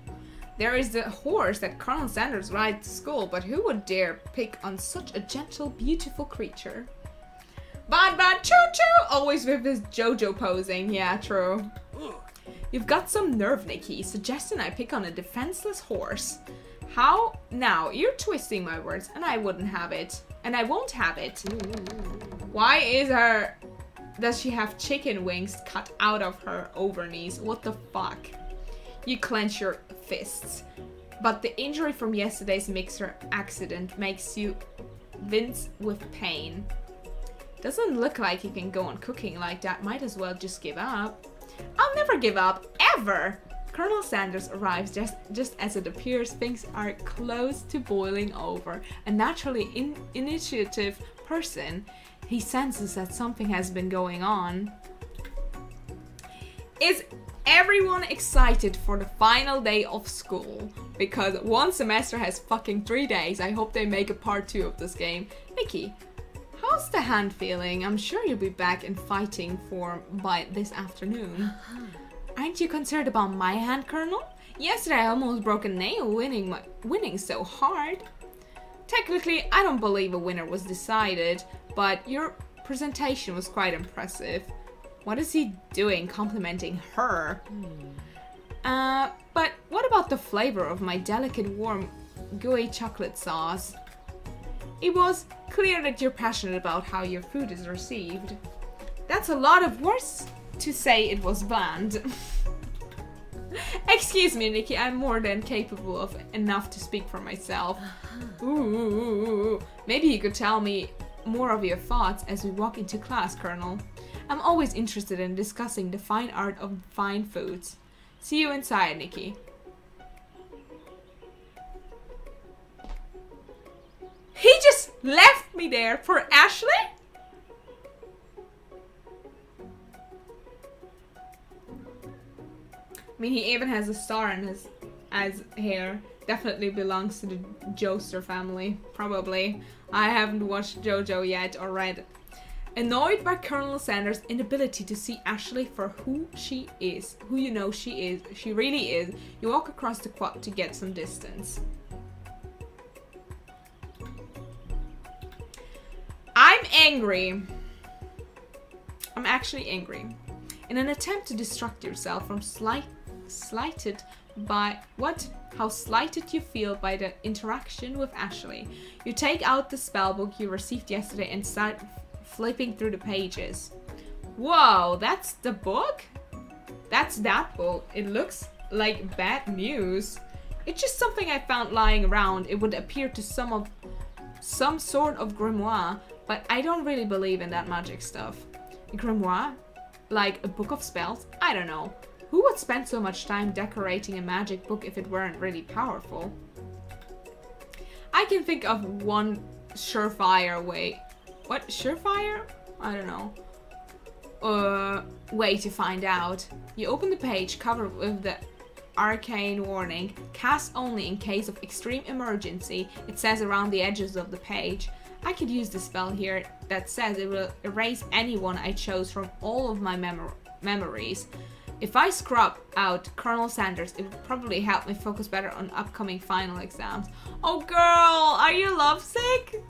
There is the horse that Colonel Sanders rides to school, but who would dare pick on such a gentle, beautiful creature? Bad choo-choo! Always with his JoJo posing. Yeah, true. You've got some nerve, Nikki, suggesting I pick on a defenseless horse. How? Now, you're twisting my words, and I wouldn't have it. And I won't have it. Why does she have chicken wings cut out of her overknees? What the fuck? You clench your fists. But the injury from yesterday's mixer accident makes you wince with pain. Doesn't look like you can go on cooking like that. Might as well just give up. I'll never give up, ever! Colonel Sanders arrives just as it appears things are close to boiling over. A naturally initiative person, he senses that something has been going on. Is everyone excited for the final day of school? Because one semester has fucking 3 days. I hope they make a part 2 of this game. Nikki, how's the hand feeling? I'm sure you'll be back in fighting form by this afternoon. Aren't you concerned about my hand, Colonel? Yesterday I almost broke a nail winning so hard. Technically, I don't believe a winner was decided, but your presentation was quite impressive. What is he doing complimenting her? But what about the flavor of my delicate warm gooey chocolate sauce? It was clear that you're passionate about how your food is received. That's a lot of words to say it was bland. Excuse me, Nikki, I'm more than capable of enough to speak for myself. Ooh, maybe you could tell me more of your thoughts as we walk into class, Colonel. I'm always interested in discussing the fine art of fine foods. See you inside, Nikki. He just left me there for Ashley? I mean, he even has a star in his hair. Definitely belongs to the Joestar family. Probably. I haven't watched JoJo yet or read. Annoyed by Colonel Sanders' inability to see Ashley for who she is. Who you know she is. She really is. You walk across the quad to get some distance. I'm angry. I'm actually angry. In an attempt to distract yourself from slighted by how slighted you feel by the interaction with Ashley, you take out the spell book you received yesterday and start flipping through the pages. Whoa, that's the book? That's that book. It looks like bad news. It's just something I found lying around. It would appear to some sort of grimoire, but I don't really believe in that magic stuff. A grimoire? Like a book of spells? I don't know. Who would spend so much time decorating a magic book if it weren't really powerful? I can think of one surefire way. What? Surefire? I don't know. Way to find out. You open the page covered with the arcane warning. Cast only in case of extreme emergency. It says around the edges of the page. I could use the spell here that says it will erase anyone I chose from all of my memories. If I scrub out Colonel Sanders, it would probably help me focus better on upcoming final exams. Oh girl, are you lovesick?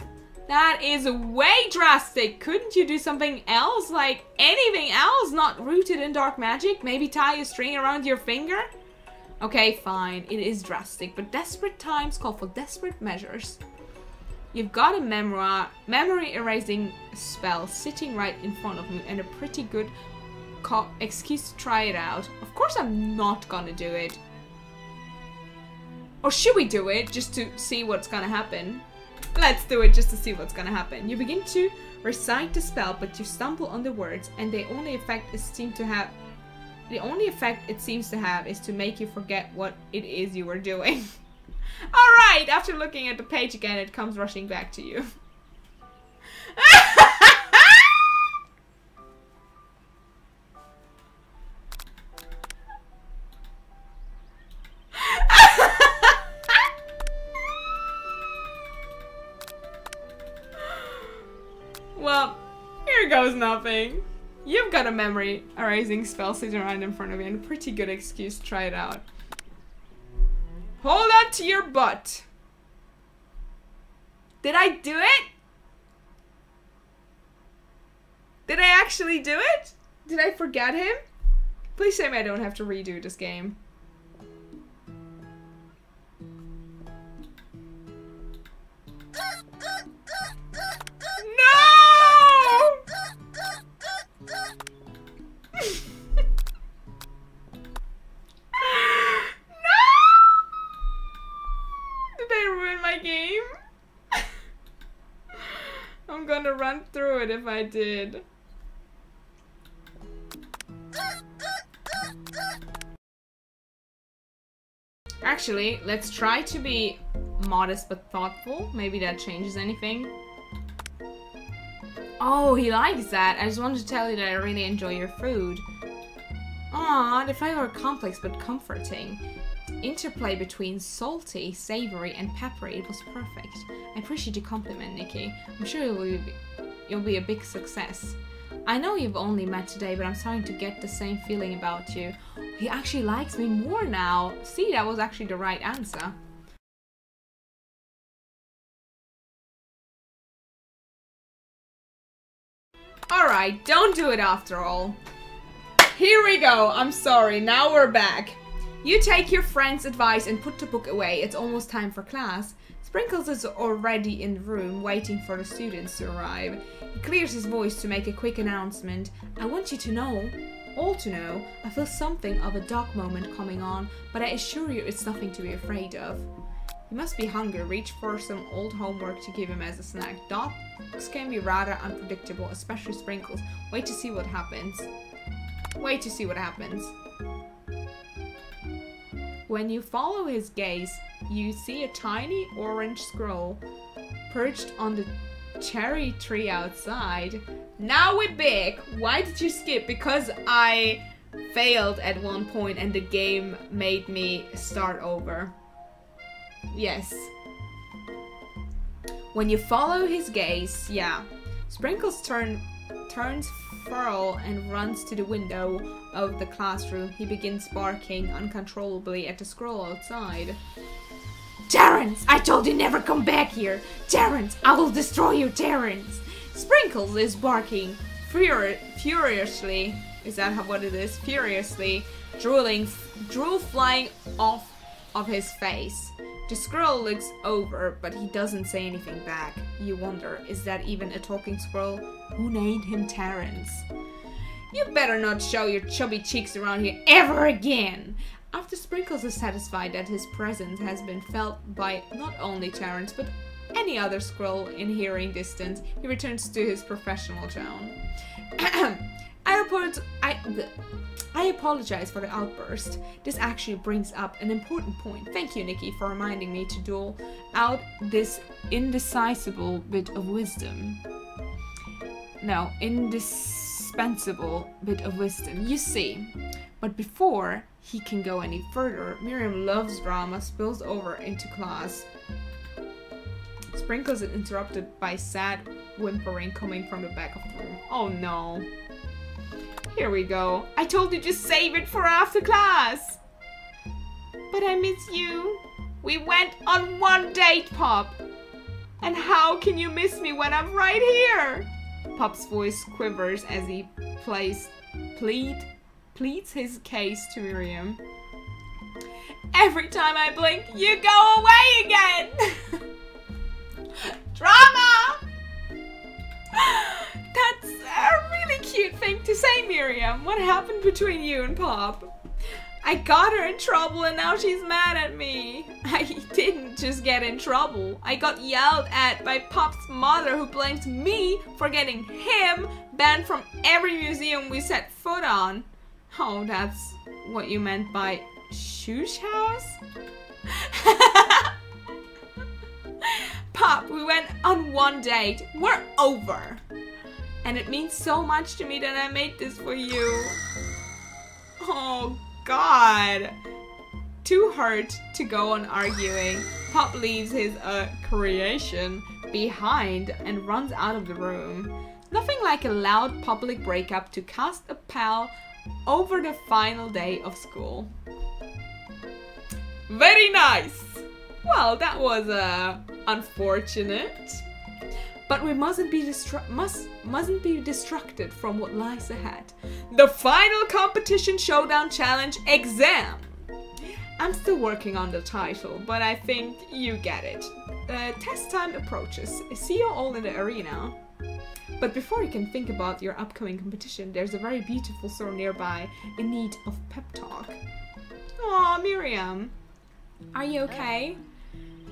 That is way drastic. Couldn't you do something else? Like anything else not rooted in dark magic? Maybe tie a string around your finger? Okay, fine. It is drastic, but desperate times call for desperate measures. You've got a memory erasing spell sitting right in front of me and a pretty good excuse to try it out. Of course I'm not gonna do it. Or should we do it just to see what's gonna happen? Let's do it just to see what's gonna happen. You begin to recite the spell, but you stumble on the words, and the only effect it seems to have is to make you forget what it is you were doing. Alright, after looking at the page again, it comes rushing back to you. Well, here goes nothing. You've got a memory erasing spell sitting right in front of you and a pretty good excuse to try it out. Hold on to your butt. Did I do it? Did I actually do it? Did I forget him? Please tell me I don't have to redo this game. I'm gonna run through it if I did. Actually, let's try to be modest but thoughtful. Maybe that changes anything. Oh, he likes that. I just wanted to tell you that I really enjoy your food. Aw, the flavor are complex but comforting. Interplay between salty, savory, and peppery. It was perfect. I appreciate your compliment, Nikki. I'm sure you'll be a big success. I know you've only met today, but I'm starting to get the same feeling about you. He actually likes me more now. See, that was actually the right answer. Alright, don't do it after all. Here we go. I'm sorry. Now we're back. You take your friend's advice and put the book away. It's almost time for class. Sprinkles is already in the room waiting for the students to arrive. He clears his voice to make a quick announcement. I want you to know, all to know, I feel something of a dog moment coming on, but I assure you it's nothing to be afraid of. You must be hungry. Reach for some old homework to give him as a snack. Dogs can be rather unpredictable, especially Sprinkles. Wait to see what happens. Wait to see what happens. When you follow his gaze, you see a tiny orange squirrel perched on the cherry tree outside. Now we're big. Why did you skip? Because I failed at one point and the game made me start over. Yes. When you follow his gaze, yeah. Sprinkles turns feral and runs to the window of the classroom. He begins barking uncontrollably at the squirrel outside. Terrence! I told you never come back here! Terrence! I will destroy you, Terrence! Sprinkles is barking furiously. Is that what it is? Furiously. Drool flying off of his face. The squirrel looks over, but he doesn't say anything back. You wonder, is that even a talking squirrel? Who named him Terrence? You better not show your chubby cheeks around here ever again! After Sprinkles is satisfied that his presence has been felt by not only Terrence, but any other squirrel in hearing distance, he returns to his professional tone. I apologize for the outburst. This actually brings up an important point. Thank you, Nikki, for reminding me to dole out this indispensable bit of wisdom. No, indispensable bit of wisdom. You see, but before he can go any further, Miriam loves drama spills over into class. Sprinkles is interrupted by sad whimpering coming from the back of the room. Oh no. Here we go. I told you to save it for after class. But I miss you. We went on one date, Pop. And how can you miss me when I'm right here? Pop's voice quivers as he pleads his case to Miriam. Every time I blink, you go away again. Drama! That's a really cute thing to say, Miriam. What happened between you and Pop? I got her in trouble and now she's mad at me. I didn't just get in trouble. I got yelled at by Pop's mother, who blames me for getting him banned from every museum we set foot on. Oh, that's what you meant by Shush House? Pop, we went on one date. We're over. And it means so much to me that I made this for you. Oh, God. Too hurt to go on arguing, Pop leaves his creation behind and runs out of the room. Nothing like a loud public breakup to cast a pall over the final day of school. Very nice! Well, that was unfortunate. But we mustn't be distracted from what lies ahead. The final competition showdown challenge exam. I'm still working on the title, but I think you get it. Test time approaches. See you all in the arena. But before you can think about your upcoming competition, there's a very beautiful soul nearby in need of pep talk. Aw, Miriam. Are you okay?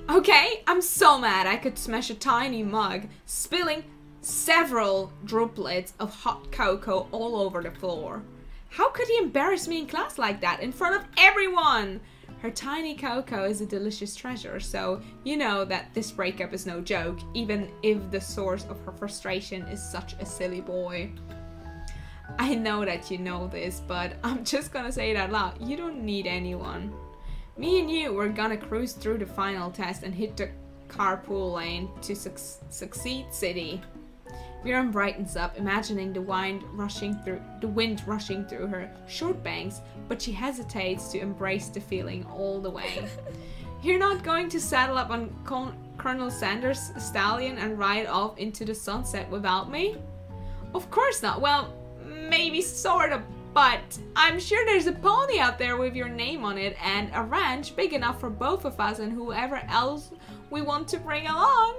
Okay, I'm so mad I could smash a tiny mug, spilling several droplets of hot cocoa all over the floor. How could he embarrass me in class like that, in front of everyone? Her tiny cocoa is a delicious treasure, so you know that this breakup is no joke, even if the source of her frustration is such a silly boy. I know that you know this, but I'm just gonna say it out loud. You don't need anyone. Me and you, we're gonna cruise through the final test and hit the carpool lane to Succeed City. Miriam brightens up, imagining the wind rushing through her short bangs, but she hesitates to embrace the feeling all the way. You're not going to saddle up on Colonel Sanders' stallion and ride off into the sunset without me? Of course not. Well, maybe sort of, But I'm sure there's a pony out there with your name on it and a ranch big enough for both of us and whoever else we want to bring along.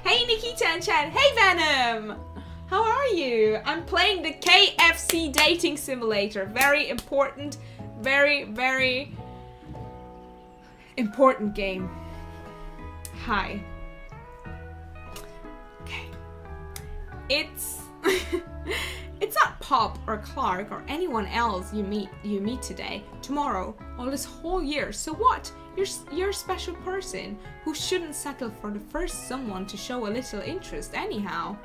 Hey Nikitachan, hey Venom! How are you? I'm playing the KFC dating simulator. Very important, very, very important game. Hi. Okay. It's it's not Pop or Clark or anyone else you meet today, tomorrow, or this whole year. So what? You're a special person who shouldn't settle for the first someone to show a little interest anyhow.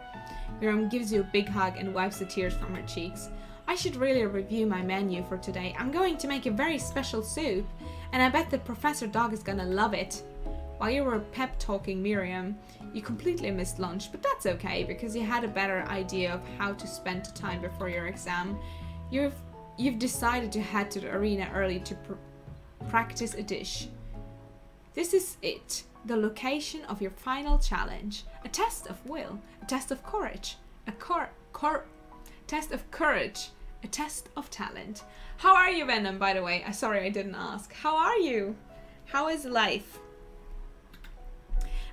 Miriam gives you a big hug and wipes the tears from her cheeks. I should really review my menu for today. I'm going to make a very special soup, and I bet the Professor Dog is gonna love it. While you were pep talking Miriam, you completely missed lunch, but that's okay because you had a better idea of how to spend the time before your exam. You've decided to head to the arena early to practice a dish. This is it, the location of your final challenge. A test of will, a test of courage, test of courage, a test of talent. How are you, Venom, by the way? Sorry, I didn't ask. How are you? How is life?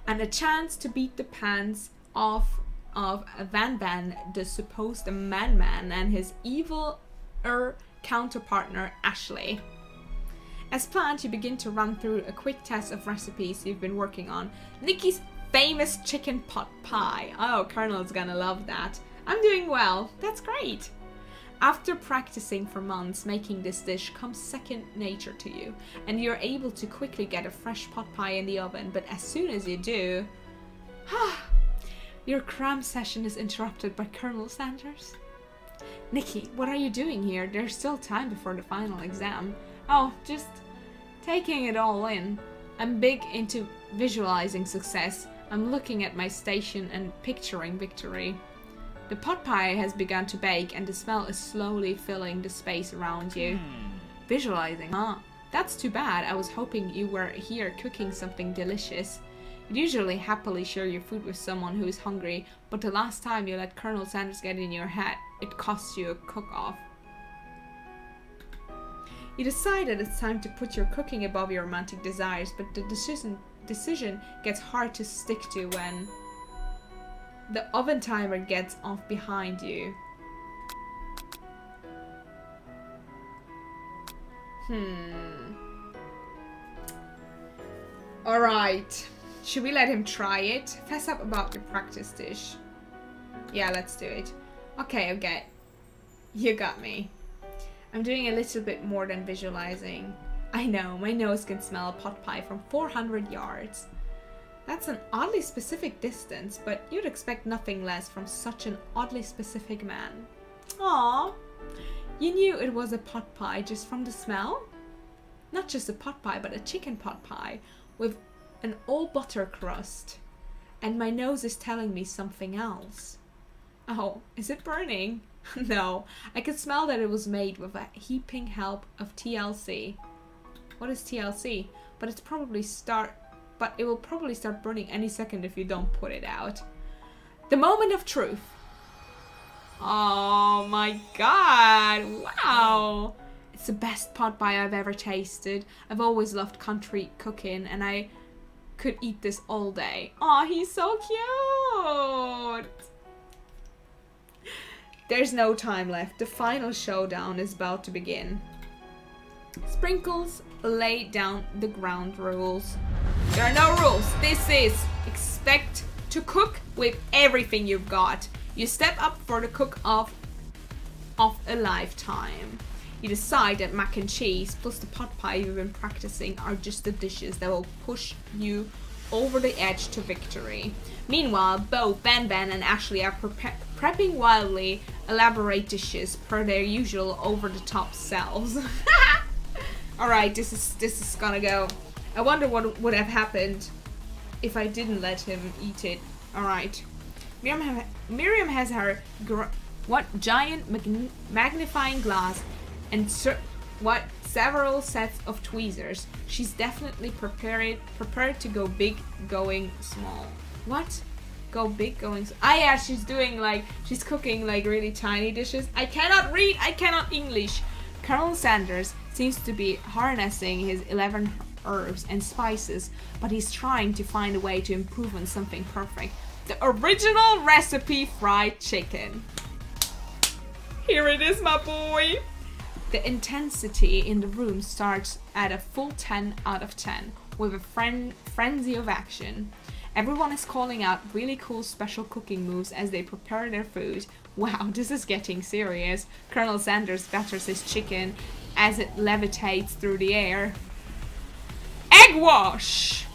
And a chance to beat the pants off of Van Van, the supposed man and his evil counterpartner Ashley. As planned, you begin to run through a quick test of recipes you've been working on. Nikki's famous chicken pot pie. Oh, Colonel's gonna love that. I'm doing well. That's great. After practicing for months, making this dish comes second nature to you, and you're able to quickly get a fresh pot pie in the oven, but as soon as you do, your cram session is interrupted by Colonel Sanders. Nikki, what are you doing here? There's still time before the final exam. Oh, just taking it all in. I'm big into visualizing success. I'm looking at my station and picturing victory. The pot pie has begun to bake and the smell is slowly filling the space around you. Visualizing, huh? That's too bad. I was hoping you were here cooking something delicious. You usually happily share your food with someone who is hungry, but the last time you let Colonel Sanders get in your head, it cost you a cook-off. You decided it's time to put your cooking above your romantic desires, but the decision gets hard to stick to when the oven timer gets off behind you. Alright. Should we let him try it? Fess up about your practice dish. Yeah, let's do it. Okay. You got me. I'm doing a little bit more than visualizing. I know, my nose can smell a pot pie from 400 yards. That's an oddly specific distance, but you'd expect nothing less from such an oddly specific man. Aww. You knew it was a pot pie just from the smell? Not just a pot pie, but a chicken pot pie with an all butter crust. And my nose is telling me something else. Oh, is it burning? No, I could smell that it was made with a heaping help of TLC. What is TLC? But it will probably start burning any second if you don't put it out. The moment of truth. Oh my god, wow. It's the best pot pie I've ever tasted. I've always loved country cooking and I could eat this all day. Oh, he's so cute. There's no time left. The final showdown is about to begin. Sprinkles lay down the ground rules. There are no rules. This is expect to cook with everything you've got. You step up for the cook-off of a lifetime. You decide that mac and cheese plus the pot pie you've been practicing are just the dishes that will push you over the edge to victory. Meanwhile, Bo, Ben, and Ashley are prepping wildly elaborate dishes per their usual over-the-top selves. Alright, this is gonna go. I wonder what would have happened if I didn't let him eat it. Alright. Miriam has her giant magnifying glass and several sets of tweezers. She's definitely prepared to go big, going small. What? Go big, going... Ah, yeah, she's doing, like... She's cooking, like, really tiny dishes. I cannot read! I cannot English! Colonel Sanders seems to be harnessing his 11 herbs and spices, but he's trying to find a way to improve on something perfect. The original recipe fried chicken. Here it is, my boy! The intensity in the room starts at a full 10 out of 10, with a frenzy of action. Everyone is calling out really cool special cooking moves as they prepare their food. Wow, this is getting serious. Colonel Sanders batters his chicken as it levitates through the air. Egg wash!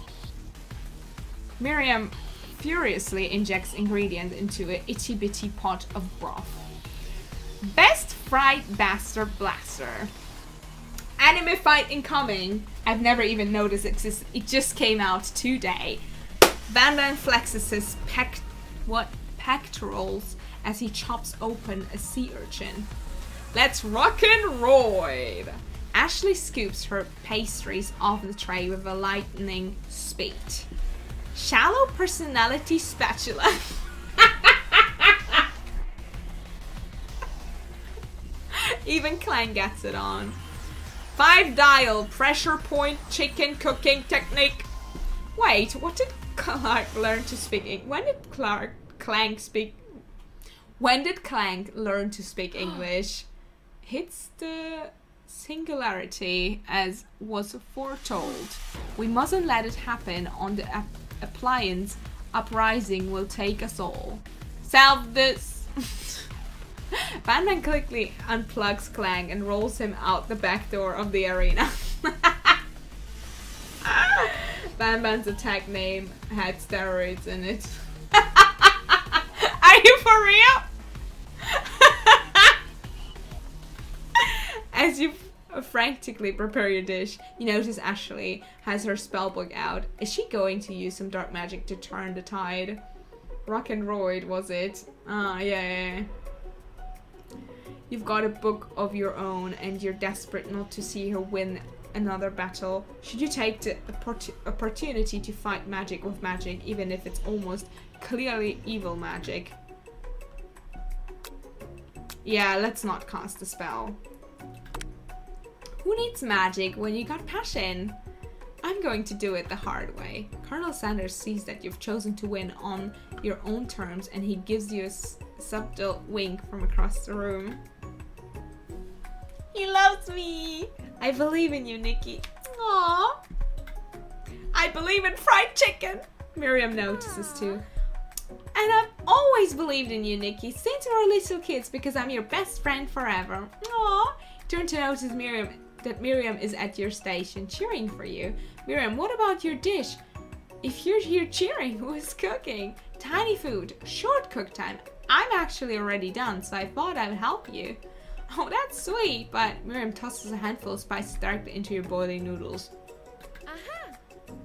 Miriam furiously injects ingredients into an itty bitty pot of broth. Best fried bastard blaster. Anime fight incoming. I've never even noticed it exists. It just came out today. Van Van flexes his pectorals as he chops open a sea urchin. Let's rock and roll! Ashley scoops her pastries off the tray with a lightning speed. Shallow personality spatula. Even Clang gets it on. 5-dial pressure point chicken cooking technique. Wait, what did Clark learn to speak? When did Clang learn to speak English? Hits the singularity as was foretold. We mustn't let it happen on the appliance uprising will take us all. Salve this. Van Van quickly unplugs Clang and rolls him out the back door of the arena. Van Van's attack name had steroids in it. Are you for real? As you frantically prepare your dish, you notice Ashley has her spellbook out. Is she going to use some dark magic to turn the tide? Rock and roll, was it? Ah, yeah. You've got a book of your own and you're desperate not to see her win another battle. Should you take the opportunity to fight magic with magic, even if it's almost clearly evil magic? Yeah, let's not cast a spell. Who needs magic when you got passion? I'm going to do it the hard way. Colonel Sanders sees that you've chosen to win on your own terms and he gives you a subtle wink from across the room. He loves me! I believe in you, Nikki. Aww. I believe in fried chicken! Miriam notices too. And I've always believed in you, Nikki, since we were little kids, because I'm your best friend forever. Aww. Turn to notice that Miriam is at your station, cheering for you. Miriam, what about your dish? If you're here cheering, who is cooking? Tiny food, short cook time. I'm actually already done, so I thought I would help you. Oh, that's sweet, but Miriam tosses a handful of spices directly into your boiling noodles. Aha!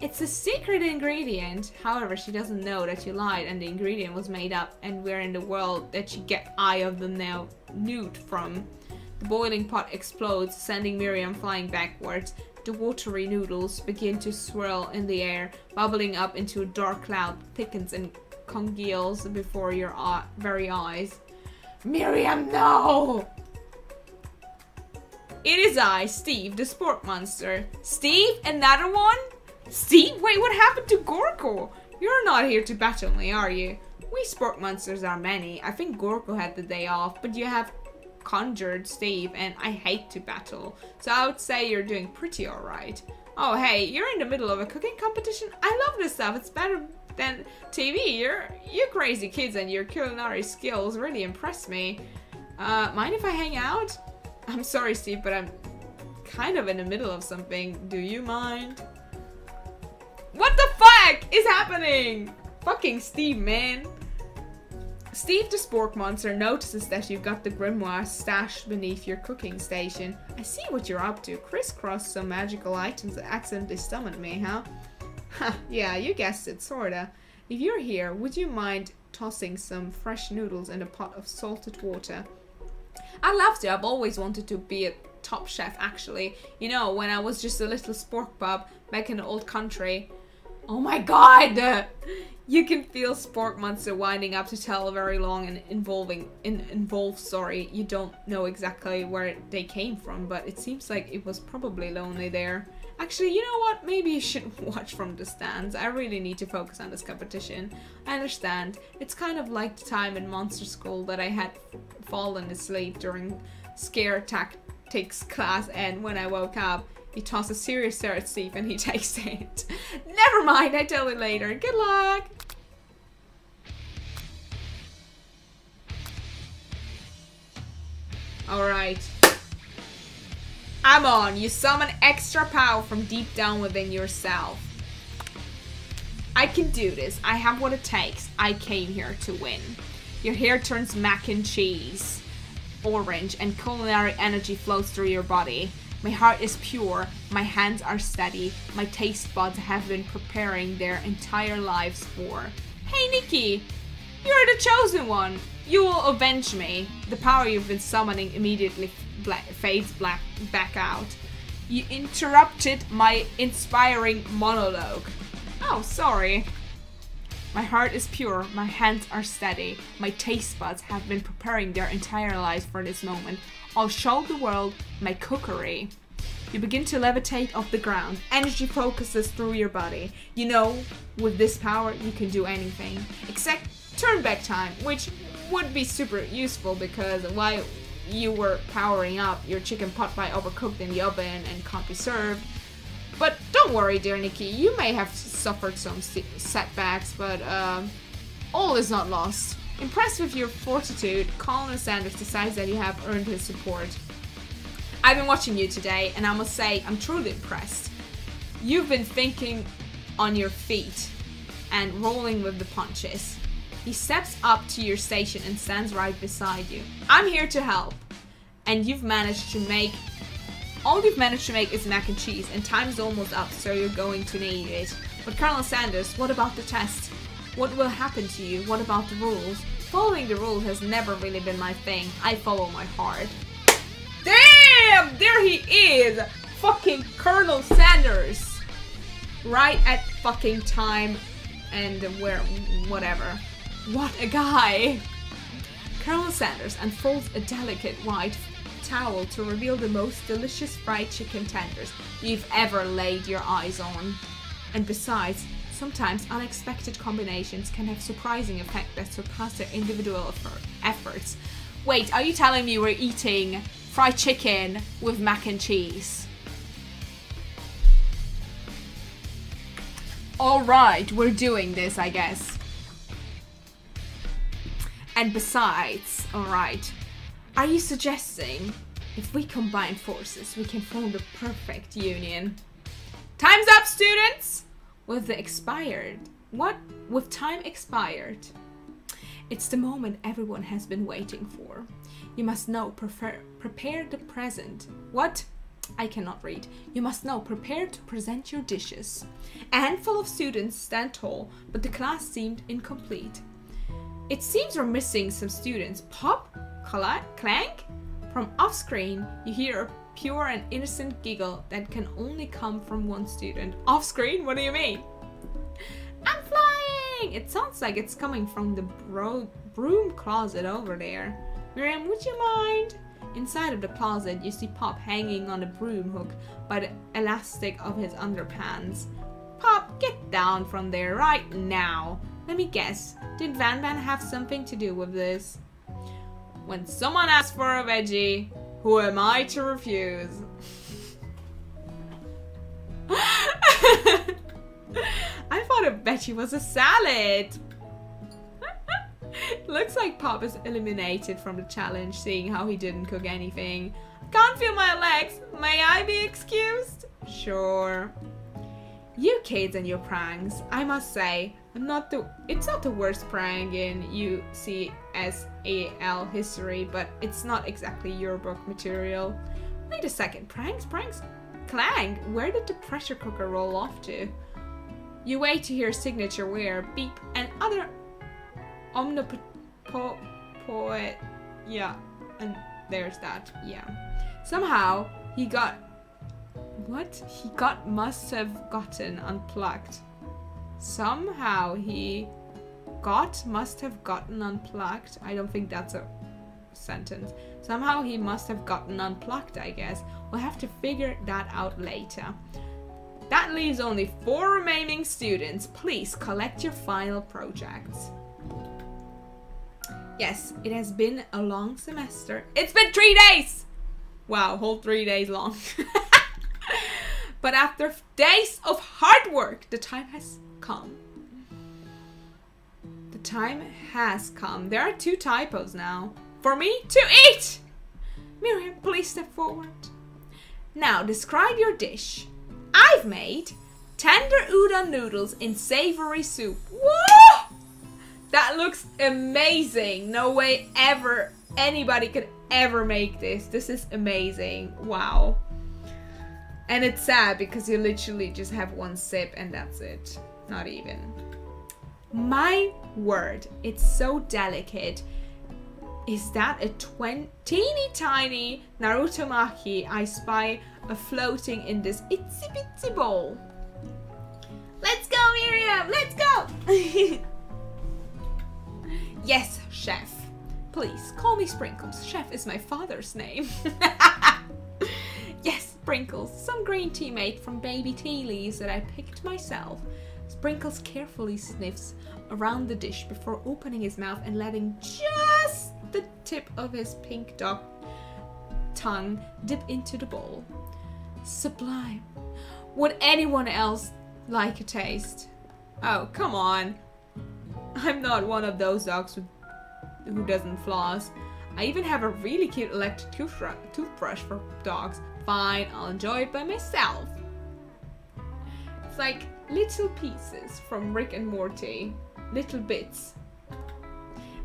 It's a secret ingredient. However, she doesn't know that you lied and the ingredient was made up and we're in the world that you get Eye of the Newt from. The boiling pot explodes, sending Miriam flying backwards. The watery noodles begin to swirl in the air, bubbling up into a dark cloud, thickens and congeals before your very eyes. Miriam, no! It is I, Steve, the sport monster. Steve, another one? Steve, wait, what happened to Gorko? You're not here to battle me, are you? We sport monsters are many. I think Gorko had the day off, but you have conjured Steve, and I hate to battle. So I would say you're doing pretty alright. Oh, hey, you're in the middle of a cooking competition? I love this stuff. It's better than TV. You crazy kids and your culinary skills really impress me. Mind if I hang out? I'm sorry, Steve, but I'm kind of in the middle of something. Do you mind? What the fuck is happening? Fucking Steve, man. Steve the Spork Monster notices that you've got the grimoire stashed beneath your cooking station. I see what you're up to. Crisscross some magical items that accidentally summoned me, huh? Ha, yeah, you guessed it, sorta. If you're here, would you mind tossing some fresh noodles in a pot of salted water? I'd love to. I've always wanted to be a top chef, actually. You know, when I was just a little spork bub back in the old country. Oh my god! You can feel Spork Monster winding up to tell very long and involve story. You don't know exactly where they came from, but it seems like it was probably lonely there. Actually, you know what? Maybe you should watch from the stands. I really need to focus on this competition. I understand. It's kind of like the time in Monster School that I had fallen asleep during scare tactics class, and when I woke up, he tossed a serious stare at Steve and he takes it. Never mind, I tell you later. Good luck! Alright. I'm on. You summon extra power from deep down within yourself. I can do this. I have what it takes. I came here to win. Your hair turns mac and cheese orange and culinary energy flows through your body. My heart is pure, my hands are steady, my taste buds have been preparing their entire lives for. Hey Nikki, you're the chosen one. You will avenge me. The power you've been summoning immediately fades back out. You interrupted my inspiring monologue. Oh, sorry. My heart is pure, my hands are steady, my taste buds have been preparing their entire lives for this moment. I'll show the world my cookery. You begin to levitate off the ground. Energy focuses through your body. You know, with this power, you can do anything. Except turn back time, which would be super useful because while you were powering up, your chicken pot pie overcooked in the oven and can't be served. But don't worry, dear Nikki, you may have suffered some setbacks, but all is not lost. Impressed with your fortitude, Colonel Sanders decides that you have earned his support. I've been watching you today, and I must say, I'm truly impressed. You've been thinking on your feet and rolling with the punches. He steps up to your station and stands right beside you. I'm here to help, and you've managed to make... All you've managed to make is mac and cheese, and time's almost up, so you're going to need it. But Colonel Sanders, what about the test? What will happen to you? What about the rules? Following the rules has never really been my thing. I follow my heart. Damn! There he is! Fucking Colonel Sanders! Right at fucking time and where, whatever. What a guy! Colonel Sanders unfolds a delicate white towel to reveal the most delicious fried chicken tenders you've ever laid your eyes on. And besides, sometimes unexpected combinations can have surprising effect that surpass their individual efforts. Wait, are you telling me we're eating fried chicken with mac and cheese? Alright, we're doing this, I guess. And besides, alright, are you suggesting if we combine forces, we can form the perfect union? Time's up, students! With the expired. What? With time expired. It's the moment everyone has been waiting for. You must know, prepare the present. What? I cannot read. You must know, prepare to present your dishes. A handful of students stand tall, but the class seemed incomplete. It seems we're missing some students. Pop? Clank? From off-screen, you hear a pure and innocent giggle that can only come from one student. Off-screen? What do you mean? I'm flying! It sounds like it's coming from the broom closet over there. Miriam, would you mind? Inside of the closet, you see Pop hanging on a broom hook by the elastic of his underpants. Pop, get down from there right now. Let me guess, did Van Van have something to do with this? When someone asks for a veggie, who am I to refuse? I thought a veggie was a salad. Looks like Pop is eliminated from the challenge, seeing how he didn't cook anything. Can't feel my legs. May I be excused? Sure. You kids and your pranks. I must say, it's not the worst prank in UCSAL history, but it's not exactly your book material. Wait a second, pranks? Clang, where did the pressure cooker roll off to? You wait to hear signature wear, beep, and other omnipotent, yeah, and there's that, yeah. Somehow, must have gotten unplugged. Somehow he must have gotten unplugged. I don't think that's a sentence. Somehow he must have gotten unplugged, I guess. We'll have to figure that out later. That leaves only 4 remaining students. Please collect your final projects. Yes, it has been a long semester. It's been 3 days! Wow, whole 3 days long. But after days of hard work, the time has come. The time has come. There are 2 typos now. For me to eat! Miriam, please step forward. Now, describe your dish. I've made tender udon noodles in savory soup. Whoa! That looks amazing. No way ever anybody could ever make this. This is amazing. Wow. And it's sad because you literally just have 1 sip and that's it. Not even. My word, it's so delicate. Is that a teeny tiny Narutomaki I spy floating in this itsy bitsy bowl? Let's go, Miriam! Let's go! Yes, chef. Please, call me Sprinkles. Chef is my father's name. Yes, Sprinkles. Some green tea made from baby tea leaves that I picked myself. Sprinkles carefully sniffs around the dish before opening his mouth and letting just the tip of his pink dog tongue dip into the bowl. Sublime. Would anyone else like a taste? Oh, come on. I'm not one of those dogs who doesn't floss. I even have a really cute electric toothbrush for dogs. Fine, I'll enjoy it by myself. It's like little pieces from Rick and Morty. Little bits.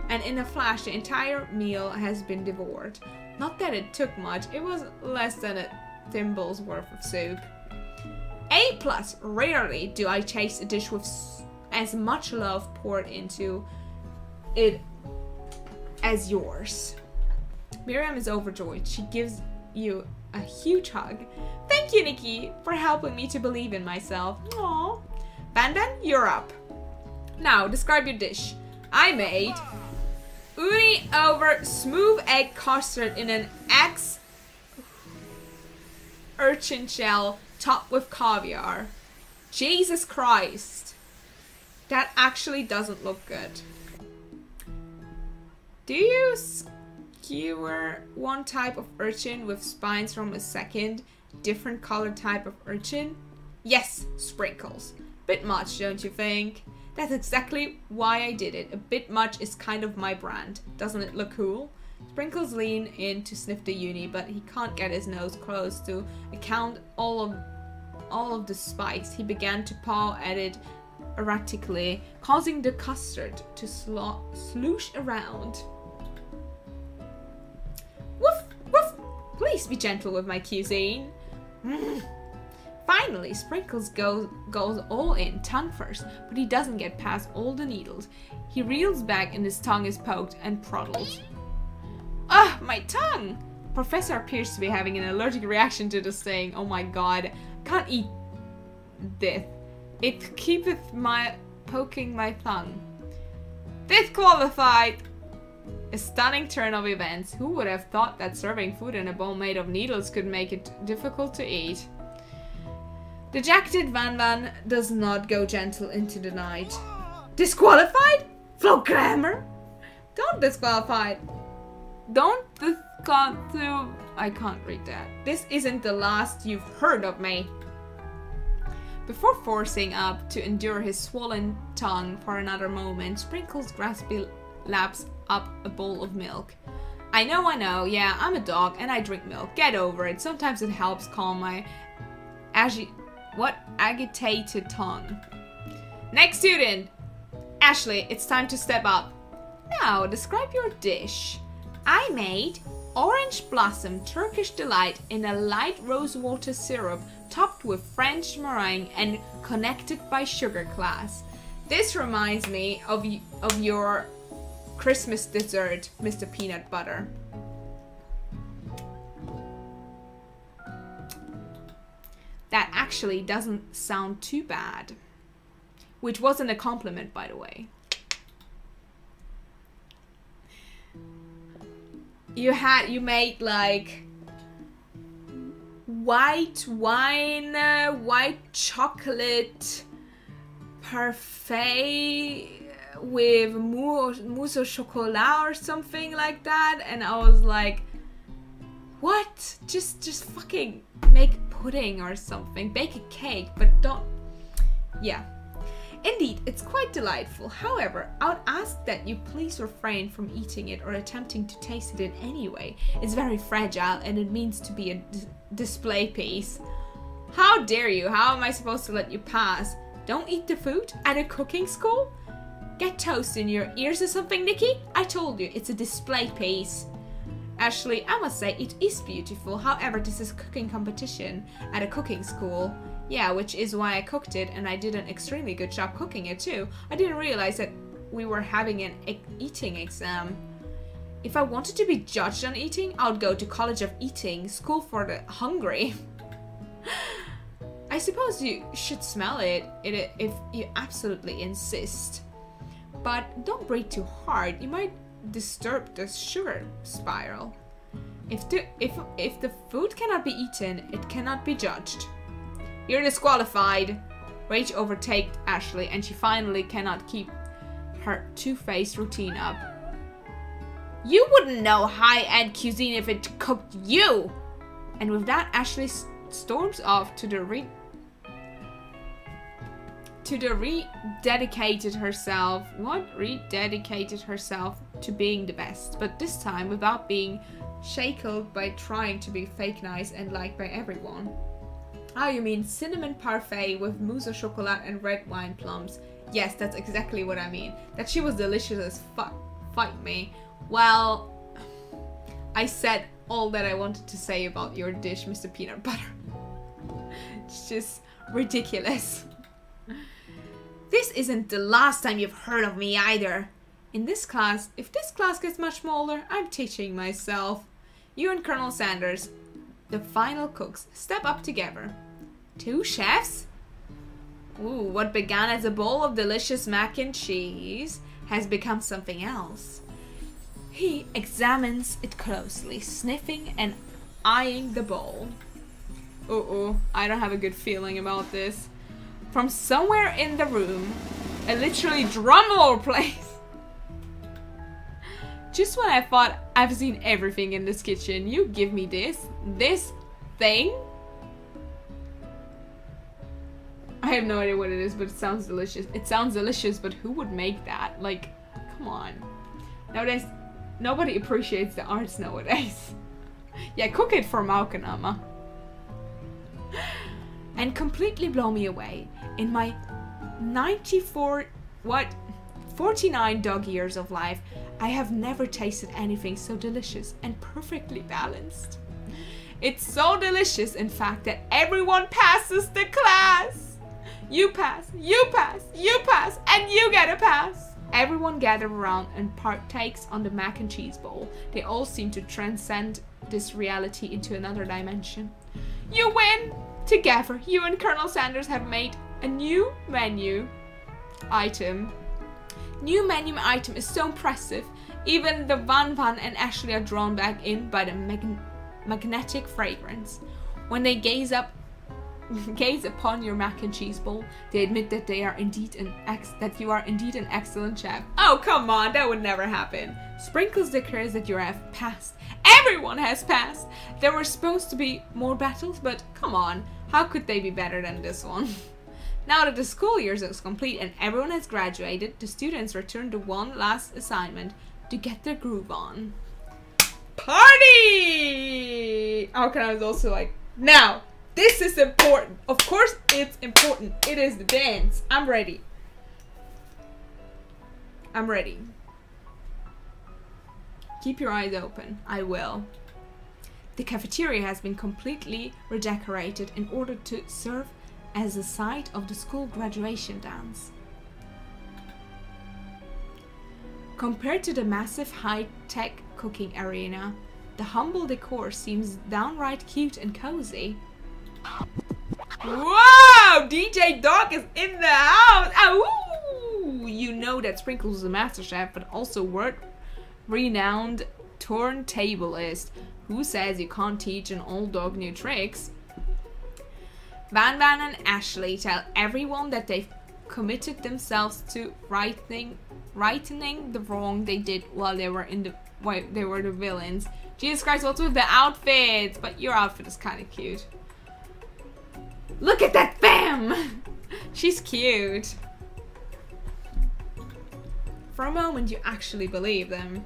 And in a flash, the entire meal has been devoured. Not that it took much, it was less than a thimble's worth of soup. A+, rarely do I taste a dish with as much love poured into it as yours. Miriam is overjoyed. She gives you a huge hug. Thank you, Nikki, for helping me to believe in myself. Aww. Bandan, you're up. Now, describe your dish. I made uni over smooth egg custard in an urchin shell topped with caviar. Jesus Christ. That actually doesn't look good. Do you skewer one type of urchin with spines from a second, different colored type of urchin? Yes, Sprinkles. Bit much, don't you think? That's exactly why I did it. A bit much is kind of my brand. Doesn't it look cool? Sprinkles lean in to sniff the uni, but he can't get his nose close to account all of the spikes. He began to paw at it erratically, causing the custard to sloosh around. Woof, woof! Please be gentle with my cuisine. Finally, Sprinkles goes all in, tongue first, but he doesn't get past all the needles. He reels back and his tongue is poked and proddled. Ugh, my tongue! Professor appears to be having an allergic reaction to this thing. Oh my god, can't eat this. It keepeth poking my tongue. Disqualified! A stunning turn of events. Who would have thought that serving food in a bowl made of needles could make it difficult to eat? Dejected Van Van does not go gentle into the night. Disqualified? FULLGAME? Don't disqualify. I can't read that. This isn't the last you've heard of me. Before forcing up to endure his swollen tongue for another moment, Sprinkles graspingly laps up a bowl of milk. I know, yeah, I'm a dog and I drink milk. Get over it. Sometimes it helps calm my agitated tongue. Next student! Ashley, it's time to step up. Now, describe your dish. I made orange blossom Turkish delight in a light rosewater syrup topped with French meringue and connected by sugar glass. This reminds me of your Christmas dessert, Mr. Peanut Butter. That actually doesn't sound too bad. which wasn't a compliment, by the way. You made like white wine, white chocolate parfait with mousse au chocolat or something like that, and I was like, what? Just fucking make pudding or something, bake a cake, but don't. Yeah. Indeed, it's quite delightful. However, I would ask that you please refrain from eating it or attempting to taste it in any way. It's very fragile and it means to be a display piece. How dare you? How am I supposed to let you pass? Don't eat the food at a cooking school? Get toast in your ears or something, Nikki? I told you, it's a display piece. Ashley, I must say, it is beautiful. However, this is a cooking competition at a cooking school. Yeah, which is why I cooked it, and I did an extremely good job cooking it too. I didn't realize that we were having an eating exam. If I wanted to be judged on eating, I would go to College of Eating, school for the hungry. I suppose you should smell it if you absolutely insist. But don't breathe too hard, you might disturb the sugar spiral. If the food cannot be eaten, it cannot be judged. You're disqualified. Rage overtakes Ashley and she finally cannot keep her two-faced routine up. You wouldn't know high-end cuisine if it cooked you! And with that, Ashley storms off to the rededicated herself to being the best, but this time without being shackled by trying to be fake nice and liked by everyone. Oh, you mean cinnamon parfait with mousse au chocolat and red wine plums. Yes, that's exactly what I mean. That she was delicious as fuck. Fight me. Well, I said all that I wanted to say about your dish, Mr. Peanut Butter. It's just ridiculous. This isn't the last time you've heard of me either. In this class, if this class gets much smaller, I'm teaching myself. You and Colonel Sanders, the final cooks, step up together. Two chefs? Ooh, what began as a bowl of delicious mac and cheese has become something else. He examines it closely, sniffing and eyeing the bowl. I don't have a good feeling about this. From somewhere in the room, a literally drumroll plays. Just when I thought I've seen everything in this kitchen, you give me this thing? I have no idea what it is, but it sounds delicious. It sounds delicious, but who would make that? Like, come on. Nowadays, nobody appreciates the arts nowadays. Yeah, cook it for Maukanama. And completely blow me away. In my 49 dog years of life, I have never tasted anything so delicious and perfectly balanced. It's so delicious, in fact, that everyone passes the class. You pass, you pass, you pass, and you get a pass. Everyone gathers around and partakes on the mac and cheese bowl. They all seem to transcend this reality into another dimension. You win! Together, you and Colonel Sanders have made a new menu item. New menu item is so impressive. Even the Van and Ashley are drawn back in by the magnetic fragrance. When they gaze upon your mac and cheese bowl, they admit that they are indeed that you are indeed an excellent chef. Oh, come on, that would never happen. Sprinkles declares that you have passed. Everyone has passed. There were supposed to be more battles, but come on, how could they be better than this one? Now that the school year is complete and everyone has graduated, the students return to one last assignment to get their groove on. Party! Okay, I was also like, now, this is important. Of course it's important. It is the dance. I'm ready. I'm ready. Keep your eyes open. I will. The cafeteria has been completely redecorated in order to serve as the site of the school graduation dance. Compared to the massive high-tech cooking arena, the humble decor seems downright cute and cozy. Wow! DJ Dog is in the house! Ooh! You know that Sprinkles is a master chef, but also world-renowned turntablist. Who says you can't teach an old dog new tricks? Van and Ashley tell everyone that they've committed themselves to rightening the wrong they did while they were the villains. Jesus Christ, what's with the outfits? But your outfit is kind of cute. Look at that femme! She's cute. For a moment, you actually believe them.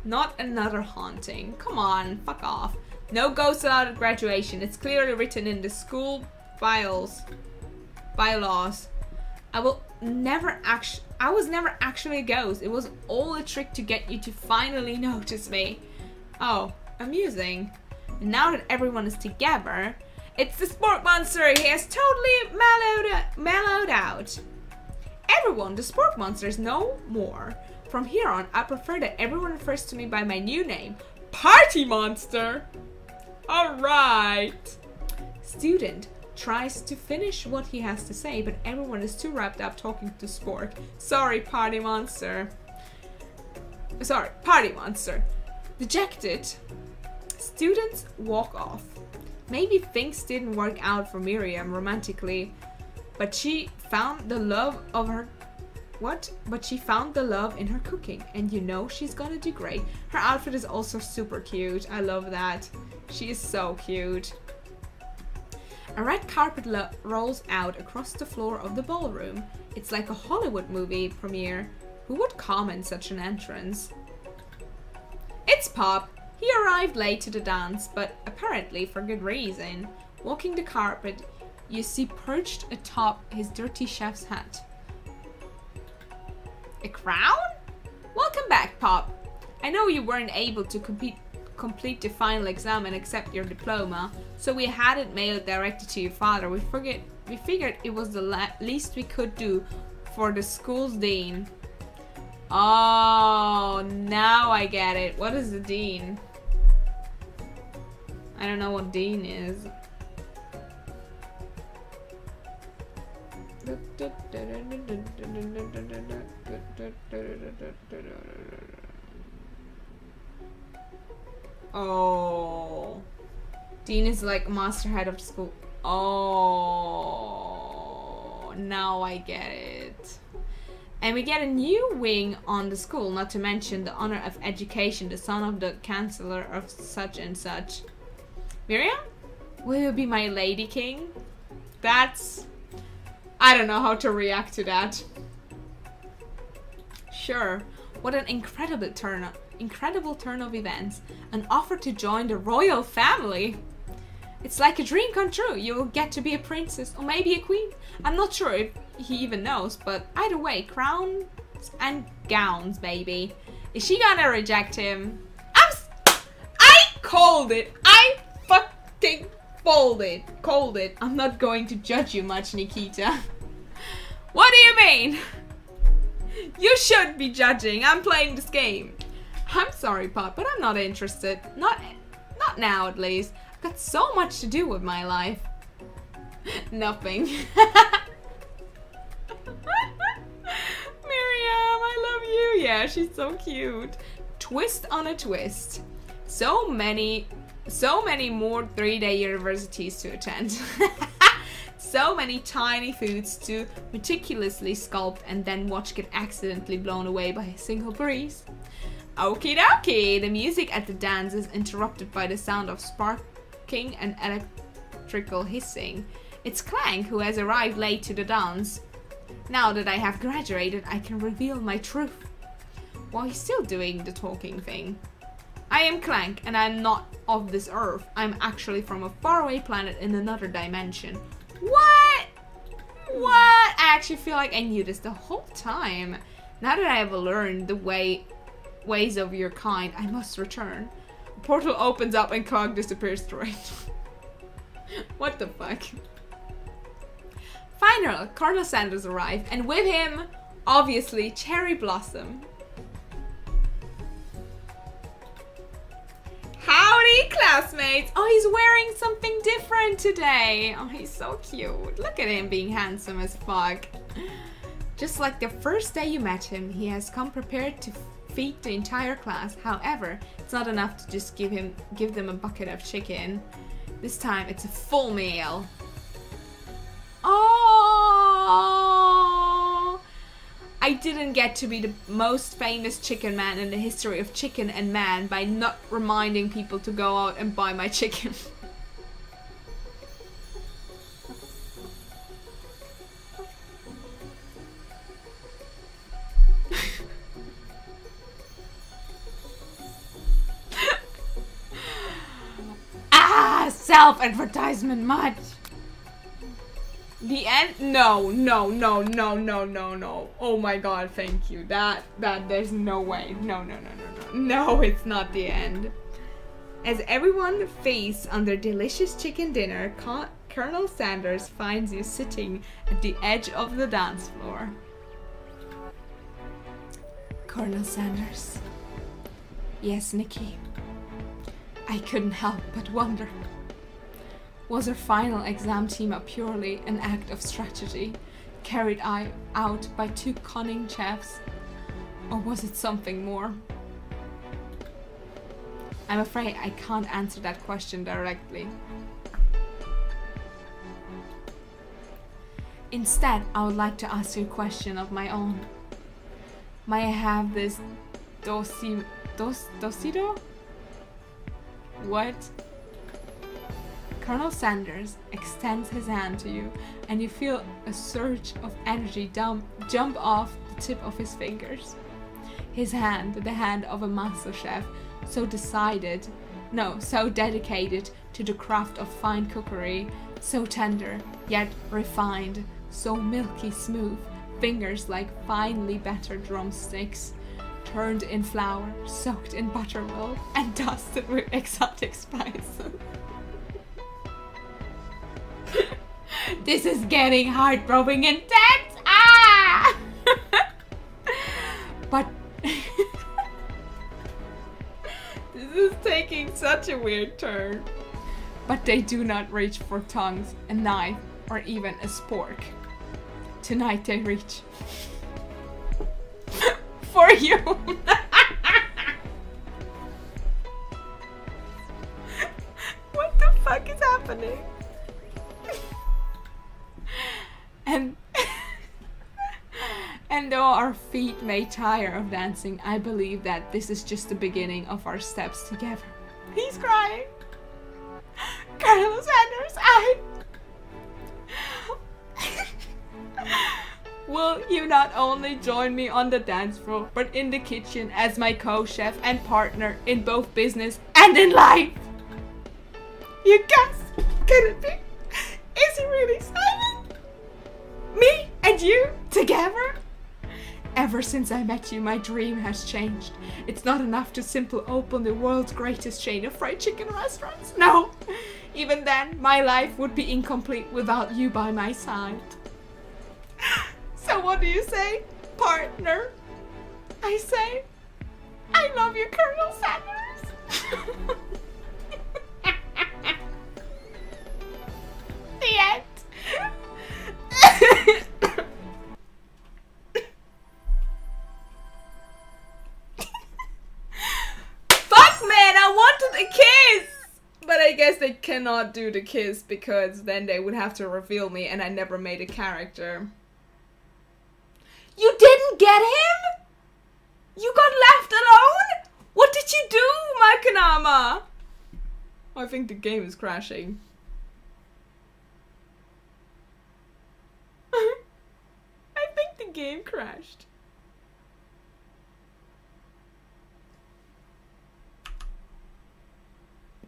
Not another haunting. Come on, fuck off. No ghosts allowed at graduation. It's clearly written in the school bylaws. I was never actually a ghost. It was all a trick to get you to finally notice me. Oh, amusing. And now that everyone is together, it's the sport monster. He has totally mellowed out. Everyone, the sport monster is no more. From here on, I prefer that everyone refers to me by my new name, Party Monster. Alright. Student tries to finish what he has to say, but everyone is too wrapped up talking to Spork. Sorry, Party Monster. Sorry, Party Monster. Dejected. Students walk off. Maybe things didn't work out for Miriam romantically, but she found the love of her... What? But she found the love in her cooking, and you know she's gonna do great. Her outfit is also super cute. I love that. She is so cute. A red carpet rolls out across the floor of the ballroom. It's like a Hollywood movie premiere. Who would comment such an entrance? It's Pop. He arrived late to the dance, but apparently for good reason. Walking the carpet, you see perched atop his dirty chef's hat. A crown? Welcome back, Pop. I know you weren't able to complete the final exam and accept your diploma, so we had it mailed directly to your father. We figured it was the least we could do for the school's dean. Oh, now I get it. What is the dean? I don't know what dean is. Oh, dean is like master head of school. Oh, now I get it. And we get a new wing on the school, not to mention the honor of education, the son of the chancellor of such and such. Miriam, will you be my lady king? That's... I don't know how to react to that. Sure, what an incredible turn of events. An offer to join the royal family. It's like a dream come true. You will get to be a princess or maybe a queen. I'm not sure if he even knows, but either way, crowns and gowns, baby. Is she gonna reject him? I called it. I fucking called it. I'm not going to judge you much, Nikita. What do you mean? You should be judging. I'm playing this game. I'm sorry, Pop, but I'm not interested. Not now, at least. I've got so much to do with my life. Nothing. Miriam, I love you. Yeah, she's so cute. Twist on a twist. So many more 3-day universities to attend. So many tiny foods to meticulously sculpt and then watch get accidentally blown away by a single breeze. Okie dokie! The music at the dance is interrupted by the sound of sparking and electrical hissing. It's Clank who has arrived late to the dance. Now that I have graduated, I can reveal my truth. While he's still doing the talking thing. I am Clank, and I'm not of this earth. I'm actually from a faraway planet in another dimension. What? What? I actually feel like I knew this the whole time. Now that I have learned the ways of your kind, I must return. A portal opens up and Cog disappears through it. What the fuck? Finally, Colonel Sanders arrived, and with him, obviously, Cherry Blossom. Howdy, classmates. Oh, he's wearing something different today. Oh, he's so cute. Look at him being handsome as fuck. Just like the first day you met him, he has come prepared to feed the entire class. However, it's not enough to just give them a bucket of chicken. This time it's a full meal. Oh! I didn't get to be the most famous chicken man in the history of chicken and man by not reminding people to go out and buy my chicken. Self-advertisement much. The end? No. Oh my god, thank you. That there's no way. No. No, it's not the end. As everyone feasts on their delicious chicken dinner, Colonel Sanders finds you sitting at the edge of the dance floor. Colonel Sanders. Yes, Nikki. I couldn't help but wonder. Was her final exam team up purely an act of strategy, carried out by two cunning chefs? Or was it something more? I'm afraid I can't answer that question directly. Instead, I would like to ask you a question of my own. May I have this dosido? What? Colonel Sanders extends his hand to you, and you feel a surge of energy jump off the tip of his fingers. His hand, the hand of a master chef, so dedicated to the craft of fine cookery, so tender, yet refined, so milky smooth, fingers like finely battered drumsticks, turned in flour, soaked in buttermilk, and dusted with exotic spices. This is getting heartbroken intense! Ah! But this is taking such a weird turn. But they do not reach for tongues, a knife, or even a spork. Tonight they reach for you. What the fuck is happening? And though our feet may tire of dancing, I believe that this is just the beginning of our steps together. He's crying. Colonel Sanders, will you not only join me on the dance floor, but in the kitchen as my co-chef and partner in both business and in life? You guys, can it be? Is he really Simon? Me and you together? Ever since I met you, my dream has changed. It's not enough to simply open the world's greatest chain of fried chicken restaurants. No, even then, my life would be incomplete without you by my side. So what do you say, partner? I say, I love you, Colonel Sanders. The end. Fuck, man, I wanted a kiss! But I guess they cannot do the kiss because then they would have to reveal me and I never made a character. You didn't get him? You got left alone? What did you do, Makanama? I think the game is crashing. I think the game crashed.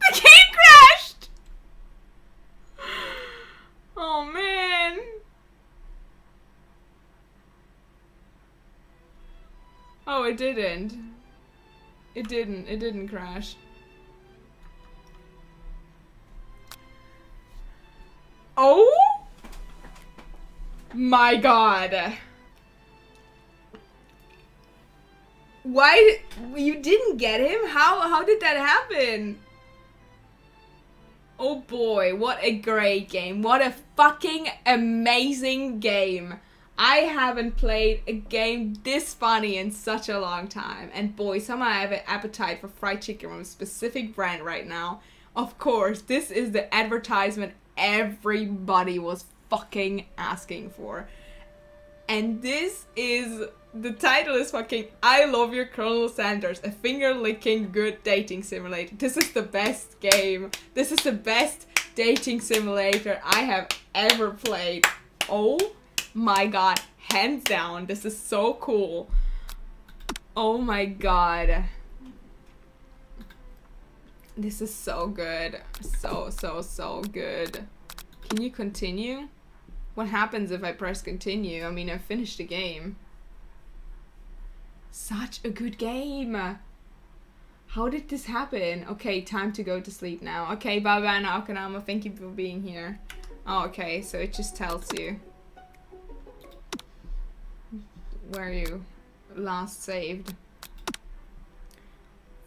The game crashed! Oh man. Oh, it didn't. It didn't crash. Oh my god. Why you didn't get him? How did that happen? Oh boy, what a great game. What a fucking amazing game. I haven't played a game this funny in such a long time. And boy, somehow I have an appetite for fried chicken from a specific brand right now. Of course, this is the advertisement everybody was fucking asking for. And this is, the title is fucking I Love Your Colonel Sanders, a finger-licking good dating simulator. This is the best game. This is the best dating simulator I have ever played. Oh my god, hands down, this is so cool. Oh my god. This is so good. So good. Can you continue? What happens if I press continue? I mean, I finished the game. Such a good game. How did this happen? Okay, time to go to sleep now. Okay, bye-bye now, Kanama. Thank you for being here. Oh, okay, so it just tells you where you last saved.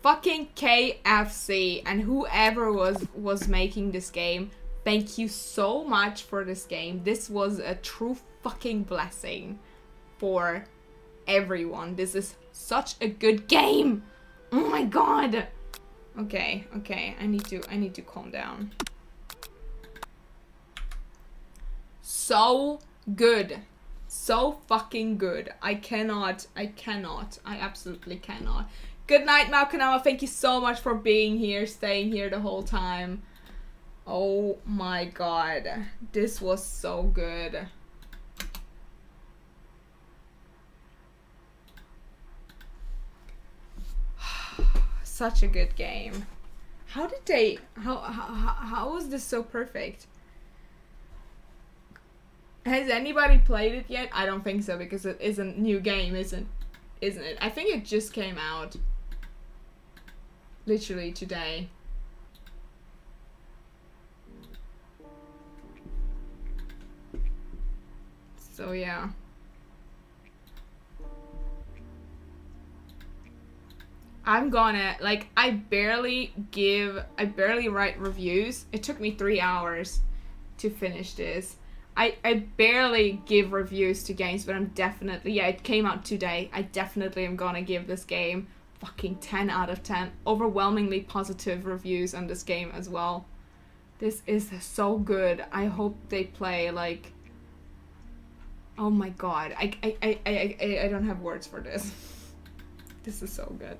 Fucking KFC and whoever was making this game, thank you so much for this game. This was a true fucking blessing for everyone. This is such a good game. Oh my god. Okay, I need to calm down. So good. So fucking good. I absolutely cannot. Good night, Malkanama. Thank you so much for being here, staying here the whole time. Oh my god. This was so good. Such a good game. How did they, how was this so perfect? Has anybody played it yet? I don't think so, because it is a new game, isn't it? I think it just came out literally today. So yeah. I'm gonna, like, I barely write reviews. It took me 3 hours to finish this. I barely give reviews to games, but I'm definitely, yeah, it came out today. I definitely am gonna give this game fucking 10 out of 10. Overwhelmingly positive reviews on this game as well. This is so good. I hope they play, like, oh my god. I don't have words for this. This is so good.